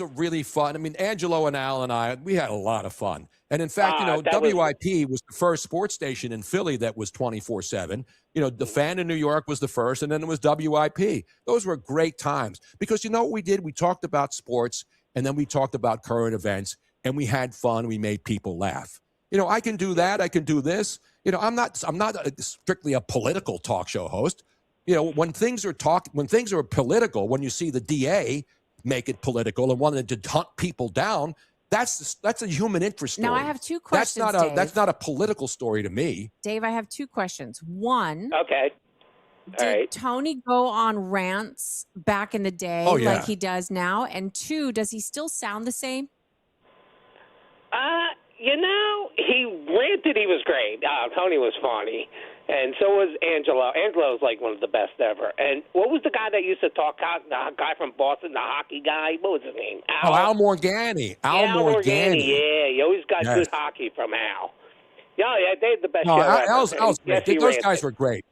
a really fun. I mean, Angelo and Al and I, we had a lot of fun. And in fact, WIP was the first sports station in Philly that was 24/7. The Fan in New York was the first, and then it was WIP. Those were great times because what we did? We talked about sports, and then we talked about current events, and we had fun. We made people laugh. I can do that. I can do this. I'm not strictly a political talk show host. When things are political, when you see the DA make it political and wanted to hunt people down, that's a human interest story. Now, I have 2 questions, Dave. That's not a political story to me. Dave, I have 2 questions. One. Okay. Did Tony go on rants back in the day like he does now? And 2, does he still sound the same? He ranted. He was great. Tony was funny. And so was Angelo. Angelo was like one of the best ever. And what was the guy that used to talk, the guy from Boston, the hockey guy? What was his name? Al Morgani. Al Morgani. Yeah, you always got good hockey from Al. Yeah, they're the best show ever. Al's great. Those guys were great.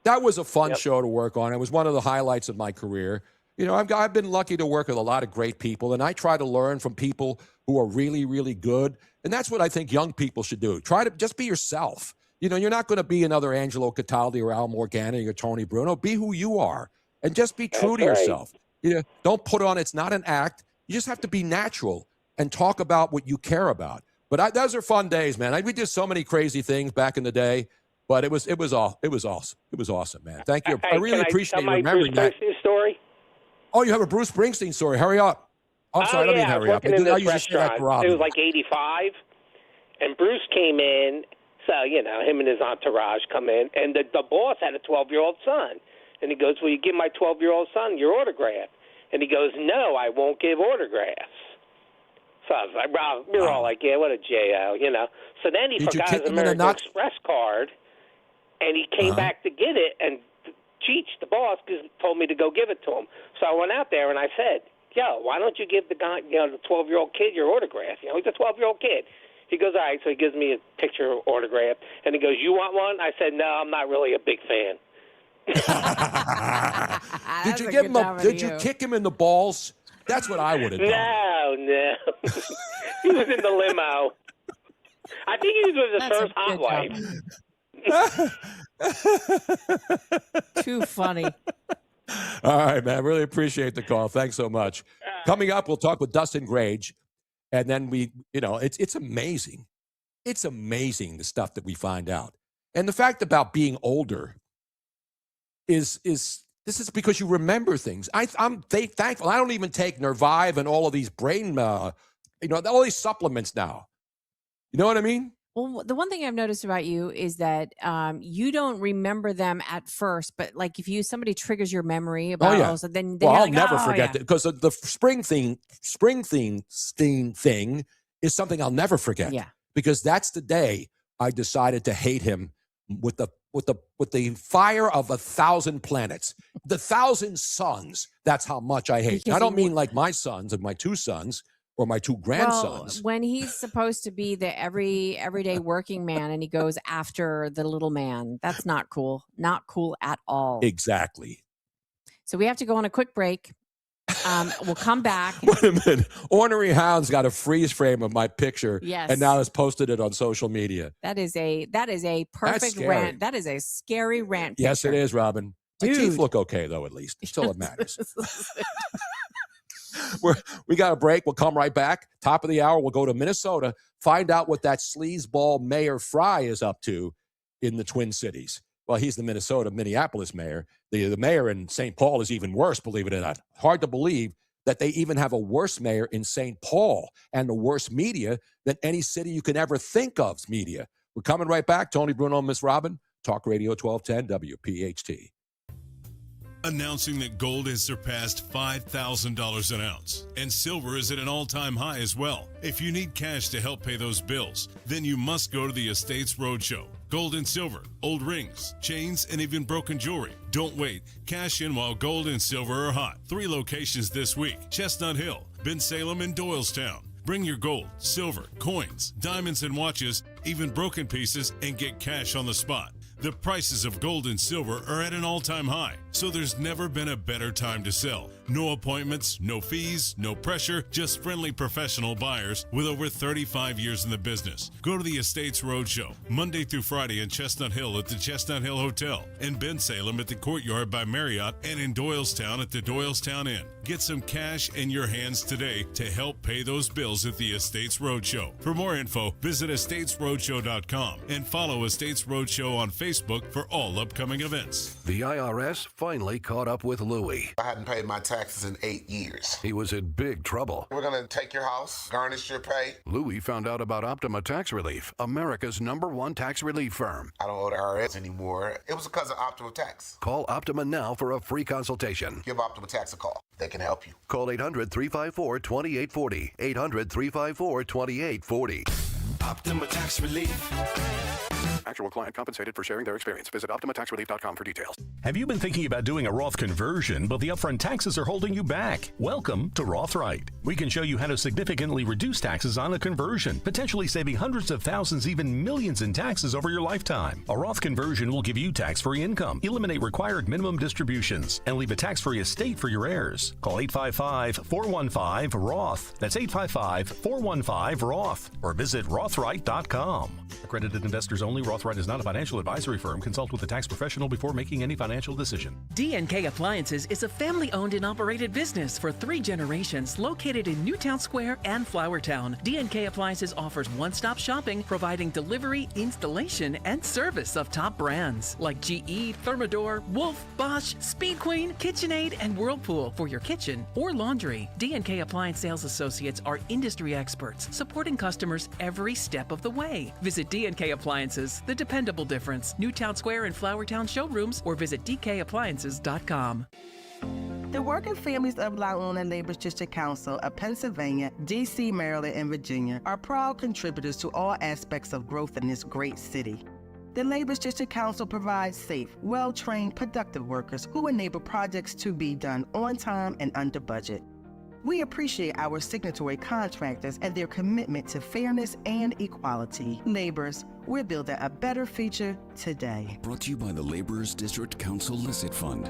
that was a fun show to work on. It was one of the highlights of my career. You know, I've been lucky to work with a lot of great people, and I try to learn from people who are really, really good. And that's what I think young people should do. Try to just be yourself. You know, you're not going to be another Angelo Cataldi or Al Morgana or Tony Bruno. Be who you are, and just be true to yourself. You know, don't put on. It's not an act. You just have to be natural and talk about what you care about. But those are fun days, man. We did so many crazy things back in the day, but it was awesome. It was awesome, man. Thank you. I really appreciate you remembering that. Story? Oh, you have a Bruce Springsteen story. Hurry up. I'm sorry, I don't mean hurry up. I usually say that to Rob. It was like 85, and Bruce came in. So, you know, him and his entourage come in, and the boss had a 12-year-old son. And he goes, will you give my 12-year-old son your autograph? And he goes, no, I won't give autographs. So I was like, Rob, we were all like, yeah, what a J.O., you know. So then he forgot his American Express card, and he came back to get it, and Cheech, the boss, told me to go give it to him. So I went out there, and I said, yo, why don't you give the guy, you know, the 12-year-old kid your autograph? You know, he's a 12-year-old kid. He goes, all right. So he gives me a picture autograph, and he goes, you want one? I said, no, I'm not really a big fan. Did you give him Did you kick him in the balls? That's what I would have done. No. He was in the limo. I think he was with his first hot wife. Too funny. All right, man. I really appreciate the call. Thanks so much. Coming up, we'll talk with Dustin Grage. And then it's amazing. It's amazing the stuff that we find out. And the fact about being older is this is because you remember things. I'm thankful. I don't even take Nervive and all of these brain, all these supplements now. You know what I mean? Well, the one thing I've noticed about you is that you don't remember them at first, but like if somebody triggers your memory about, then I'll never forget that, because the Springsteen thing is something I'll never forget. Yeah, because that's the day I decided to hate him with the fire of 1,000 planets, the 1,000 suns. That's how much I hate. I don't mean like my sons and my 2 sons. Or my 2 grandsons. Well, when he's supposed to be the everyday working man and he goes after the little man, that's not cool. Not cool at all. Exactly. So we have to go on a quick break. We'll come back. Wait a minute. Ornery Hound's got a freeze frame of my picture. Yes. And now has posted it on social media. That is a perfect rant. That is a scary rant picture. Yes, it is, Robin. My teeth look okay, though, at least. Still it matters. We got a break. We'll come right back. Top of the hour, we'll go to Minnesota, find out what that sleazeball Mayor Fry is up to in the Twin Cities. Well, he's the Minneapolis mayor. The mayor in St. Paul is even worse, believe it or not. Hard to believe that they even have a worse mayor in St. Paul and the worse media than any city you can ever think of's media. We're coming right back. Tony Bruno and Miss Robin, Talk Radio 1210 WPHT. Announcing that gold has surpassed $5,000 an ounce, and silver is at an all-time high as well. If you need cash to help pay those bills, then you must go to the Estates Roadshow. Gold and silver, old rings, chains, and even broken jewelry. Don't wait. Cash in while gold and silver are hot. 3 locations this week: Chestnut Hill, Bensalem, and Doylestown. Bring your gold, silver, coins, diamonds, and watches, even broken pieces, and get cash on the spot. The prices of gold and silver are at an all-time high, so there's never been a better time to sell. No appointments, no fees, no pressure, just friendly professional buyers with over 35 years in the business. Go to the Estates Roadshow, Monday through Friday in Chestnut Hill at the Chestnut Hill Hotel, in Bensalem at the Courtyard by Marriott, and in Doylestown at the Doylestown Inn. Get some cash in your hands today to help pay those bills at the Estates Roadshow. For more info, visit estatesroadshow.com and follow Estates Roadshow on Facebook for all upcoming events. The IRS finally caught up with Louie. I hadn't paid my taxes in 8 years. He was in big trouble. We're going to take your house, garnish your pay. Louie found out about Optima Tax Relief, America's #1 tax relief firm. I don't owe the IRS anymore. It was because of Optima Tax. Call Optima now for a free consultation. Give Optima Tax a call. They can help you. Call 800-354-2840. 800-354-2840. Optima Tax Relief. Actual client compensated for sharing their experience. Visit OptimaTaxRelief.com for details. Have you been thinking about doing a Roth conversion, but the upfront taxes are holding you back? Welcome to Rothright. We can show you how to significantly reduce taxes on a conversion, potentially saving hundreds of thousands, even millions in taxes over your lifetime. A Roth conversion will give you tax-free income, eliminate required minimum distributions, and leave a tax-free estate for your heirs. Call 855-415-ROTH. That's 855-415-ROTH. Or visit Rothright.com. Accredited investors only. Rothright is not a financial advisory firm. Consult with a tax professional before making any financial decision. D&K Appliances is a family-owned and operated business for 3 generations located in Newtown Square and Flowertown. D&K Appliances offers one-stop shopping, providing delivery, installation, and service of top brands like GE, Thermador, Wolf, Bosch, Speed Queen, KitchenAid, and Whirlpool for your kitchen or laundry. D&K Appliance sales associates are industry experts, supporting customers every step of the way. Visit D&K Appliances, the dependable difference. Newtown Square and Flowertown showrooms, or visit dkappliances.com. The working families of La Una Labor District Council of Pennsylvania, D.C., Maryland, and Virginia are proud contributors to all aspects of growth in this great city. The Labor District Council provides safe, well-trained, productive workers who enable projects to be done on time and under budget. We appreciate our signatory contractors and their commitment to fairness and equality. Laborers, we're building a better future today. Brought to you by the Laborers District Council Licit Fund.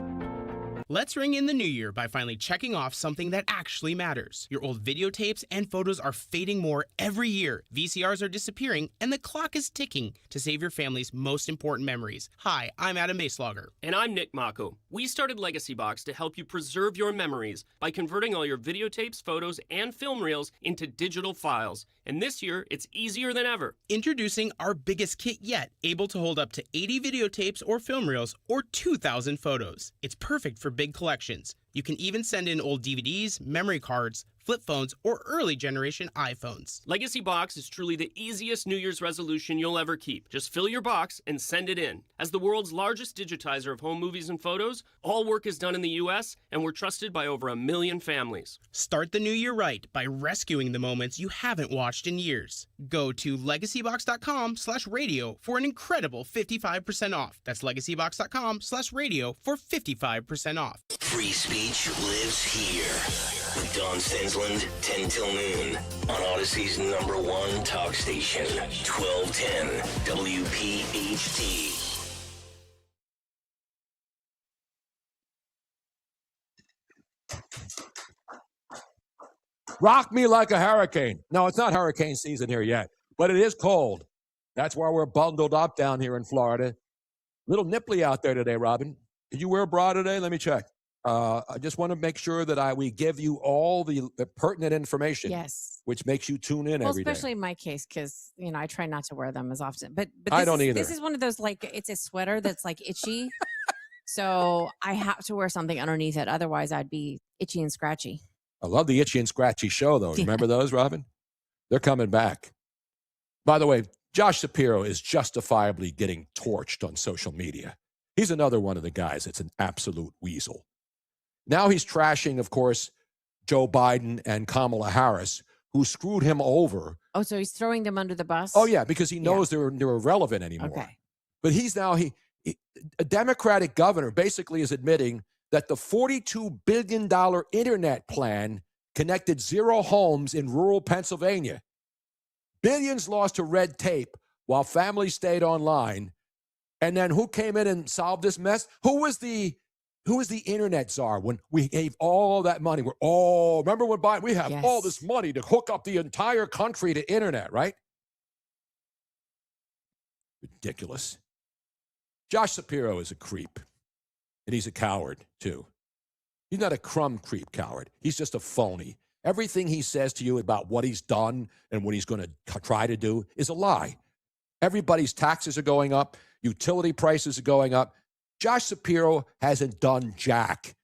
Let's ring in the new year by finally checking off something that actually matters. Your old videotapes and photos are fading more every year. VCRs are disappearing, and the clock is ticking to save your family's most important memories. Hi, I'm Adam Baselogger. And I'm Nick Mako. We started Legacy Box to help you preserve your memories by converting all your videotapes, photos, and film reels into digital files. And this year, it's easier than ever. Introducing our biggest kit yet, able to hold up to 80 videotapes or film reels or 2,000 photos. It's perfect for big collections. You can even send in old DVDs, memory cards, flip phones, or early generation iPhones. Legacy Box is truly the easiest New Year's resolution you'll ever keep. Just fill your box and send it in. As the world's largest digitizer of home movies and photos, all work is done in the U.S., and we're trusted by over 1 million families. Start the new year right by rescuing the moments you haven't watched in years. Go to legacybox.com/radio for an incredible 55% off. That's legacybox.com/radio for 55% off. Free speech lives here. With Don Stensland, 10 till noon. On Odyssey's #1 talk station, 1210 WPHT. Rock me like a hurricane. No, it's not hurricane season here yet, but it is cold. That's why we're bundled up down here in Florida. Little nipply out there today, Robin. Did you wear a bra today? Let me check. I just want to make sure that we give you all the pertinent information. Yes. Which makes you tune in every day. Especially in my case, because I try not to wear them as often. But I don't either. This is one of those it's a sweater that's itchy, so I have to wear something underneath it. Otherwise, I'd be itchy and scratchy. I love the Itchy and Scratchy show, though. Remember those, Robin? They're coming back. By the way, Josh Shapiro is justifiably getting torched on social media. He's another one of the guys that's an absolute weasel. Now he's trashing, of course, Joe Biden and Kamala Harris, who screwed him over. Oh, so he's throwing them under the bus? Oh, yeah, because he knows they're irrelevant anymore. Okay. But he's now, a Democratic governor basically is admitting that the $42 billion internet plan connected 0 homes in rural Pennsylvania. Billions lost to red tape while families stayed online. And then who came in and solved this mess? Who was the internet czar when we gave all that money? Remember when Biden, we have all this money to hook up the entire country to internet, right? Ridiculous. Josh Shapiro is a creep. And he's a coward, too. He's not a crumb creep coward. He's just a phony. Everything he says to you about what he's done and what he's going to try to do is a lie. Everybody's taxes are going up. Utility prices are going up. Josh Shapiro hasn't done jack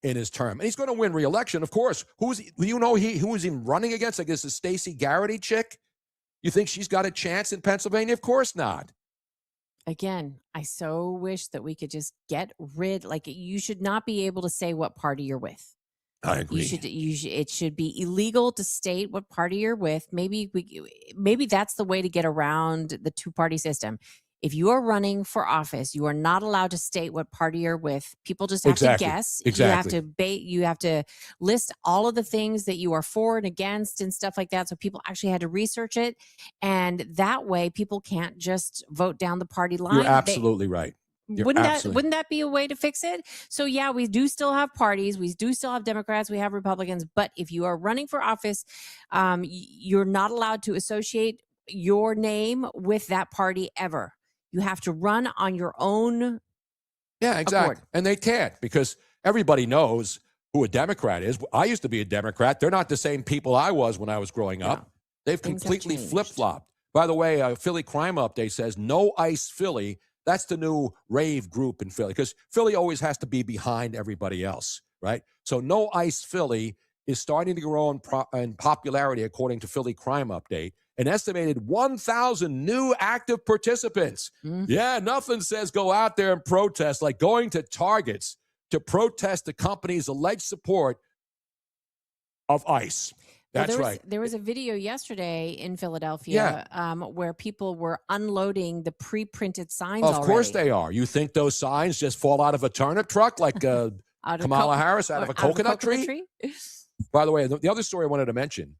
in his term. And he's going to win re-election, of course. Who is he running against? I guess the Stacey Garrity chick? You think she's got a chance in Pennsylvania? Of course not. Again, I so wish that we could just get rid, you should not be able to say what party you're with. I agree. It should be illegal to state what party you're with. Maybe that's the way to get around the two-party system. If you are running for office, you are not allowed to state what party you're with. People just have to guess. Exactly. You have to list all of the things that you are for and against and stuff like that. So people actually had to research it, and that way people can't just vote down the party line. You're absolutely right. Wouldn't that be a way to fix it? So yeah, we do still have parties. We do still have Democrats. We have Republicans. But if you are running for office, you're not allowed to associate your name with that party ever. You have to run on your own. Yeah, exactly. accord. And they can't because everybody knows who a Democrat is. I used to be a Democrat. They're not the same people I was when I was growing up. They've Things have completely changed. flip-flopped. By the way, Philly Crime Update says No Ice Philly. That's the new rave group in Philly because Philly always has to be behind everybody else, right? So No Ice Philly is starting to grow in popularity according to Philly Crime Update. An estimated 1,000 new active participants. Yeah, nothing says go out there and protest like going to Targets to protest the company's alleged support of ICE. That's right. There was a video yesterday in Philadelphia where people were unloading the pre-printed signs Of already. course they are. You think those signs just fall out of a turnip truck like Kamala Harris out of a coconut tree? By the way, the other story I wanted to mention,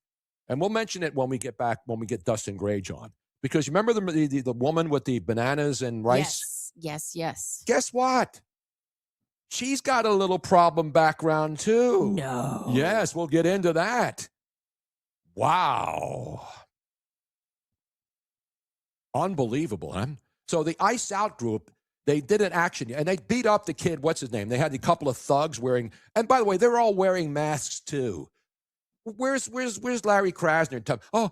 and we'll mention it when we get Dustin Grage on, because you remember the woman with the bananas and rice? Yes. Guess what? She's got a little problem background too. No. Yes, we'll get into that. Wow. Unbelievable, huh? So the Ice Out group, they did an action, and they beat up the kid, what's his name? They had a couple of thugs wearing, and by the way, they're all wearing masks too. Where's Larry Krasner? Oh,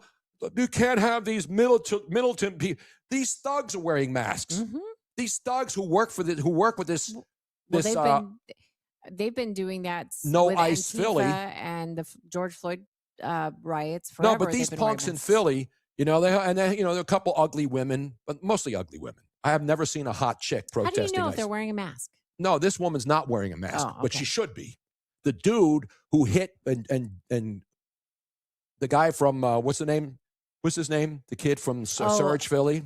you can't have these Middleton people. These thugs are wearing masks. Mm-hmm. These thugs who work with this. They've been doing that. No with Ice Antifa Philly and the George Floyd riots. Forever. No, but these punks in Philly, there are a couple ugly women, but mostly ugly women. I have never seen a hot chick protesting. How do you know if ICE. they're wearing a mask? No, this woman's not wearing a mask, Oh, but okay. she should be. The dude who hit and the guy from what's his name? The kid from Surge, Philly.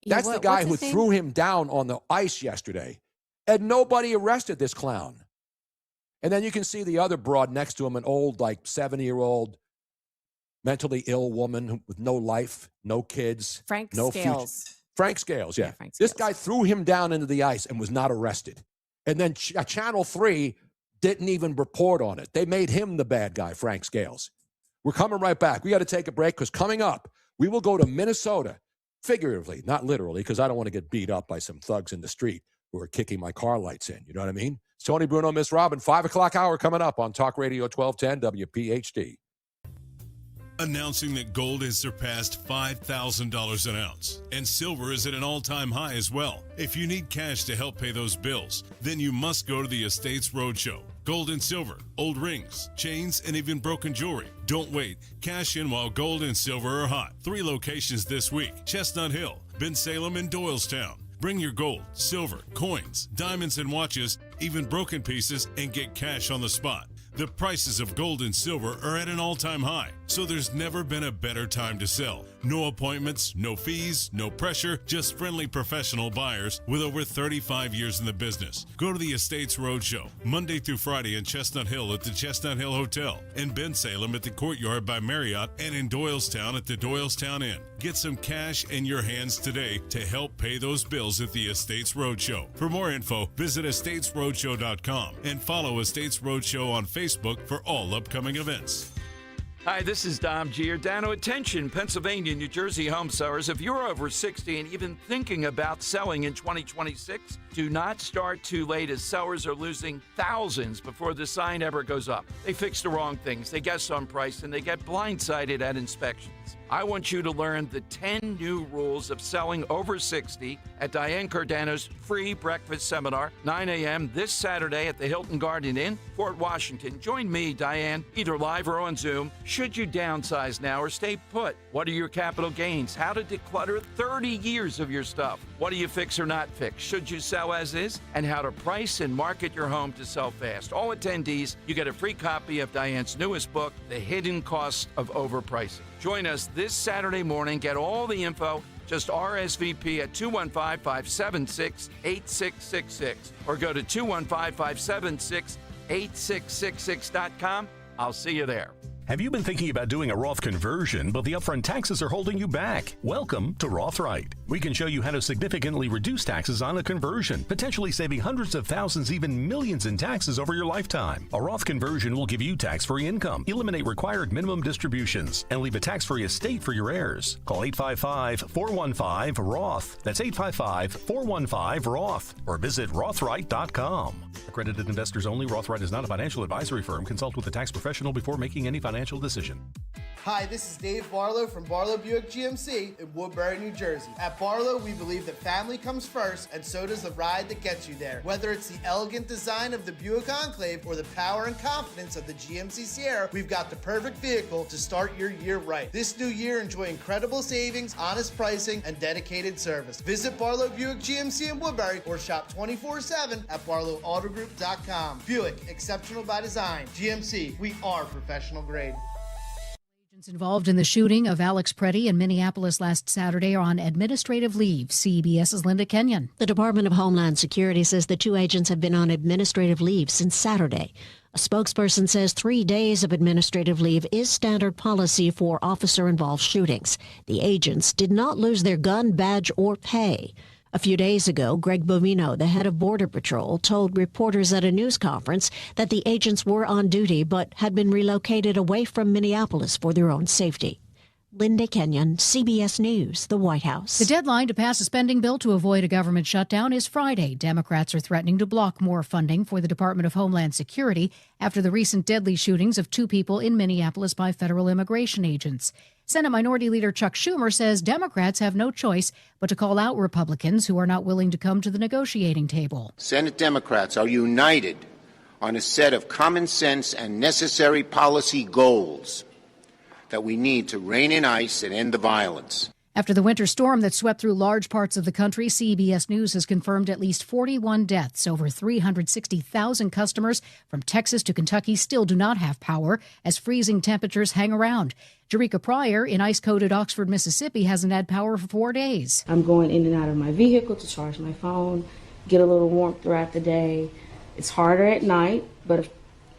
Yeah, That's the guy who what's his name? threw him down on the ice yesterday, and nobody arrested this clown. And then you can see the other broad next to him, an old, 70-year-old, mentally ill woman with no life, no kids, Frank no Scales. future. Frank Scales, yeah. Frank This Scales. guy threw him down into the ice and was not arrested. And then Channel 3 didn't even report on it. They made him the bad guy, Frank Scales. We're coming right back. We got to take a break because coming up, we will go to Minnesota, figuratively, not literally, because I don't want to get beat up by some thugs in the street who are kicking my car lights in. You know what I mean? It's Tony Bruno, Miss Robin, 5 o'clock hour coming up on Talk Radio 1210 WPHT. Announcing that gold has surpassed $5,000 an ounce, and silver is at an all-time high as well. If you need cash to help pay those bills, then you must go to the Estates Roadshow. Gold and silver, old rings, chains, and even broken jewelry. Don't wait. Cash in while gold and silver are hot. 3 locations this week: Chestnut Hill, Bensalem, and Doylestown. Bring your gold, silver, coins, diamonds, and watches, even broken pieces, and get cash on the spot. The prices of gold and silver are at an all-time high, so there's never been a better time to sell. No appointments, no fees, no pressure, just friendly professional buyers with over 35 years in the business. Go to the Estates Roadshow, Monday through Friday in Chestnut Hill at the Chestnut Hill Hotel, in Bensalem at the Courtyard by Marriott, and in Doylestown at the Doylestown Inn. Get some cash in your hands today to help pay those bills at the Estates Roadshow. For more info, visit estatesroadshow.com and follow Estates Roadshow on Facebook for all upcoming events. Hi, this is Dom Giordano. Attention, Pennsylvania, New Jersey home sellers. If you're over 60 and even thinking about selling in 2026, do not start too late, as sellers are losing thousands before the sign ever goes up. They fix the wrong things, they guess on price, and they get blindsided at inspections. audience. I want you to learn the 10 new rules of selling over 60 at Diane Cardano's free breakfast seminar, 9 a.m. this Saturday at the Hilton Garden Inn, Fort Washington. Join me, Diane, either live or on Zoom. Should you downsize now or stay put? What are your capital gains? How to declutter 30 years of your stuff? What do you fix or not fix? Should you sell as is? And how to price and market your home to sell fast. All attendees, you get a free copy of Diane's newest book, The Hidden Cost of Overpricing. Join us this Saturday morning. Get all the info. Just RSVP at 215-576-8666 or go to 215-576-8666.com. I'll see you there. Have you been thinking about doing a Roth conversion, but the upfront taxes are holding you back? Welcome to Roth Right. We can show you how to significantly reduce taxes on a conversion, potentially saving hundreds of thousands, even millions in taxes over your lifetime. A Roth conversion will give you tax-free income, eliminate required minimum distributions, and leave a tax-free estate for your heirs. Call 855-415-ROTH. That's 855-415-ROTH. Or visit rothright.com. Accredited investors only. Roth Right is not a financial advisory firm. Consult with a tax professional before making any financial decision. Hi, this is Dave Barlow from Barlow Buick GMC in Woodbury, New Jersey. At Barlow, we believe that family comes first, and so does the ride that gets you there. Whether it's the elegant design of the Buick Enclave or the power and confidence of the GMC Sierra, we've got the perfect vehicle to start your year right. This new year, enjoy incredible savings, honest pricing, and dedicated service. Visit Barlow Buick GMC in Woodbury or shop 24/7 at barlowautogroup.com. Buick, exceptional by design. GMC, we are professional grade. Involved in the shooting of Alex Preddy in Minneapolis last Saturday are on administrative leave. CBS's Linda Kenyon. The Department of Homeland Security says the two agents have been on administrative leave since Saturday. A spokesperson says 3 days of administrative leave is standard policy for officer-involved shootings. The agents did not lose their gun, badge, or pay. A few days ago, Greg Bovino, the head of Border Patrol, told reporters at a news conference that the agents were on duty but had been relocated away from Minneapolis for their own safety. Linda Kenyon, CBS News, the White House. The deadline to pass a spending bill to avoid a government shutdown is Friday. Democrats are threatening to block more funding for the Department of Homeland Security after the recent deadly shootings of 2 people in Minneapolis by federal immigration agents. Senate Minority Leader Chuck Schumer says Democrats have no choice but to call out Republicans who are not willing to come to the negotiating table. Senate Democrats are united on a set of common sense and necessary policy goals that we need to rein in ICE and end the violence. After the winter storm that swept through large parts of the country, CBS News has confirmed at least 41 deaths. Over 360,000 customers from Texas to Kentucky still do not have power as freezing temperatures hang around. Jerika Pryor in ice-coated Oxford, Mississippi, hasn't had power for 4 days. I'm going in and out of my vehicle to charge my phone, get a little warmth throughout the day. It's harder at night, but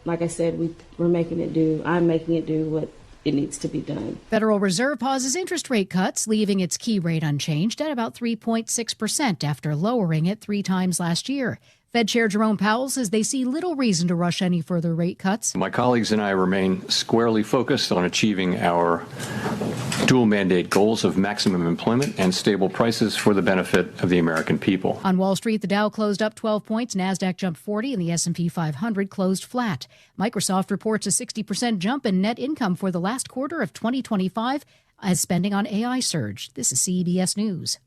like I said, we're making it do. I'm making it do what it needs to be done. Federal Reserve pauses interest rate cuts, leaving its key rate unchanged at about 3.6% after lowering it 3 times last year. Fed Chair Jerome Powell says they see little reason to rush any further rate cuts. My colleagues and I remain squarely focused on achieving our dual mandate goals of maximum employment and stable prices for the benefit of the American people. On Wall Street, the Dow closed up 12 points, NASDAQ jumped 40, and the S&P 500 closed flat. Microsoft reports a 60% jump in net income for the last quarter of 2025 as spending on AI surged. This is CBS News.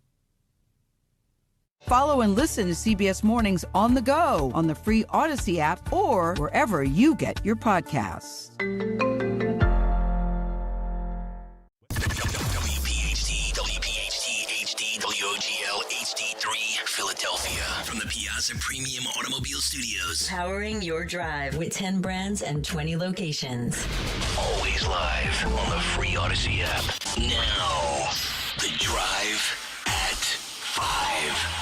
Follow and listen to CBS Mornings on the go on the free Odyssey app or wherever you get your podcasts. WPHT, HD, WOGL HD3, Philadelphia. From the Piazza Premium Automobile Studios. Powering your drive with 10 brands and 20 locations. Always live on the free Odyssey app. Now, The Drive at 5.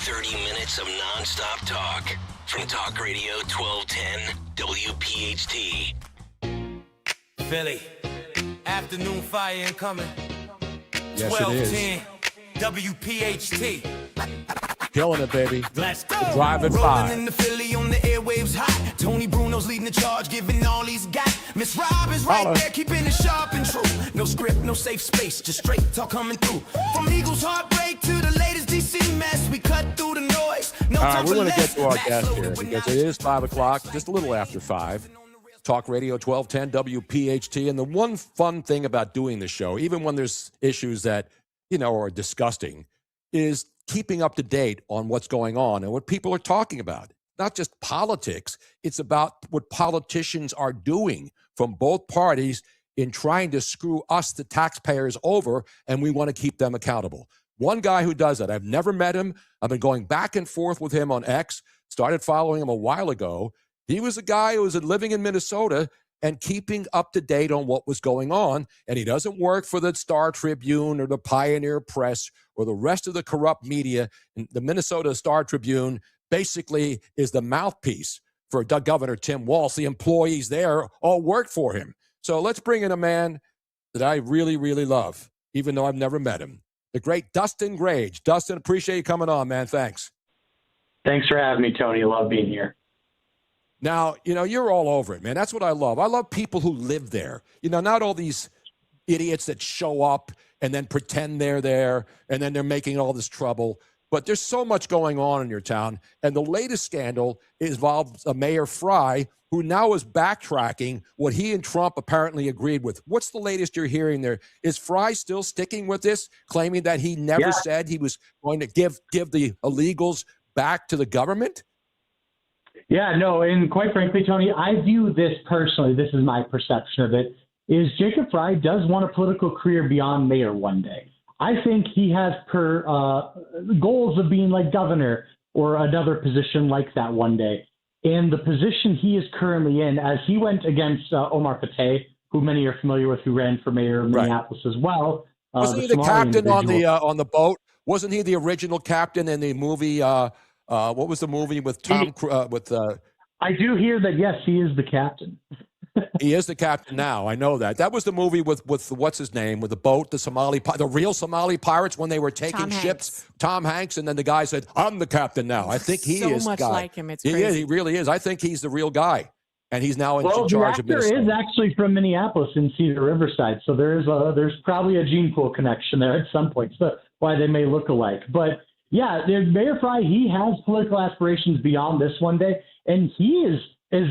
30 minutes of non-stop talk from Talk Radio 1210 WPHT. Philly, afternoon fire incoming. Yes, 1210 WPHT. Killing it, baby. Let's go. The Drive at 5. Rolling in the Philly on the airwaves hot. Tony Bruno's leading the charge, giving all he's got. Miss Rob is right there, keeping it sharp and true. No script, no safe space, just straight talk coming through. From Eagles heartbreak to the latest DC mess, we cut through the noise. No time we're for going to get less. to our Max guest loaded here when because it is 5 o'clock, just a little after 5. Talk Radio 1210 WPHT. And the one fun thing about doing the show, even when there's issues that, are disgusting, is keeping up to date on what's going on and what people are talking about. Not just politics. It's about what politicians are doing from both parties in trying to screw us, the taxpayers, over, and we want to keep them accountable. One guy who does that, I've never met him. I've been going back and forth with him on X, started following him a while ago. He was a guy who was living in Minnesota and keeping up to date on what was going on, and he doesn't work for the Star Tribune or the Pioneer Press or the rest of the corrupt media. And the Minnesota Star Tribune basically is the mouthpiece for Governor Tim Walz. The employees there all work for him. So let's bring in a man that I really, really love, even though I've never met him. The great Dustin Grage. Dustin, appreciate you coming on, man. Thanks. Thanks for having me, Tony. I love being here. Now, you're all over it, man. That's what I love. I love people who live there. Not all these idiots that show up and then pretend they're there and then they're making all this trouble. But there's so much going on in your town. And the latest scandal involves Mayor Fry, who now is backtracking what he and Trump apparently agreed with. What's the latest you're hearing there? Is Fry still sticking with this, claiming that he never said he was going to give the illegals back to the government? Yeah, no, and quite frankly, Tony, I view this personally, this is my perception of it, is Jacob Fry does want a political career beyond mayor one day. I think he has goals of being like governor or another position like that one day. And the position he is currently in, as he went against Omar Fateh, who many are familiar with, who ran for mayor of Minneapolis as well. Wasn't he the captain on the boat? Wasn't he the original captain in the movie? What was the movie with Tom? I do hear that. Yes, he is the captain. He is the captain now. I know that. That was the movie with what's his name, with the boat, the real Somali pirates when they were taking ships. Tom Hanks, and then the guy said, "I'm the captain now." I think he is so much guy. like him. It's crazy. Yeah, he really is. I think he's the real guy, and he's now in charge of the Minnesota. actor is actually from Minneapolis in Cedar Riverside, so there's probably a gene pool connection there at some point. So why they may look alike, but yeah, Mayor Fry, he has political aspirations beyond this one day, and he is. As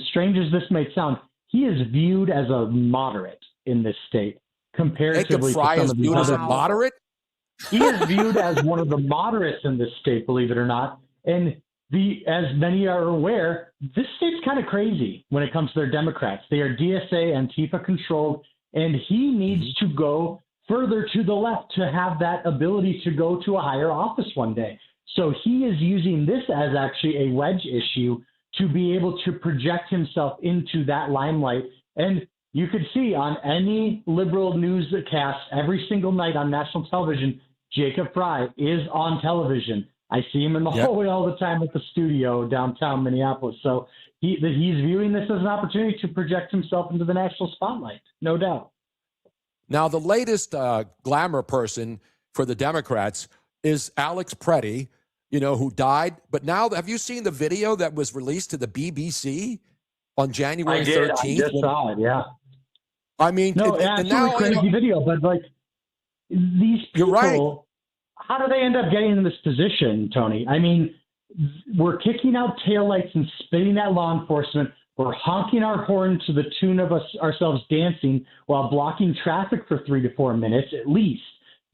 strange as this may sound, he is viewed as a moderate in this state comparatively Jacob Fry to is some of the viewed as a other. moderate? He is viewed as one of the moderates in this state, believe it or not. And as many are aware, this state's kind of crazy when it comes to their Democrats. They are DSA, Antifa controlled, and he needs to go further to the left to have that ability to go to a higher office one day. So he is using this as actually a wedge issue to be able to project himself into that limelight. And you could see on any liberal newscast every single night on national television, Jacob Fry is on television. I see him in the hallway all the time at the studio downtown Minneapolis. So he's viewing this as an opportunity to project himself into the national spotlight, no doubt. Now, the latest glamour person for the Democrats is Alex Preddy, who died. But now, have you seen the video that was released to the BBC on January 13th? I just saw it, yeah. I mean, and now, crazy video, but like these people, you're right. How do they end up getting in this position, Tony? I mean, we're kicking out taillights and spitting at law enforcement. We're honking our horn to the tune of ourselves dancing while blocking traffic for 3 to 4 minutes at least.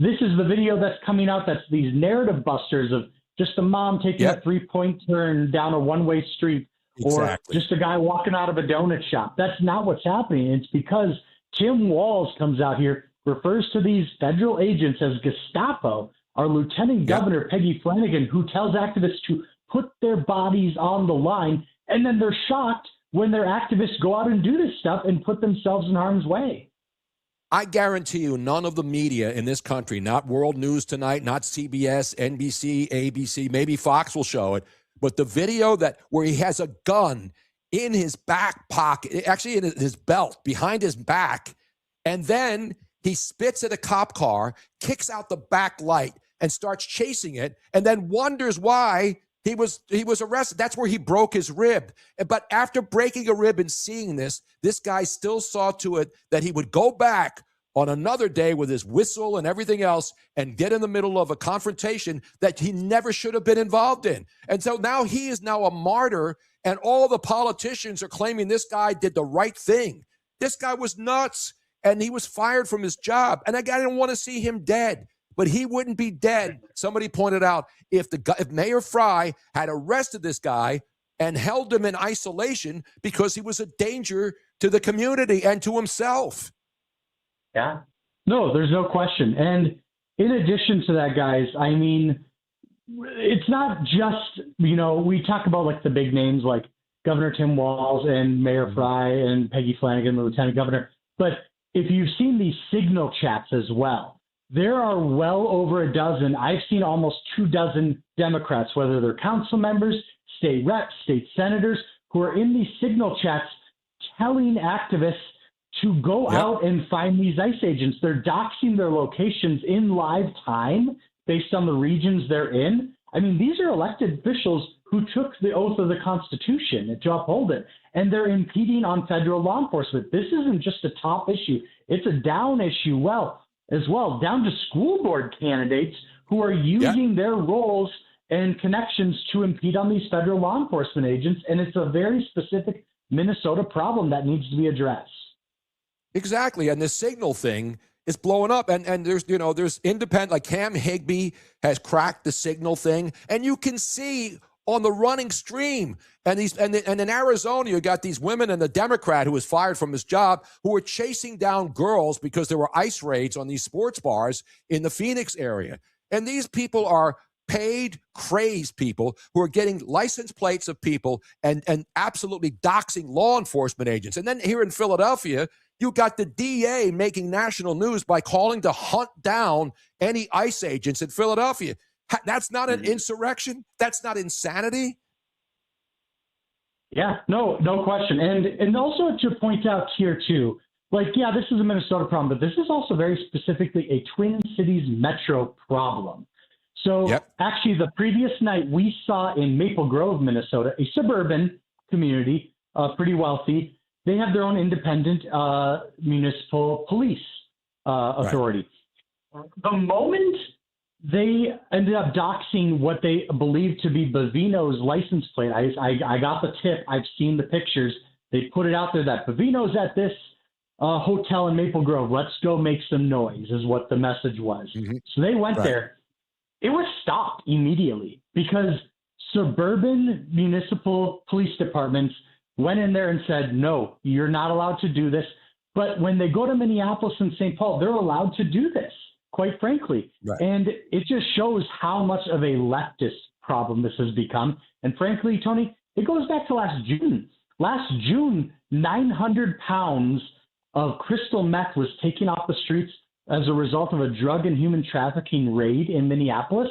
This is the video that's coming out. That's these narrative busters of just a mom taking a 3-point turn down a one-way street, or just a guy walking out of a donut shop. That's not what's happening. It's because Tim Walz comes out here, refers to these federal agents as Gestapo, our Lieutenant Governor Peggy Flanagan, who tells activists to put their bodies on the line, and then they're shocked when their activists go out and do this stuff and put themselves in harm's way. I guarantee you none of the media in this country, not World News Tonight, not CBS, NBC, ABC, maybe Fox will show it, but the video where he has a gun in his back pocket, actually in his belt, behind his back, and then he spits at a cop car, kicks out the back light, and starts chasing it, and then wonders why he was arrested. That's where he broke his rib. But after breaking a rib and seeing this guy still saw to it that he would go back on another day with his whistle and everything else and get in the middle of a confrontation that he never should have been involved in. And so now he is now a martyr, and all the politicians are claiming this guy did the right thing. This guy was nuts, and he was fired from his job. And I didn't want to see him dead, but he wouldn't be dead. Somebody pointed out if Mayor Fry had arrested this guy and held him in isolation because he was a danger to the community and to himself. Yeah. No, there's no question. And in addition to that, guys, I mean, it's not just, we talk about like the big names like Governor Tim Walz and Mayor Fry and Peggy Flanagan, the lieutenant governor. But if you've seen these signal chats as well, there are well over a dozen. I've seen almost 24 Democrats, whether they're council members, state reps, state senators, who are in these signal chats telling activists to go out and find these ICE agents. They're doxing their locations in live time based on the regions they're in. I mean, these are elected officials who took the oath of the Constitution to uphold it, and they're impeding on federal law enforcement. This isn't just a top issue. It's a down issue as well, down to school board candidates who are using their roles and connections to impede on these federal law enforcement agents, and it's a very specific Minnesota problem that needs to be addressed. Exactly, and the signal thing is blowing up, and there's independent, like Cam Higbee has cracked the signal thing, and you can see on the running stream, and in Arizona, you got these women and the Democrat who was fired from his job who were chasing down girls because there were ICE raids on these sports bars in the Phoenix area, and these people are paid, crazed people who are getting license plates of people and absolutely doxing law enforcement agents. And then here in Philadelphia, you got the DA making national news by calling to hunt down any ICE agents in Philadelphia. That's not an insurrection. That's not insanity. Yeah, no question. And also to point out here too, this is a Minnesota problem, but this is also very specifically a Twin Cities metro problem. So actually the previous night we saw in Maple Grove, Minnesota, a suburban community, pretty wealthy. They have their own independent municipal police authority. Right. The moment they ended up doxing what they believed to be Bavino's license plate, I got the tip. I've seen the pictures. They put it out there that Bavino's at this hotel in Maple Grove. Let's go make some noise is what the message was. Mm-hmm. So they went there. It was stopped immediately because suburban municipal police departments went in there and said, no, you're not allowed to do this. But when they go to Minneapolis and St. Paul, they're allowed to do this, quite frankly. Right. And it just shows how much of a leftist problem this has become. And frankly, Tony, it goes back to last June. Last June, 900 pounds of crystal meth was taken off the streets as a result of a drug and human trafficking raid in Minneapolis.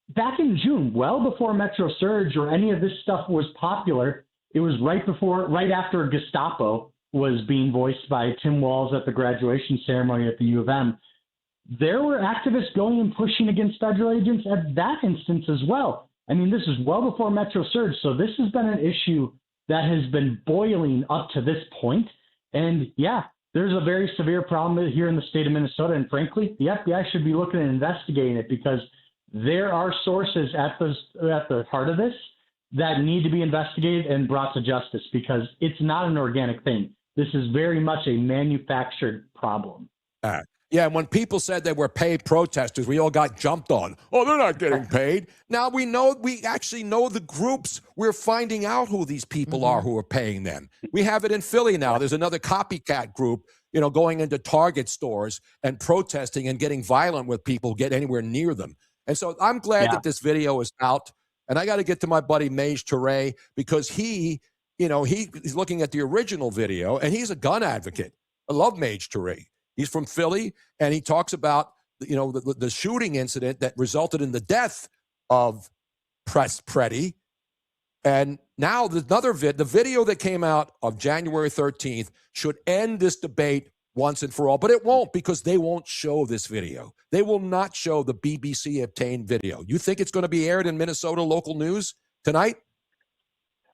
Back in June, well before Metro Surge or any of this stuff was popular, it was right after Gestapo was being voiced by Tim Walz at the graduation ceremony at the U of M. There were activists going and pushing against federal agents at that instance as well. I mean, this is well before Metro Surge, so this has been an issue that has been boiling up to this point. And there's a very severe problem here in the state of Minnesota, and frankly, the FBI should be looking at investigating it because there are sources at the heart of this that need to be investigated and brought to justice because it's not an organic thing. This is very much a manufactured problem. Yeah, and when people said they were paid protesters, we all got jumped on. Oh, they're not getting paid. Now we actually know the groups. We're finding out who these people are who are paying them. We have it in Philly now. There's another copycat group, going into Target stores and protesting and getting violent with people who get anywhere near them. And so I'm glad that this video is out. And I got to get to my buddy Mage Toure because he's looking at the original video and he's a gun advocate. I love Mage Toure. He's from Philly, and he talks about the shooting incident that resulted in the death of Preddy. And now the video that came out of January 13th should end this debate once and for all, but it won't because they won't show this video. They will not show the BBC obtained video. You think it's going to be aired in Minnesota local news tonight?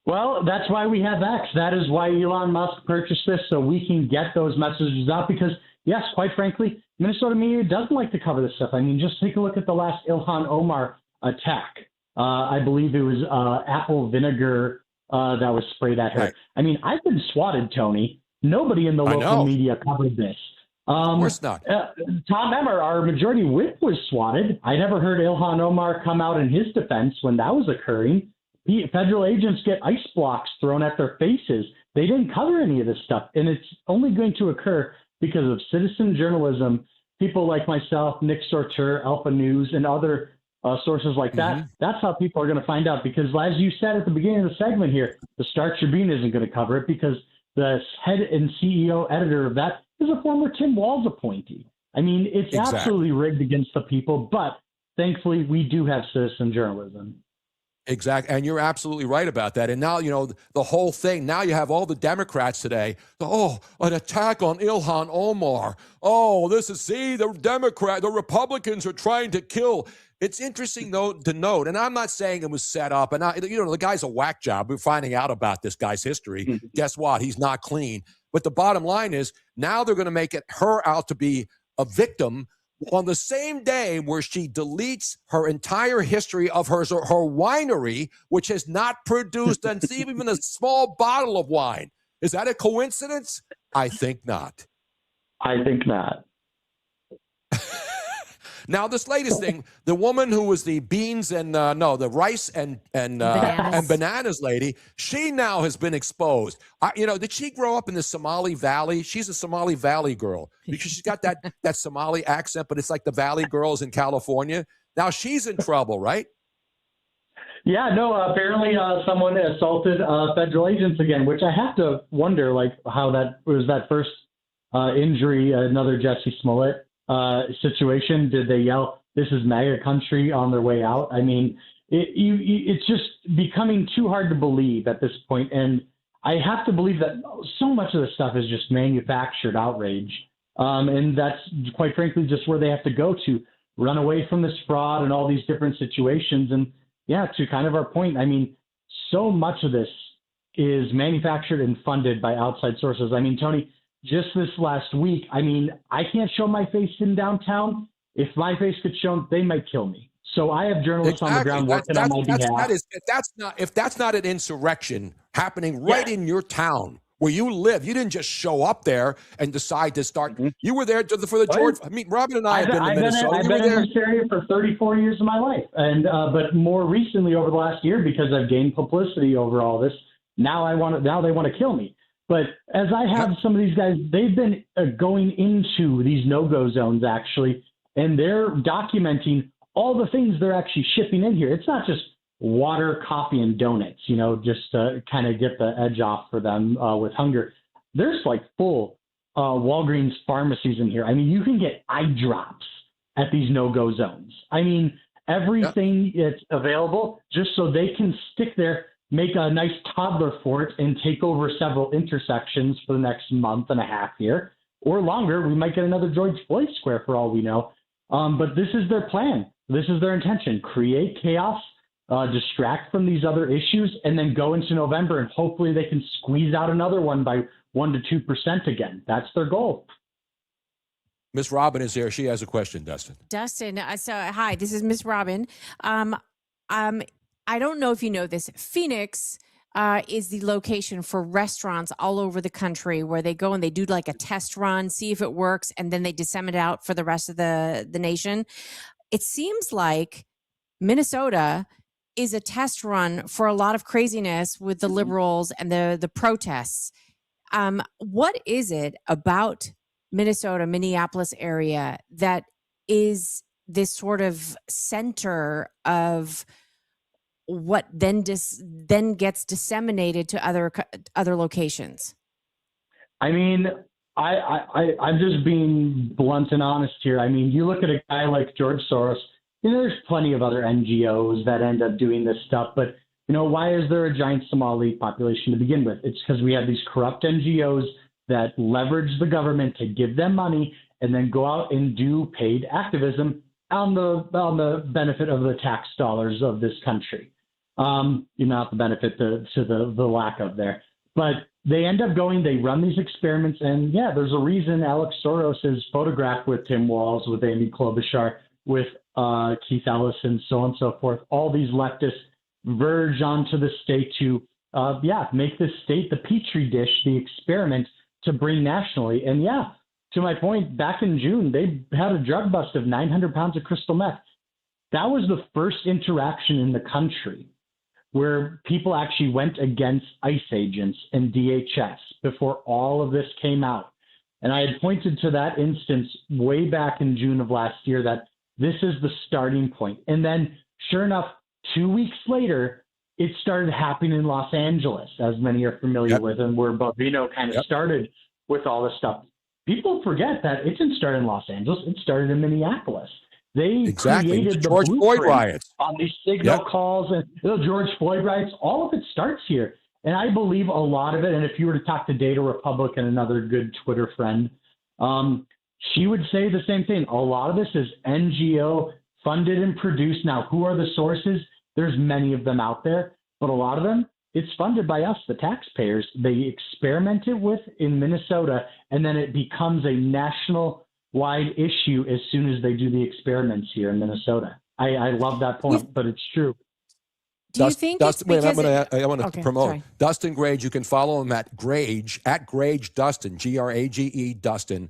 Well, that's why we have X. That is why Elon Musk purchased this, so we can get those messages out because yes, quite frankly, Minnesota media doesn't like to cover this stuff. I mean, just take a look at the last Ilhan Omar attack. I believe it was apple vinegar that was sprayed at her. Right. I mean, I've been swatted, Tony. Nobody in the local media covered this. Of course not. Tom Emmer, our majority whip, was swatted. I never heard Ilhan Omar come out in his defense when that was occurring. Federal agents get ice blocks thrown at their faces. They didn't cover any of this stuff, and it's only going to occur because of citizen journalism. People like myself, Nick Sorter, Alpha News, and other sources like that. That's how people are going to find out, because as you said at the beginning of the segment here, the Star Tribune isn't going to cover it because the head and CEO editor of that is a former Tim Walz appointee. I mean, it's absolutely rigged against the people, but thankfully we do have citizen journalism. Exactly. And you're absolutely right about that. And now, the whole thing, now you have all the Democrats today. Oh, an attack on Ilhan Omar. Oh, the Republicans are trying to kill. It's interesting, though, to note, and I'm not saying it was set up, and the guy's a whack job. We're finding out about this guy's history. Guess what? He's not clean. But the bottom line is now they're going to make her out to be a victim on the same day where she deletes her entire history of her winery, which has not produced even a small bottle of wine. Is that a coincidence? I think not. I think not. Now, this latest thing, the woman who was the beans and the rice and bananas lady, she now has been exposed. Did she grow up in the Somali Valley? She's a Somali Valley girl because she's got that Somali accent, but it's like the Valley girls in California. Now she's in trouble, right? Yeah, no, apparently someone assaulted federal agents again, which I have to wonder, how that was that first injury, another Jesse Smollett situation. Did they yell, "This is MAGA country" on their way out? I mean, it's just becoming too hard to believe at this point. And I have to believe that so much of this stuff is just manufactured outrage. And that's quite frankly just where they have to go to run away from this fraud and all these different situations. And yeah, to kind of our point, I mean, so much of this is manufactured and funded by outside sources. I mean, Tony, just this last week, I mean, I can't show my face in downtown. If my face could show, they might kill me. So I have journalists on the ground working on my behalf. If that's not an insurrection happening right in your town where you live, you didn't just show up there and decide to start. You were there for the George. I mean, Robin and I have been in Minnesota. I've been in this area for 34 years of my life, and but more recently over the last year, because I've gained publicity over all this. Now they want to kill me. But as I have some of these guys, they've been going into these no-go zones, actually, and they're documenting all the things they're actually shipping in here. It's not just water, coffee, and donuts, just to kind of get the edge off for them with hunger. There's full Walgreens pharmacies in here. I mean, you can get eye drops at these no-go zones. I mean, everything that's available just so they can stick there, make a nice toddler fort, and take over several intersections for the next month and a half here, or longer. We might get another George Floyd Square for all we know. But this is their plan. This is their intention: create chaos, distract from these other issues, and then go into November, and hopefully they can squeeze out another one by 1% to 2% again. That's their goal. Miss Robin is there. She has a question, Dustin. Dustin, hi, this is Miss Robin. I don't know if you know this. Phoenix is the location for restaurants all over the country where they go and they do a test run, see if it works, and then they disseminate it out for the rest of the nation. It seems like Minnesota is a test run for a lot of craziness with the liberals and the protests. What is it about Minnesota, Minneapolis area that is this sort of center of what then gets disseminated to other locations? I mean, I'm just being blunt and honest here. I mean, you look at a guy like George Soros. There's plenty of other NGOs that end up doing this stuff, but why is there a giant Somali population to begin with? It's because we have these corrupt NGOs that leverage the government to give them money and then go out and do paid activism on the benefit of the tax dollars of this country. Not the benefit to the lack of there. But they end up going, they run these experiments, and yeah, there's a reason Alex Soros is photographed with Tim Walz, with Amy Klobuchar, with Keith Ellison, so on and so forth. All these leftists verge onto the state to, make this state the petri dish, the experiment to bring nationally. And yeah, to my point, back in June, they had a drug bust of 900 pounds of crystal meth. That was the first interaction in the country where people actually went against ICE agents and DHS before all of this came out. And I had pointed to that instance way back in June of last year that this is the starting point. And then, sure enough, 2 weeks later, it started happening in Los Angeles, as many are familiar with, and where Bovino kind of started with all this stuff. People forget that it didn't start in Los Angeles. It started in Minneapolis. They created the George Floyd riots on these signal calls and the George Floyd riots. All of it starts here. And I believe a lot of it, and if you were to talk to Data Republican, another good Twitter friend, she would say the same thing. A lot of this is NGO funded and produced. Now, who are the sources? There's many of them out there, but a lot of them, it's funded by us, the taxpayers. They experiment it with in Minnesota, and then it becomes a national-wide issue as soon as they do the experiments here in Minnesota. I love that point, but it's true. Do you think it's because I want to promote sorry. Dustin Grage. You can follow him at Grage Dustin, Grage Dustin.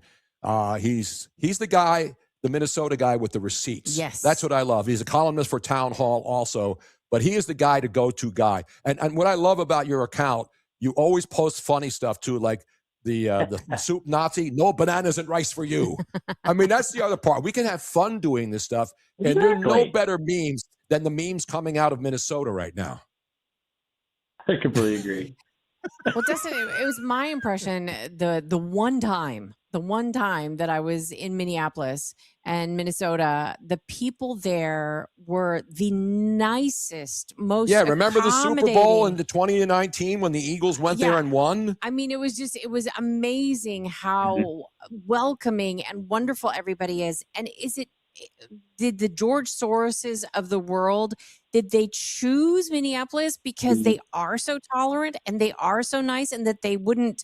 He's the guy, the Minnesota guy with the receipts. Yes, that's what I love. He's a columnist for Town Hall also, but he is the guy to go-to guy. And what I love about your account, you always post funny stuff too, like the soup Nazi, no bananas and rice for you. I mean, that's the other part. We can have fun doing this stuff, and there are no better memes than the memes coming out of Minnesota right now. I completely agree. Well, Dustin, it was my impression the one time that I was in Minneapolis and Minnesota, the people there were the nicest, most remember the Super Bowl in the 2019 when the Eagles went there and won? I mean, it was amazing how welcoming and wonderful everybody is. And did the George Soroses of the world, did they choose Minneapolis because they are so tolerant and they are so nice, and that they would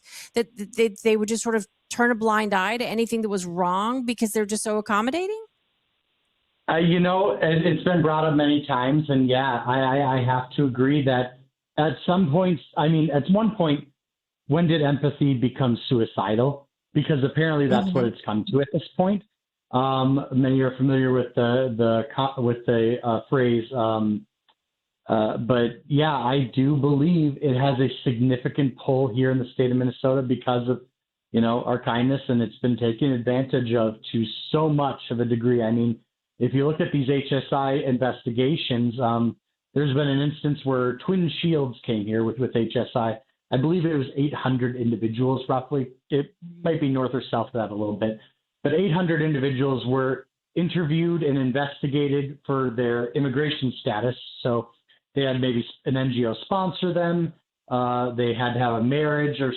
just sort of turn a blind eye to anything that was wrong because they're just so accommodating? It's been brought up many times, and I have to agree that at some points, at one point, when did empathy become suicidal? Because apparently that's what it's come to at this point. Many are familiar with the phrase, but yeah, I do believe it has a significant pull here in the state of Minnesota because of our kindness, and it's been taken advantage of to so much of a degree. I mean, if you look at these HSI investigations, there's been an instance where Twin Shields came here with HSI. I believe it was 800 individuals roughly. It might be north or south of that a little bit. But 800 individuals were interviewed and investigated for their immigration status. So they had maybe an NGO sponsor them. They had to have a marriage or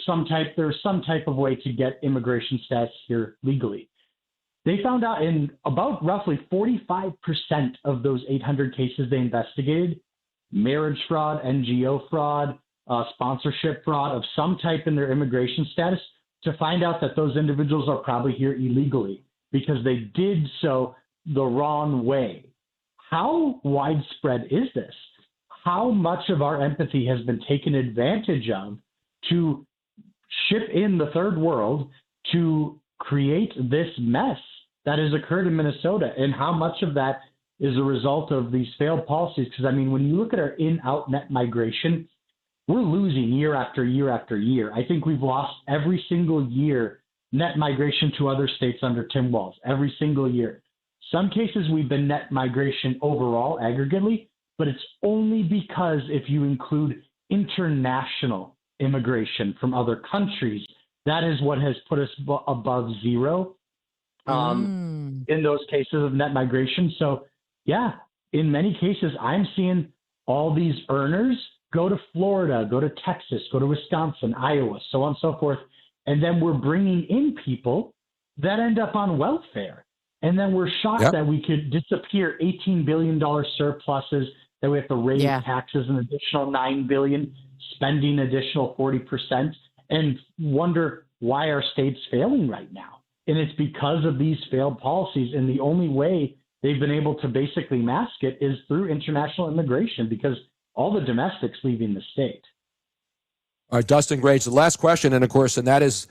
there's some type of way to get immigration status here legally. They found out in about roughly 45% of those 800 cases they investigated, marriage fraud, NGO fraud, sponsorship fraud of some type in their immigration status, to find out that those individuals are probably here illegally because they did so the wrong way. How widespread is this? How much of our empathy has been taken advantage of to ship in the third world to create this mess that has occurred in Minnesota? And how much of that is a result of these failed policies? Because, when you look at our in-out net migration, we're losing year after year after year. I think we've lost every single year net migration to other states under Tim Walz, every single year. Some cases we've been net migration overall, aggregately, but it's only because if you include international immigration from other countries, that is what has put us above zero in those cases of net migration. So, yeah, in many cases, I'm seeing all these earners go to Florida, go to Texas, go to Wisconsin, Iowa, so on and so forth. And then we're bringing in people that end up on welfare. And then we're shocked that we could disappear $18 billion surpluses, that we have to raise taxes an additional $9 billion, spending additional 40%. and wonder why our state's failing right now. And it's because of these failed policies. And the only way they've been able to basically mask it is through international immigration, because all the domestics leaving the state. All right, Dustin Graves, the last question, and of course, and that is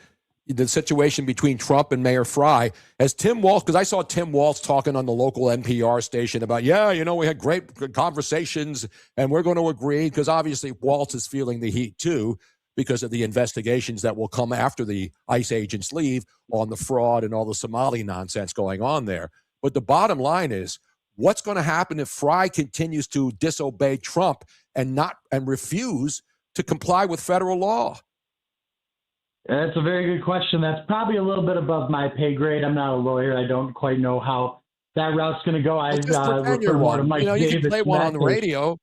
the situation between Trump and Mayor Fry. As Tim Walz, because I saw Tim Walz talking on the local NPR station about, we had great conversations and we're going to agree, because obviously Walz is feeling the heat too because of the investigations that will come after the ICE agents leave on the fraud and all the Somali nonsense going on there. But the bottom line is, what's going to happen if Fry continues to disobey Trump and refuse to comply with federal law? That's a very good question. That's probably a little bit above my pay grade. I'm not a lawyer. I don't quite know how that route's going to go. Well, just pretend you're one. You can play one on the radio.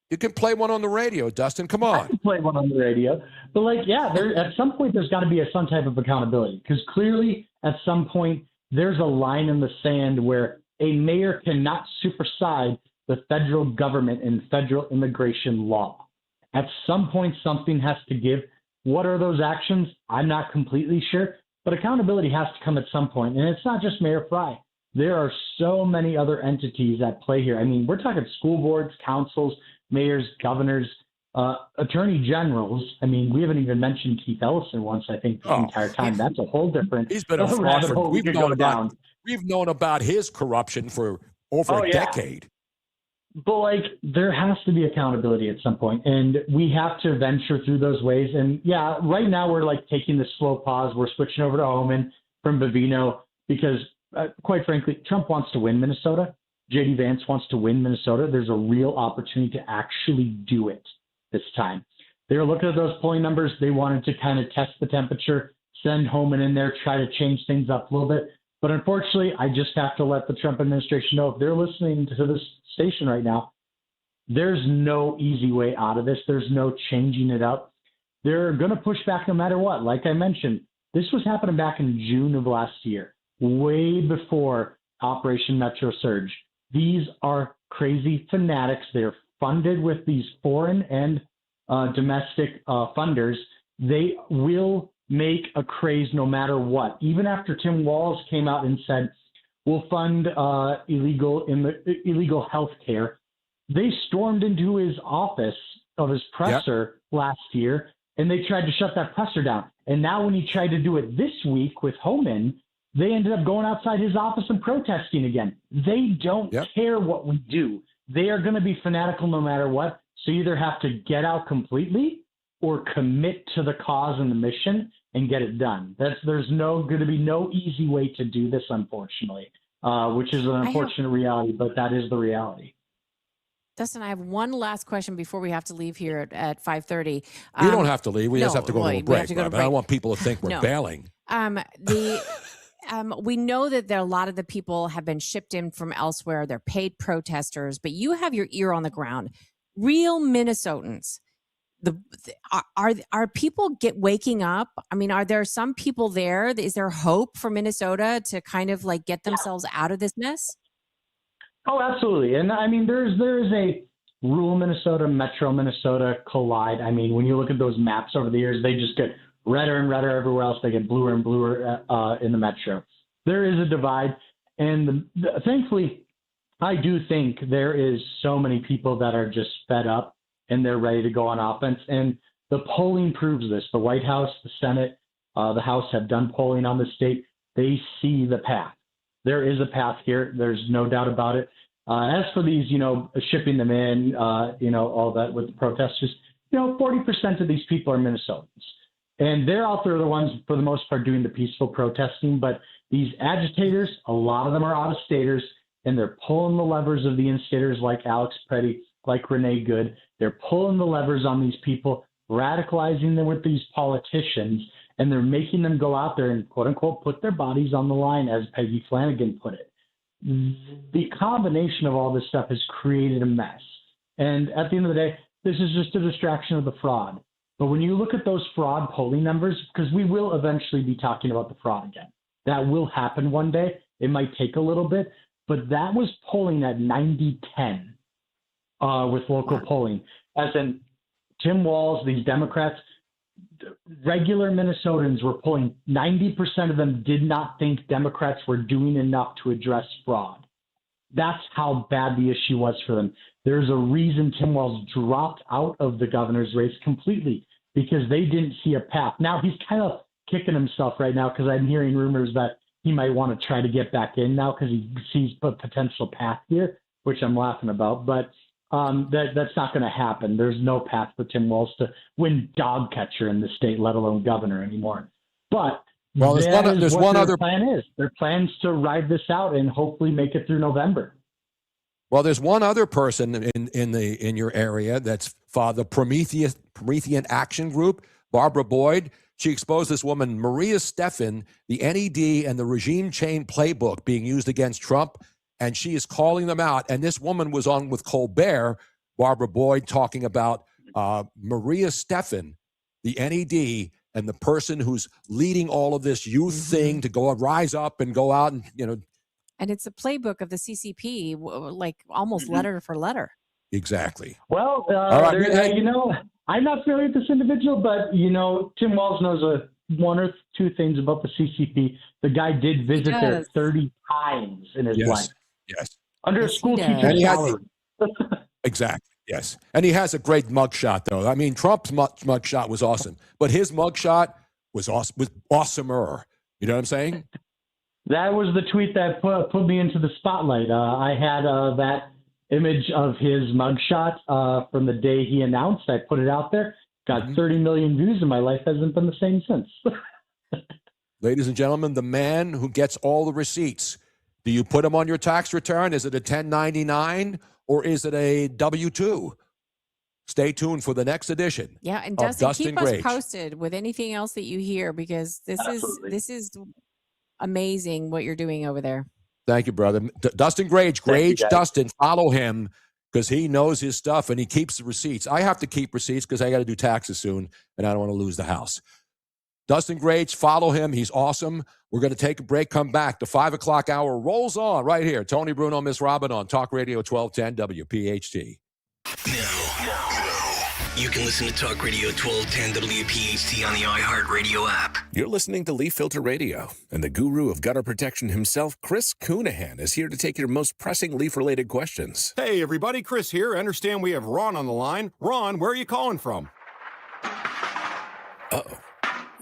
You can play one on the radio, Dustin. Come on. I can play one on the radio. But, at some point there's got to be some type of accountability, because clearly at some point there's a line in the sand where a mayor cannot supersede the federal government and federal immigration law. At some point, something has to give. What are those actions? I'm not completely sure, but accountability has to come at some point. And it's not just Mayor Fry. There are so many other entities at play here. I mean, we're talking school boards, councils, mayors, governors, attorney generals. I mean, we haven't even mentioned Keith Ellison once, I think, the entire time. That's a whole different. He's been a fraud. We've known about his corruption for over a decade. But there has to be accountability at some point, and we have to venture through those ways. And right now we're taking the slow pause. We're switching over to Homan from Bavino because, quite frankly, Trump wants to win Minnesota. J.D. Vance wants to win Minnesota. There's a real opportunity to actually do it this time. They were looking at those polling numbers. They wanted to kind of test the temperature, send Homan in there, try to change things up a little bit. But unfortunately, I just have to let the Trump administration know, if they're listening to this station right now, there's no easy way out of this. There's no changing it up. They're going to push back no matter what. Like I mentioned, this was happening back in June of last year, way before Operation Metro Surge. These are crazy fanatics. They're funded with these foreign and domestic funders. They will make a craze no matter what. Even after Tim Walz came out and said, we'll fund illegal health care, they stormed into his office of his presser last year, and they tried to shut that presser down. And now when he tried to do it this week with Homan, they ended up going outside his office and protesting again. They don't care what we do. They are going to be fanatical no matter what. So you either have to get out completely or commit to the cause and the mission and get it done. There's going to be no easy way to do this, unfortunately, which is an unfortunate reality, but that is the reality. Dustin, I have one last question before we have to leave here at 5:30. You don't have to leave. We just have to go to a break. I don't want people to think we're bailing. We know that a lot of the people have been shipped in from elsewhere. They're paid protesters, but you have your ear on the ground. Real Minnesotans. Are people waking up? I mean, are there some people there? Is there hope for Minnesota to kind of get themselves out of this mess? Oh, absolutely. And I mean, there's a rural Minnesota, metro Minnesota collide. I mean, when you look at those maps over the years, they just get redder and redder everywhere else. They get bluer and bluer in the metro. There is a divide. And thankfully, I do think there is so many people that are just fed up and they're ready to go on offense. And the polling proves this. The White House, the Senate, the House have done polling on the state. They see the path. There is a path here. There's no doubt about it. As for these, shipping them in, all that with the protesters, 40% of these people are Minnesotans. And they're out there, the ones, for the most part, doing the peaceful protesting. But these agitators, a lot of them are out-of-staters, and they're pulling the levers of the in-staters like Alex Petty, like Renee Good. They're pulling the levers on these people, radicalizing them with these politicians, and they're making them go out there and, quote-unquote, put their bodies on the line, as Peggy Flanagan put it. The combination of all this stuff has created a mess. And at the end of the day, this is just a distraction of the fraud. But when you look at those fraud polling numbers, because we will eventually be talking about the fraud again. That will happen one day. It might take a little bit, but that was polling at 90-10 with local polling. As in Tim Walz, these Democrats, regular Minnesotans were polling. 90% of them did not think Democrats were doing enough to address fraud. That's how bad the issue was for them. There's a reason Tim Walz dropped out of the governor's race completely, because they didn't see a path. Now he's kind of kicking himself right now, because I'm hearing rumors that he might want to try to get back in now because he sees a potential path here, which I'm laughing about. But that's not going to happen. There's no path for Tim Walz to win dog catcher in the state, let alone governor anymore. But there's one other plan is. Their plan is to ride this out and hopefully make it through November. Well, there's one other person in your area that's for the Promethean Action Group, Barbara Boyd. She exposed this woman, Maria Stephan, the NED and the regime chain playbook being used against Trump, and she is calling them out. And this woman was on with Colbert, Barbara Boyd, talking about Maria Stephan, the NED, and the person who's leading all of this youth thing to go rise up and go out and, And it's a playbook of the CCP, like almost letter for letter. Exactly. Well, all right. I'm not familiar with this individual, but, Tim Walz knows one or two things about the CCP. The guy did visit there 30 times in his life. Yes. Under a school teacher's salary. Exactly. Yes. And he has a great mugshot, though. I mean, Trump's mugshot was awesome, but his mugshot was awesomer. You know what I'm saying? That was the tweet that put me into the spotlight. I had that image of his mugshot from the day he announced. I put it out there. Got 30 million views, and my life hasn't been the same since. Ladies and gentlemen, the man who gets all the receipts. Do you put them on your tax return? Is it a 1099 or is it a W-2? Stay tuned for the next edition. Yeah, and Dustin, keep us posted with anything else that you hear, because this is amazing what you're doing over there. Thank you, brother. Dustin Grage, Dustin, follow him because he knows his stuff and he keeps the receipts. I have to keep receipts because I got to do taxes soon and I don't want to lose the house. Dustin Grage, follow him. He's awesome. We're going to take a break, come back. The 5 o'clock hour rolls on right here. Tony Bruno, Miss Robin on Talk Radio 1210 WPHT. You can listen to Talk Radio 1210 WPHT on the iHeartRadio app. You're listening to Leaf Filter Radio, and the guru of gutter protection himself, Chris Coonahan, is here to take your most pressing leaf-related questions. Hey, everybody. Chris here. I understand we have Ron on the line. Ron, where are you calling from? Uh-oh.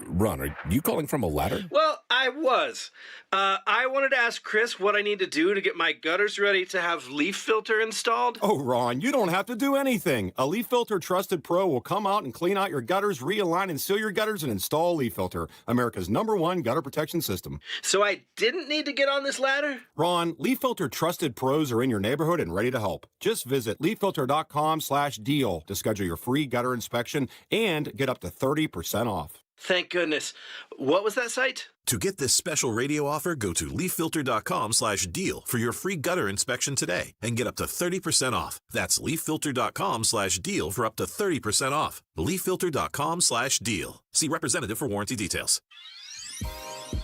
Ron, are you calling from a ladder? Well, I was. I wanted to ask Chris what I need to do to get my gutters ready to have leaf filter installed. Oh, Ron, you don't have to do anything. A Leaf Filter Trusted Pro will come out and clean out your gutters, realign and seal your gutters, and install Leaf Filter, America's #1 gutter protection system. So I didn't need to get on this ladder? Ron, Leaf Filter Trusted Pros are in your neighborhood and ready to help. Just visit leaffilter.com/deal to schedule your free gutter inspection and get up to 30% off. Thank goodness. What was that site? To get this special radio offer, go to leaffilter.com/deal for your free gutter inspection today and get up to 30% off. That's leaffilter.com/deal for up to 30% off. leaffilter.com/deal. See representative for warranty details.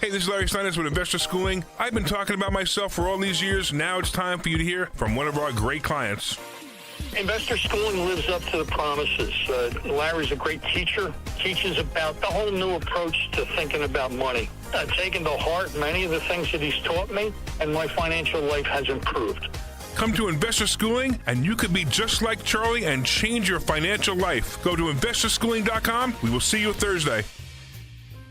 Hey, this is Larry Steinitz with Investor Schooling. I've been talking about myself for all these years. Now it's time for you to hear from one of our great clients. Investor Schooling lives up to the promises. Larry's a great teacher, teaches about the whole new approach to thinking about money. I've taken to heart many of the things that he's taught me, and my financial life has improved. Come to Investor Schooling, and you could be just like Charlie and change your financial life. Go to investorschooling.com. We will see you Thursday.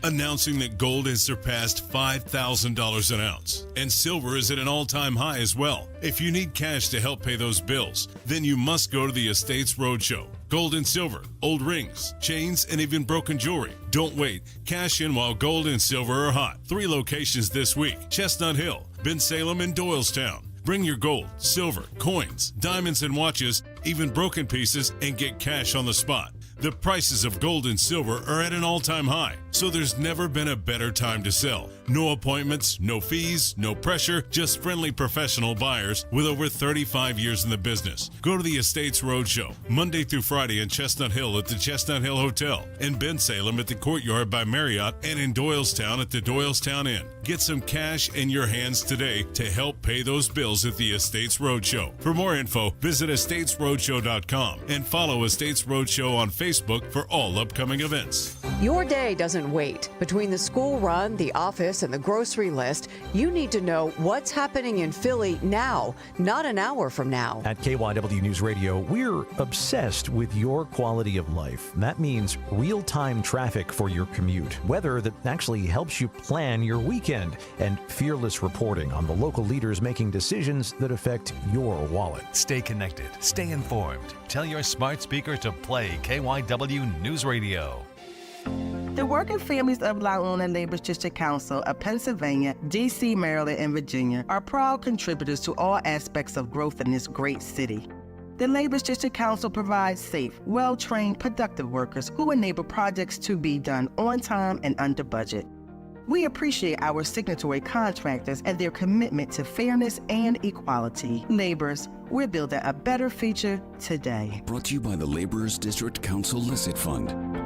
Announcing that gold has surpassed $5,000 an ounce, and silver is at an all-time high as well. If you need cash to help pay those bills, then you must go to the Estates Roadshow. Gold and silver, old rings, chains, and even broken jewelry. Don't wait. Cash in while gold and silver are hot. 3 locations this week: Chestnut Hill, Bensalem, and Doylestown. Bring your gold, silver, coins, diamonds, and watches, even broken pieces, and get cash on the spot. The prices of gold and silver are at an all-time high, so there's never been a better time to sell. No appointments, no fees, no pressure, just friendly professional buyers with over 35 years in the business. Go to the Estates Roadshow, Monday through Friday in Chestnut Hill at the Chestnut Hill Hotel, in Bensalem at the Courtyard by Marriott, and in Doylestown at the Doylestown Inn. Get some cash in your hands today to help pay those bills at the Estates Roadshow. For more info, visit estatesroadshow.com and follow Estates Roadshow on Facebook for all upcoming events. Your day doesn't wait. Between the school run, the office, and the grocery list, you need to know what's happening in Philly now, not an hour from now. At KYW News Radio, we're obsessed with your quality of life. That means real-time traffic for your commute, weather that actually helps you plan your weekend, and fearless reporting on the local leaders making decisions that affect your wallet. Stay connected. Stay informed. Tell your smart speaker to play KYW News Radio. The working families of La Una Labor District Council of Pennsylvania, D.C., Maryland, and Virginia are proud contributors to all aspects of growth in this great city. The Labor District Council provides safe, well-trained, productive workers who enable projects to be done on time and under budget. We appreciate our signatory contractors and their commitment to fairness and equality. Laborers, we're building a better future today. Brought to you by the Laborers District Council Licit Fund.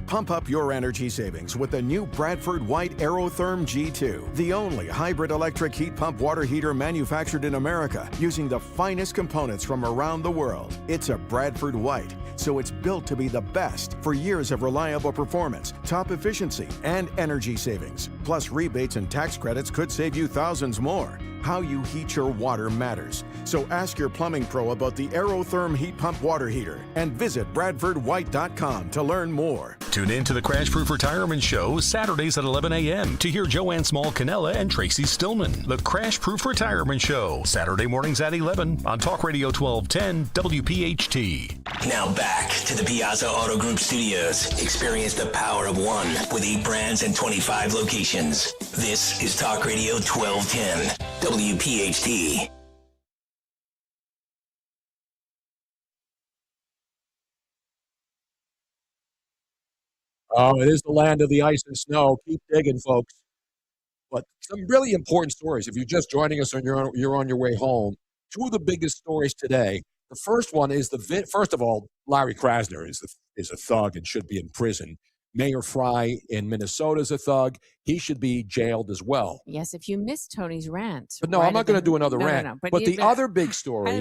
Pump up your energy savings with the new Bradford White Aerotherm G2, the only hybrid electric heat pump water heater manufactured in America using the finest components from around the world. It's a Bradford White, so it's built to be the best for years of reliable performance, top efficiency, and energy savings. Plus, rebates and tax credits could save you thousands more. How you heat your water matters. So ask your plumbing pro about the Aerotherm heat pump water heater and visit bradfordwhite.com to learn more. Tune in to the Crash Proof Retirement Show Saturdays at 11 a.m. to hear Joanne Small-Canella and Tracy Stillman. The Crash Proof Retirement Show, Saturday mornings at 11 on Talk Radio 1210 WPHT. Now back to the Piazza Auto Group Studios. Experience the power of one with 8 brands and 25 locations. This is Talk Radio 1210 WPHT. Oh, it is the land of the ice and snow. Keep digging, folks. But some really important stories. If you're just joining us and you're on your way home, two of the biggest stories today. The first one is first of all, Larry Krasner is a thug and should be in prison. Mayor Fry in Minnesota is a thug. He should be jailed as well. Yes, if you missed Tony's rant. But no, I'm not going to do another rant. No, but the other big story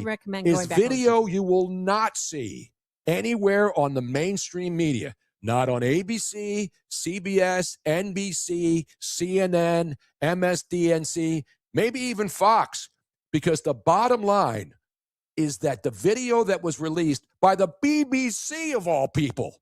is video you will not see anywhere on the mainstream media. Not on ABC, CBS, NBC, CNN, MSDNC, maybe even Fox, because the bottom line is that the video that was released by the BBC, of all people,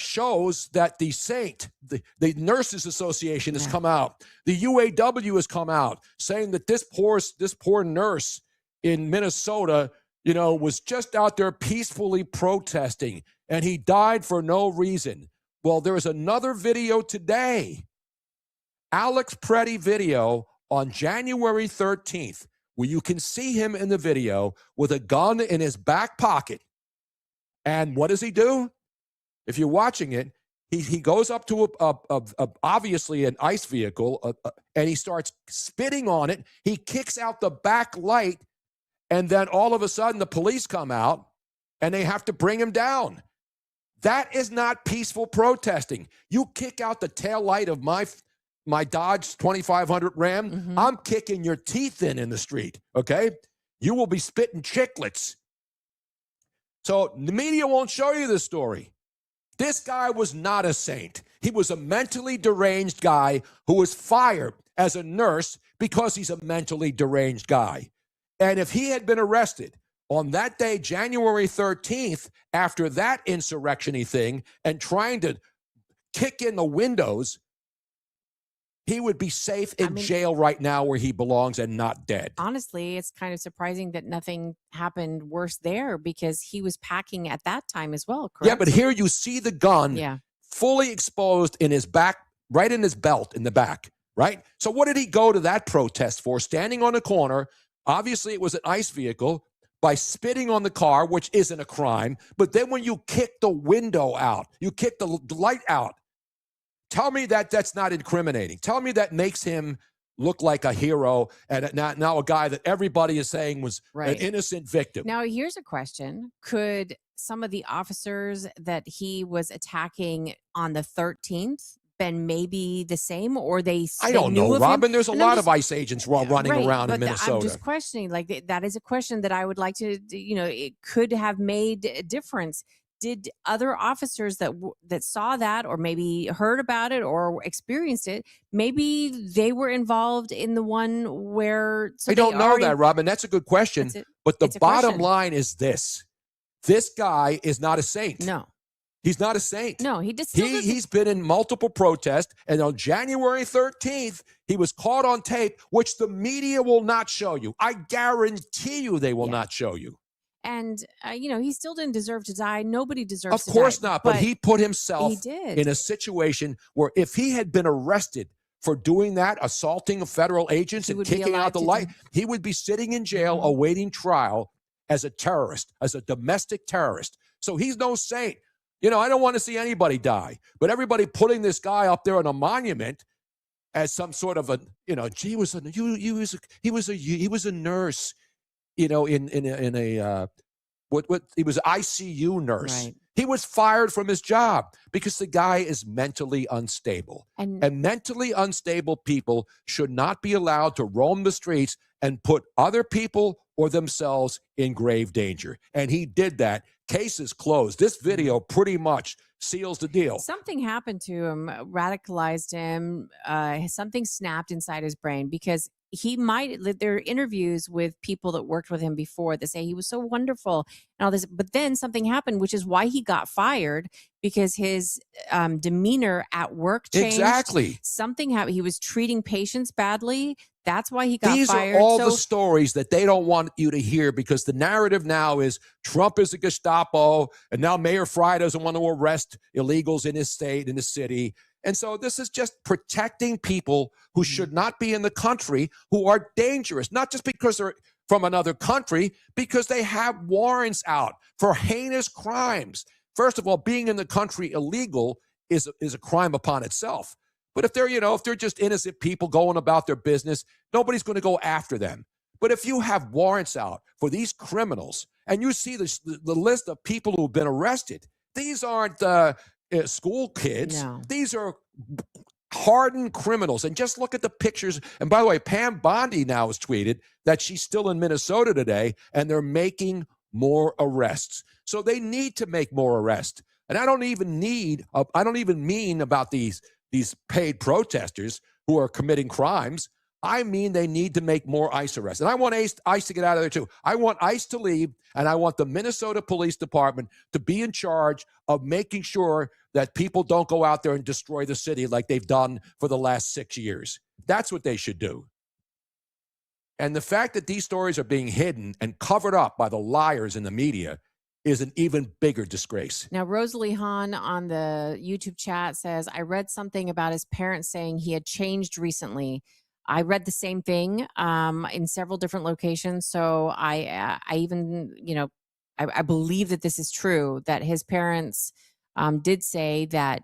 shows that the Saint, the Nurses Association has come out, the UAW has come out, saying that this poor nurse in Minnesota, was just out there peacefully protesting, and he died for no reason. Well, there is another video today, Alex Preddy video on January 13th, where you can see him in the video with a gun in his back pocket. And what does he do? If you're watching it, he goes up to obviously an ICE vehicle, and he starts spitting on it. He kicks out the back light, and then all of a sudden the police come out, and they have to bring him down. That is not peaceful protesting. You kick out the tail light of my Dodge 2500 Ram, I'm kicking your teeth in the street, okay? You will be spitting chiclets. So the media won't show you this story. This guy was not a saint. He was a mentally deranged guy who was fired as a nurse because he's a mentally deranged guy. And if he had been arrested on that day, January 13th, after that insurrection-y thing and trying to kick in the windows, he would be safe in jail right now where he belongs and not dead. Honestly, it's kind of surprising that nothing happened worse there because he was packing at that time as well, correct? Yeah, but here you see the gun fully exposed in his back, right in his belt in the back, right? So what did he go to that protest for? Standing on a corner, obviously it was an ICE vehicle, by spitting on the car, which isn't a crime. But then when you kick the window out, you kick the light out, tell me that that's not incriminating. Tell me that makes him look like a hero and now a guy that everybody is saying was an innocent victim. Now, here's a question. Could some of the officers that he was attacking on the 13th been maybe the same, or I don't know, Robin. There's a lot of ICE agents running around in Minnesota. I'm just questioning, that is a question that I would like to, it could have made a difference. did other officers that saw that, or maybe heard about it or experienced it, maybe they were involved in the one where I don't know that, Robin. That's a good question. But the bottom line is this. This guy is not a saint. No. He's not a saint. No, he's been in multiple protests, and on January 13th, he was caught on tape, which the media will not show you. I guarantee you they will not show you. And, he still didn't deserve to die. Nobody deserves to die. Of course not, but he put himself He did. in a situation where if he had been arrested for doing that, assaulting federal agents and kicking out the light, he would be sitting in jail awaiting trial as a terrorist, as a domestic terrorist. So he's no saint. I don't want to see anybody die, but everybody putting this guy up there on a monument as some sort of he was a nurse, he was an ICU nurse. Right. He was fired from his job because the guy is mentally unstable. And mentally unstable people should not be allowed to roam the streets and put other people or themselves in grave danger. And he did that. Case is closed. This video pretty much seals the deal. Something happened to him, radicalized him. Something snapped inside his brain, because there are interviews with people that worked with him before that say he was so wonderful and all this, but then something happened, which is why he got fired, because his demeanor at work changed. Exactly. Something happened. He was treating patients badly. That's why he got These fired. are all the stories that they don't want you to hear, because the narrative now is Trump is a Gestapo, and now Mayor Fry doesn't want to arrest illegals in his state, in his city. And so this is just protecting people who should not be in the country, who are dangerous, not just because they're from another country, because they have warrants out for heinous crimes. First of all, being in the country illegal is a crime upon itself. But if they're just innocent people going about their business, nobody's going to go after them. But if you have warrants out for these criminals, and you see the list of people who have been arrested, these aren't school kids. No. These are hardened criminals. And just look at the pictures. And by the way, Pam Bondi now has tweeted that she's still in Minnesota today, and they're making more arrests. So they need to make more arrests. And I don't even mean about these paid protesters who are committing crimes. I mean they need to make more ICE arrests. And I want ICE to get out of there too. I want ICE to leave, and I want the Minnesota Police Department to be in charge of making sure that people don't go out there and destroy the city like they've done for the last 6 years. That's what they should do. And the fact that these stories are being hidden and covered up by the liars in the media is an even bigger disgrace. Now, Rosalie Hahn on the YouTube chat says, I read something about his parents saying he had changed recently. I read the same thing in several different locations. So I even, I believe that this is true, that his parents did say that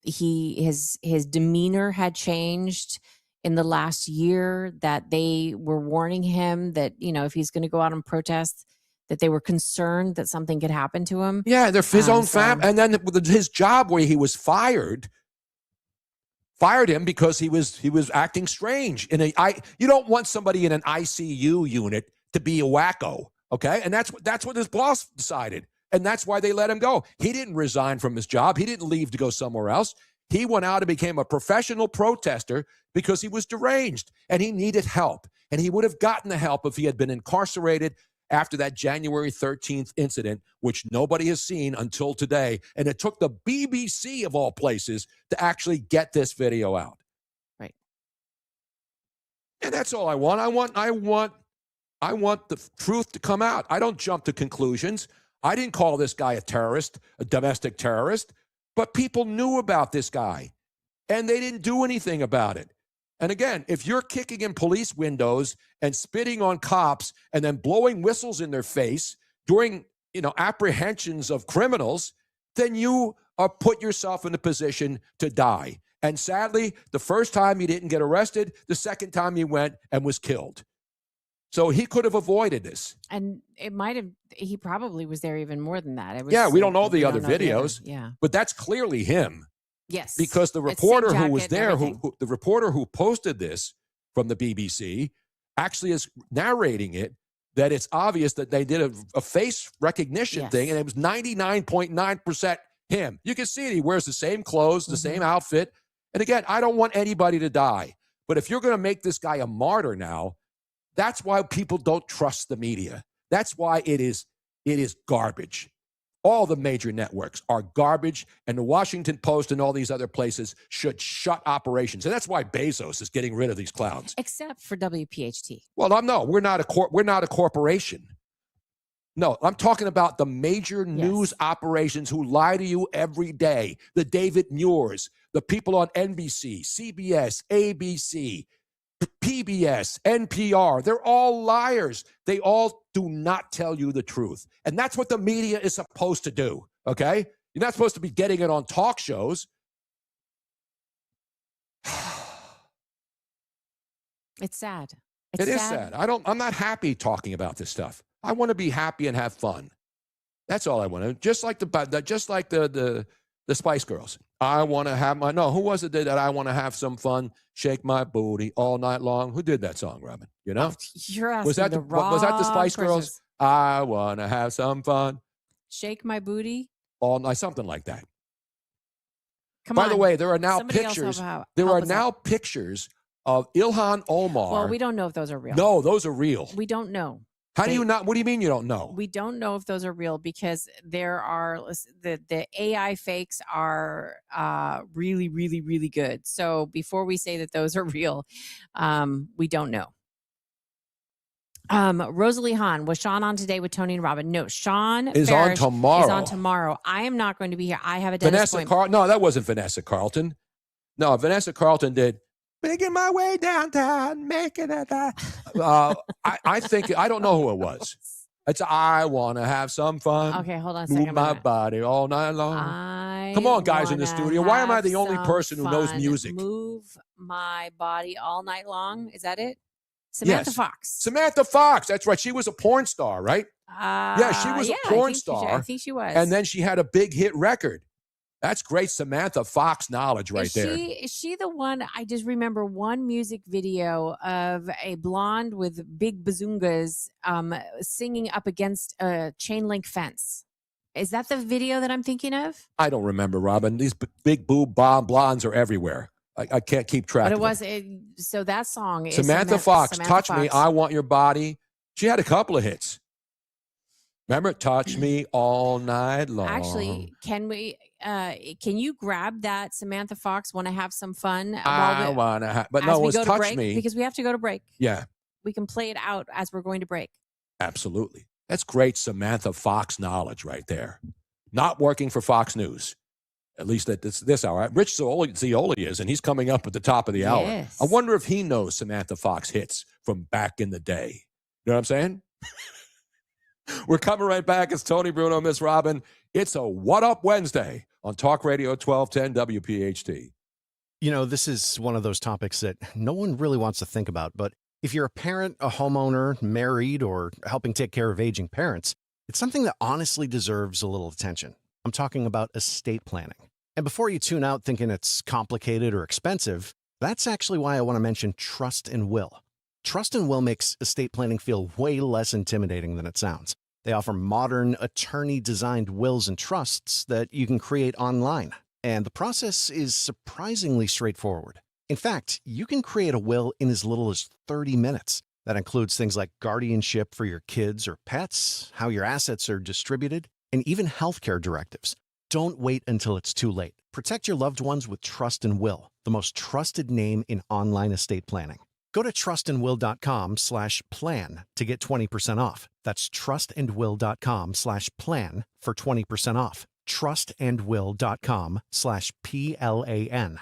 his demeanor had changed in the last year, that they were warning him that, if he's going to go out and protest, that they were concerned that something could happen to him. Yeah, they're his own family. And then his job, where he was fired him because he was acting strange. You don't want somebody in an ICU unit to be a wacko, okay? And that's what his boss decided. And that's why they let him go. He didn't resign from his job. He didn't leave to go somewhere else. He went out and became a professional protester because he was deranged and he needed help. And he would have gotten the help if he had been incarcerated after that January 13th incident, which nobody has seen until today. And it took the BBC, of all places, to actually get this video out. Right. And that's all I want. I want the truth to come out. I don't jump to conclusions. I didn't call this guy a terrorist, a domestic terrorist, but people knew about this guy, and they didn't do anything about it. And again, if you're kicking in police windows and spitting on cops and then blowing whistles in their face during, apprehensions of criminals, then you put yourself in a position to die. And sadly, the first time he didn't get arrested, the second time he went and was killed. So he could have avoided this. And he probably was there even more than that. We don't know the other videos. Yeah. But that's clearly him. Yes. Because the reporter who was there, the reporter who posted this from the BBC, actually is narrating it that it's obvious that they did a face recognition thing, and it was 99.9% him. You can see it. He wears the same clothes, the same outfit. And again, I don't want anybody to die. But if you're going to make this guy a martyr now, that's why people don't trust the media. That's why it is garbage. All the major networks are garbage, and the Washington Post and all these other places should shut operations. And that's why Bezos is getting rid of these clowns. Except for WPHT. Well, we're not a corporation. No, I'm talking about the major news operations who lie to you every day. The David Muirs, the people on NBC, CBS, ABC, PBS, NPR, they're all liars. They all do not tell you the truth. And that's what the media is supposed to do, okay? You're not supposed to be getting it on talk shows. It's sad. It is sad. I'm not happy talking about this stuff. I want to be happy and have fun. That's all I want to. Just like the Spice Girls. I want to have who was it that I want to have some fun, shake my booty all night long? Who did that song, Robin? You know? You're asking was that the Spice Girls? I want to have some fun. Shake my booty? All night, something like that. Come on. By the way, there are now Somebody pictures. else There help are us now out. pictures of Ilhan Omar. Well, we don't know if those are real. No, those are real. We don't know. How do you not? What do you mean you don't know? We don't know if those are real because there are the AI fakes are really, really, really good. So before we say that those are real, we don't know. Rosalie Hahn, was Sean on today with Tony and Robin? No, Sean is Farish on tomorrow. Is on tomorrow. I am not going to be here. I have a dentist appointment. No, that wasn't Vanessa Carlton. No, Vanessa Carlton did. Making my way downtown, making it. I think I don't know who it was. It's I want to have some fun. Okay, hold on a Move second. my body all night long. Come on, guys in the studio. Why am I the only person who knows music? Move my body all night long. Is that it? Samantha Fox. Samantha Fox. That's right. She was a porn star, right? She was a porn star. I think she was. And then she had a big hit record. That's great Samantha Fox knowledge right there. Is she the one? I just remember one music video of a blonde with big bazungas singing up against a chain link fence. Is that the video that I'm thinking of? I don't remember, Robin. These big boob blondes are everywhere. I can't keep track but of it was them. So that song is Samantha Fox, Samantha Touch Fox. Me, I Want Your Body. She had a couple of hits. Remember, Touch Me All Night Long. Actually, can you grab that Samantha Fox Want to Have Some Fun? I want to have, but no, it was Touch break, Me. Because we have to go to break. Yeah. We can play it out as we're going to break. Absolutely. That's great Samantha Fox knowledge right there. Not working for Fox News, at least at this hour. Rich Zeoli is, and he's coming up at the top of the hour. Yes. I wonder if he knows Samantha Fox hits from back in the day. You know what I'm saying? We're coming right back. It's Tony Bruno, Miss Robin. It's a What Up Wednesday on Talk Radio 1210 WPHT. You know, this is one of those topics that no one really wants to think about, but if you're a parent, a homeowner, married, or helping take care of aging parents, it's something that honestly deserves a little attention. I'm talking about estate planning. And before you tune out thinking it's complicated or expensive, that's actually why I want to mention Trust and Will. Trust and Will makes estate planning feel way less intimidating than it sounds. They offer modern, attorney-designed wills and trusts that you can create online. And the process is surprisingly straightforward. In fact, you can create a will in as little as 30 minutes. That includes things like guardianship for your kids or pets, how your assets are distributed, and even healthcare directives. Don't wait until it's too late. Protect your loved ones with Trust and Will, the most trusted name in online estate planning. Go to trustandwill.com/plan to get 20% off. That's trustandwill.com/plan for 20% off. trustandwill.com/PLAN.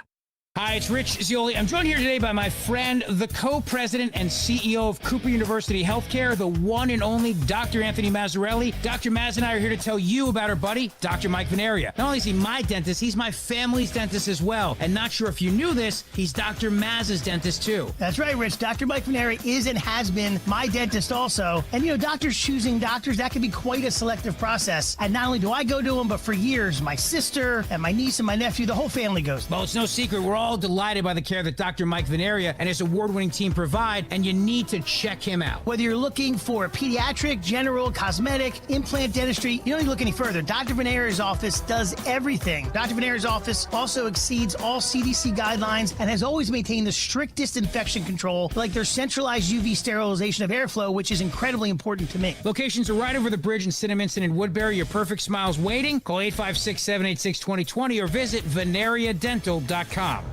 Hi, it's Rich Zeoli. I'm joined here today by my friend, the co-president and CEO of Cooper University Healthcare, the one and only Dr. Anthony Mazzarelli. Dr. Maz and I are here to tell you about our buddy, Dr. Mike Venaria. Not only is he my dentist, he's my family's dentist as well. And not sure if you knew this, he's Dr. Maz's dentist too. That's right, Rich. Dr. Mike Venaria is and has been my dentist also. And, you know, doctors choosing doctors, that can be quite a selective process. And not only do I go to him, but for years, my sister and my niece and my nephew, the whole family goes. Well, it's no secret. We're all delighted by the care that Dr. Mike Veneria and his award-winning team provide, and you need to check him out. Whether you're looking for pediatric, general, cosmetic, implant dentistry, you don't need to look any further. Dr. Veneria's office does everything. Dr. Veneria's office also exceeds all CDC guidelines and has always maintained the strictest infection control, like their centralized UV sterilization of airflow, which is incredibly important to me. Locations are right over the bridge in Cinnaminson and Woodbury. Your perfect smile's waiting. Call 856-786-2020 or visit veneriadental.com.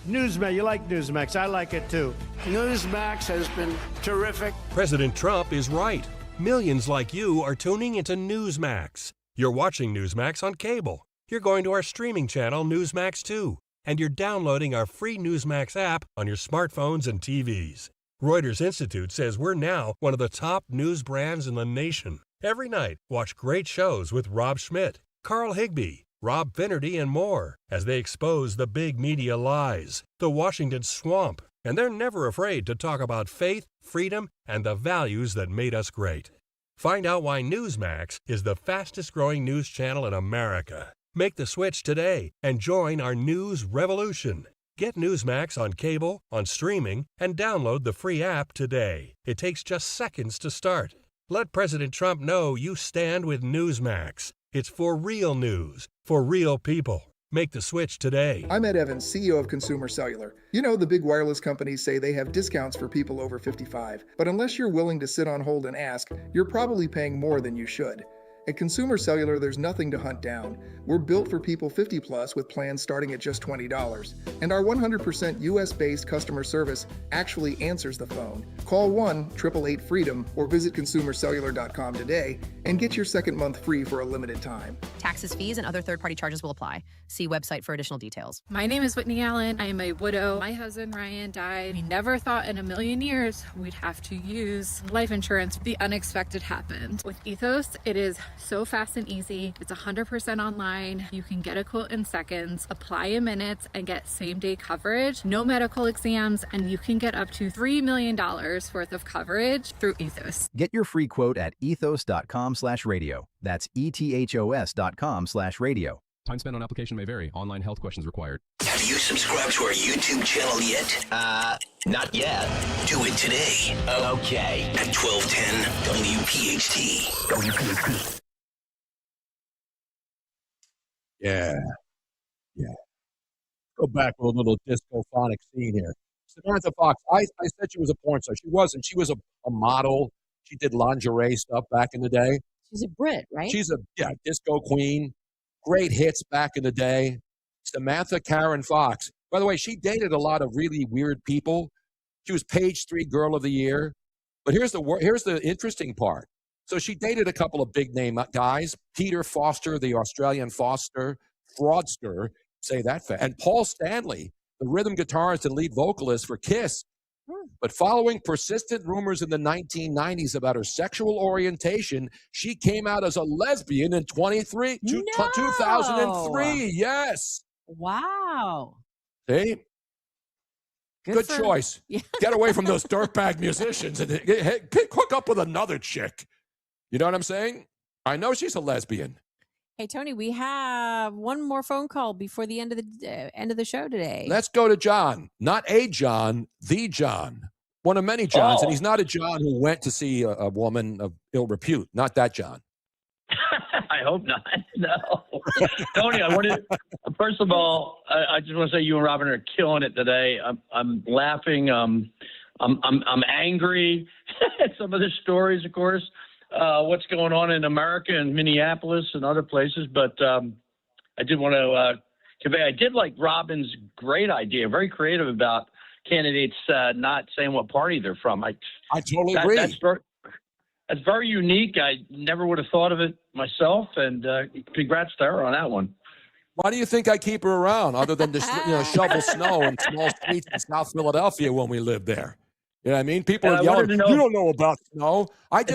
Newsmax, you like Newsmax. I like it too. Newsmax has been terrific. President Trump is right. Millions like you are tuning into Newsmax. You're watching Newsmax on cable. You're going to our streaming channel, Newsmax 2. And you're downloading our free Newsmax app on your smartphones and TVs. Reuters Institute says we're now one of the top news brands in the nation. Every night, watch great shows with Rob Schmidt, Carl Higbie, Rob Finnerty, and more as they expose the big media lies, the Washington swamp, and they're never afraid to talk about faith, freedom, and the values that made us great. Find out why Newsmax is the fastest-growing news channel in America. Make the switch today and join our news revolution. Get Newsmax on cable, on streaming, and download the free app today. It takes just seconds to start. Let President Trump know you stand with Newsmax. It's for real news, for real people. Make the switch today. I'm Ed Evans, CEO of Consumer Cellular. You know, the big wireless companies say they have discounts for people over 55. But unless you're willing to sit on hold and ask, you're probably paying more than you should. At Consumer Cellular, there's nothing to hunt down. We're built for people 50 plus with plans starting at just $20. And our 100% US-based customer service actually answers the phone. Call 1-888-FREEDOM or visit consumercellular.com today and get your second month free for a limited time. Taxes, fees, and other third-party charges will apply. See website for additional details. My name is Whitney Allen. I am a widow. My husband, Ryan, died. We never thought in a million years we'd have to use life insurance. The unexpected happened. With Ethos, it is so fast and easy. It's 100% online. You can get a quote in seconds, apply in minutes, and get same-day coverage. No medical exams, and you can get up to $3 million worth of coverage through Ethos. Get your free quote at ethos.com/radio. That's ethos.com/radio. Time spent on application may vary. Online health questions required. Have you subscribed to our YouTube channel yet? Not yet. Do it today. Okay. At 1210 WPHT. WPHT. Yeah. Go back to a little disco-phonic scene here. Samantha Fox, I said she was a porn star. She wasn't. She was a model. She did lingerie stuff back in the day. She's a Brit, right? She's a disco queen. Great hits back in the day. Samantha Karen Fox. By the way, she dated a lot of really weird people. She was Page 3 Girl of the Year. But here's the interesting part. So she dated a couple of big-name guys. Peter Foster, the Australian fraudster, say that fast. And Paul Stanley, the rhythm guitarist and lead vocalist for Kiss. But following persistent rumors in the 1990s about her sexual orientation, she came out as a lesbian in 2003. Yes. Wow. See? Good choice. Yeah. Get away from those dirtbag musicians and hook up with another chick. You know what I'm saying? I know she's a lesbian. Hey, Tony, we have one more phone call before the end of the show today. Let's go to John. Not a John, the John. One of many Johns. And he's not a John who went to see a woman of ill repute. Not that John. I hope not. No. Tony, first of all, I just want to say you and Robin are killing it today. I'm laughing. I'm angry at some of the stories, of course. What's going on in America and Minneapolis and other places. But I did want to convey, I did like Robin's great idea, very creative about candidates not saying what party they're from. I totally agree. That's very unique. I never would have thought of it myself, and congrats to her on that one. Why do you think I keep her around other than to shovel snow in small streets in South Philadelphia when we lived there? You know what I mean? People are yelling, you don't know about snow.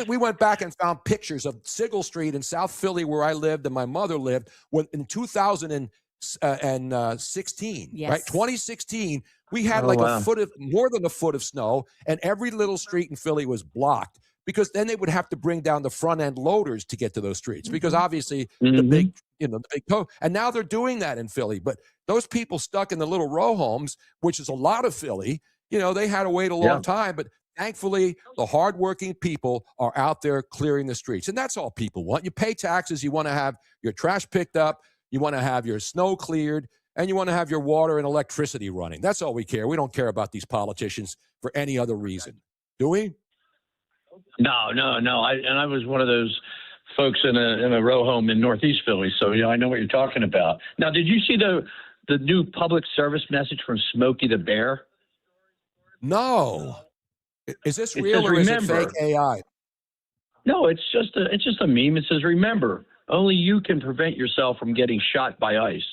We went back and found pictures of Sigel Street in South Philly where I lived and my mother lived in 2016, yes. Right? 2016, we had more than a foot of snow, and every little street in Philly was blocked because then they would have to bring down the front end loaders to get to those streets because obviously the big and now they're doing that in Philly. But those people stuck in the little row homes, which is a lot of Philly, they had to wait a long time. But thankfully, the hardworking people are out there clearing the streets. And that's all people want. You pay taxes. You want to have your trash picked up. You want to have your snow cleared. And you want to have your water and electricity running. That's all we care. We don't care about these politicians for any other reason. Do we? No. I was one of those folks in a row home in Northeast Philly. So, I know what you're talking about. Now, did you see the new public service message from Smokey the Bear? No. Is this real or is it fake AI? No, it's just a meme. It says, remember, only you can prevent yourself from getting shot by ice.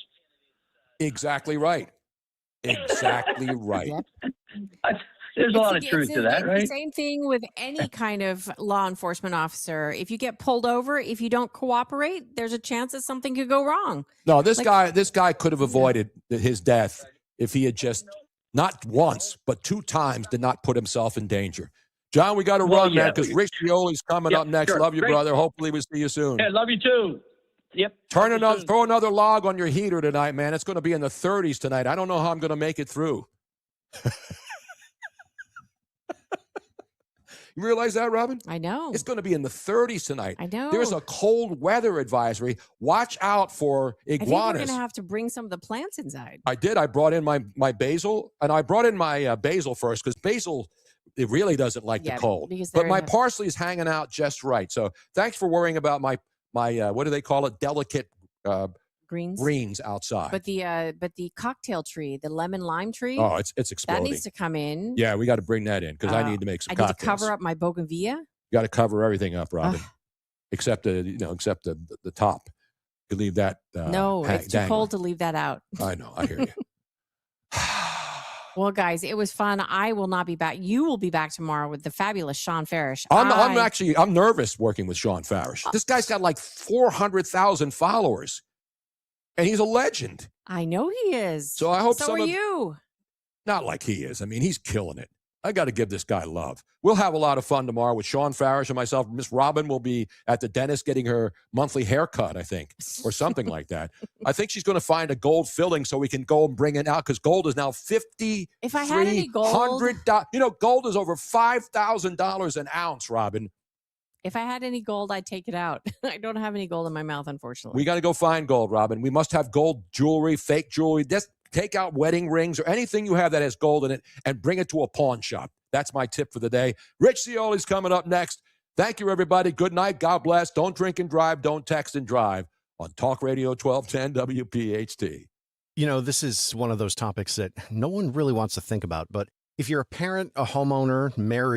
Exactly right. Exactly right. There's a lot of truth to that, right? The same thing with any kind of law enforcement officer. If you get pulled over, if you don't cooperate, there's a chance that something could go wrong. No, this guy could have avoided his death if he had just not once, but 2 times did not put himself in danger. John, we got to run, man, because Rich Cioli's coming up next. Sure. Love you, Great. brother. Hopefully we'll see you soon. Yeah, love you too. Yep. Throw another log on your heater tonight, man. It's going to be in the 30s tonight. I don't know how I'm going to make it through. You realize that, Robin? I know. It's going to be in the 30s tonight. I know. There's a cold weather advisory. Watch out for iguanas. I think we're going to have to bring some of the plants inside. I did. I brought in my basil, and I brought in my basil first because basil, it really doesn't like the cold. But my parsley is hanging out just right. So thanks for worrying about my what do they call it? Delicate greens outside. But the cocktail tree, the lemon lime tree. Oh, it's exploding. That needs to come in. Yeah, we got to bring that in because I need to make some I cocktails. need to cover up my bougainvillea. You got to cover everything up, Robin, except the top. You leave that. No, it's too cold to leave that out. I know. I hear you. Well, guys, it was fun. I will not be back. You will be back tomorrow with the fabulous Sean Farish. I'm nervous working with Sean Farish. This guy's got like 400,000 followers, and he's a legend. I know he is. So I hope so are you. Not like he is. I mean, he's killing it. I got to give this guy love. We'll have a lot of fun tomorrow with Sean Farish and myself. Miss Robin will be at the dentist getting her monthly haircut, I think, or something like that. I think she's going to find a gold filling so we can go and bring it out because gold is now $5,300. If I had any gold, gold is over $5,000 an ounce, Robin. If I had any gold, I'd take it out. I don't have any gold in my mouth, unfortunately. We got to go find gold, Robin. We must have gold jewelry, fake jewelry. Just take out wedding rings or anything you have that has gold in it and bring it to a pawn shop. That's my tip for the day. Rich Cioli's coming up next. Thank you, everybody. Good night. God bless. Don't drink and drive. Don't text and drive on Talk Radio 1210 WPHT. This is one of those topics that no one really wants to think about, but if you're a parent, a homeowner, married,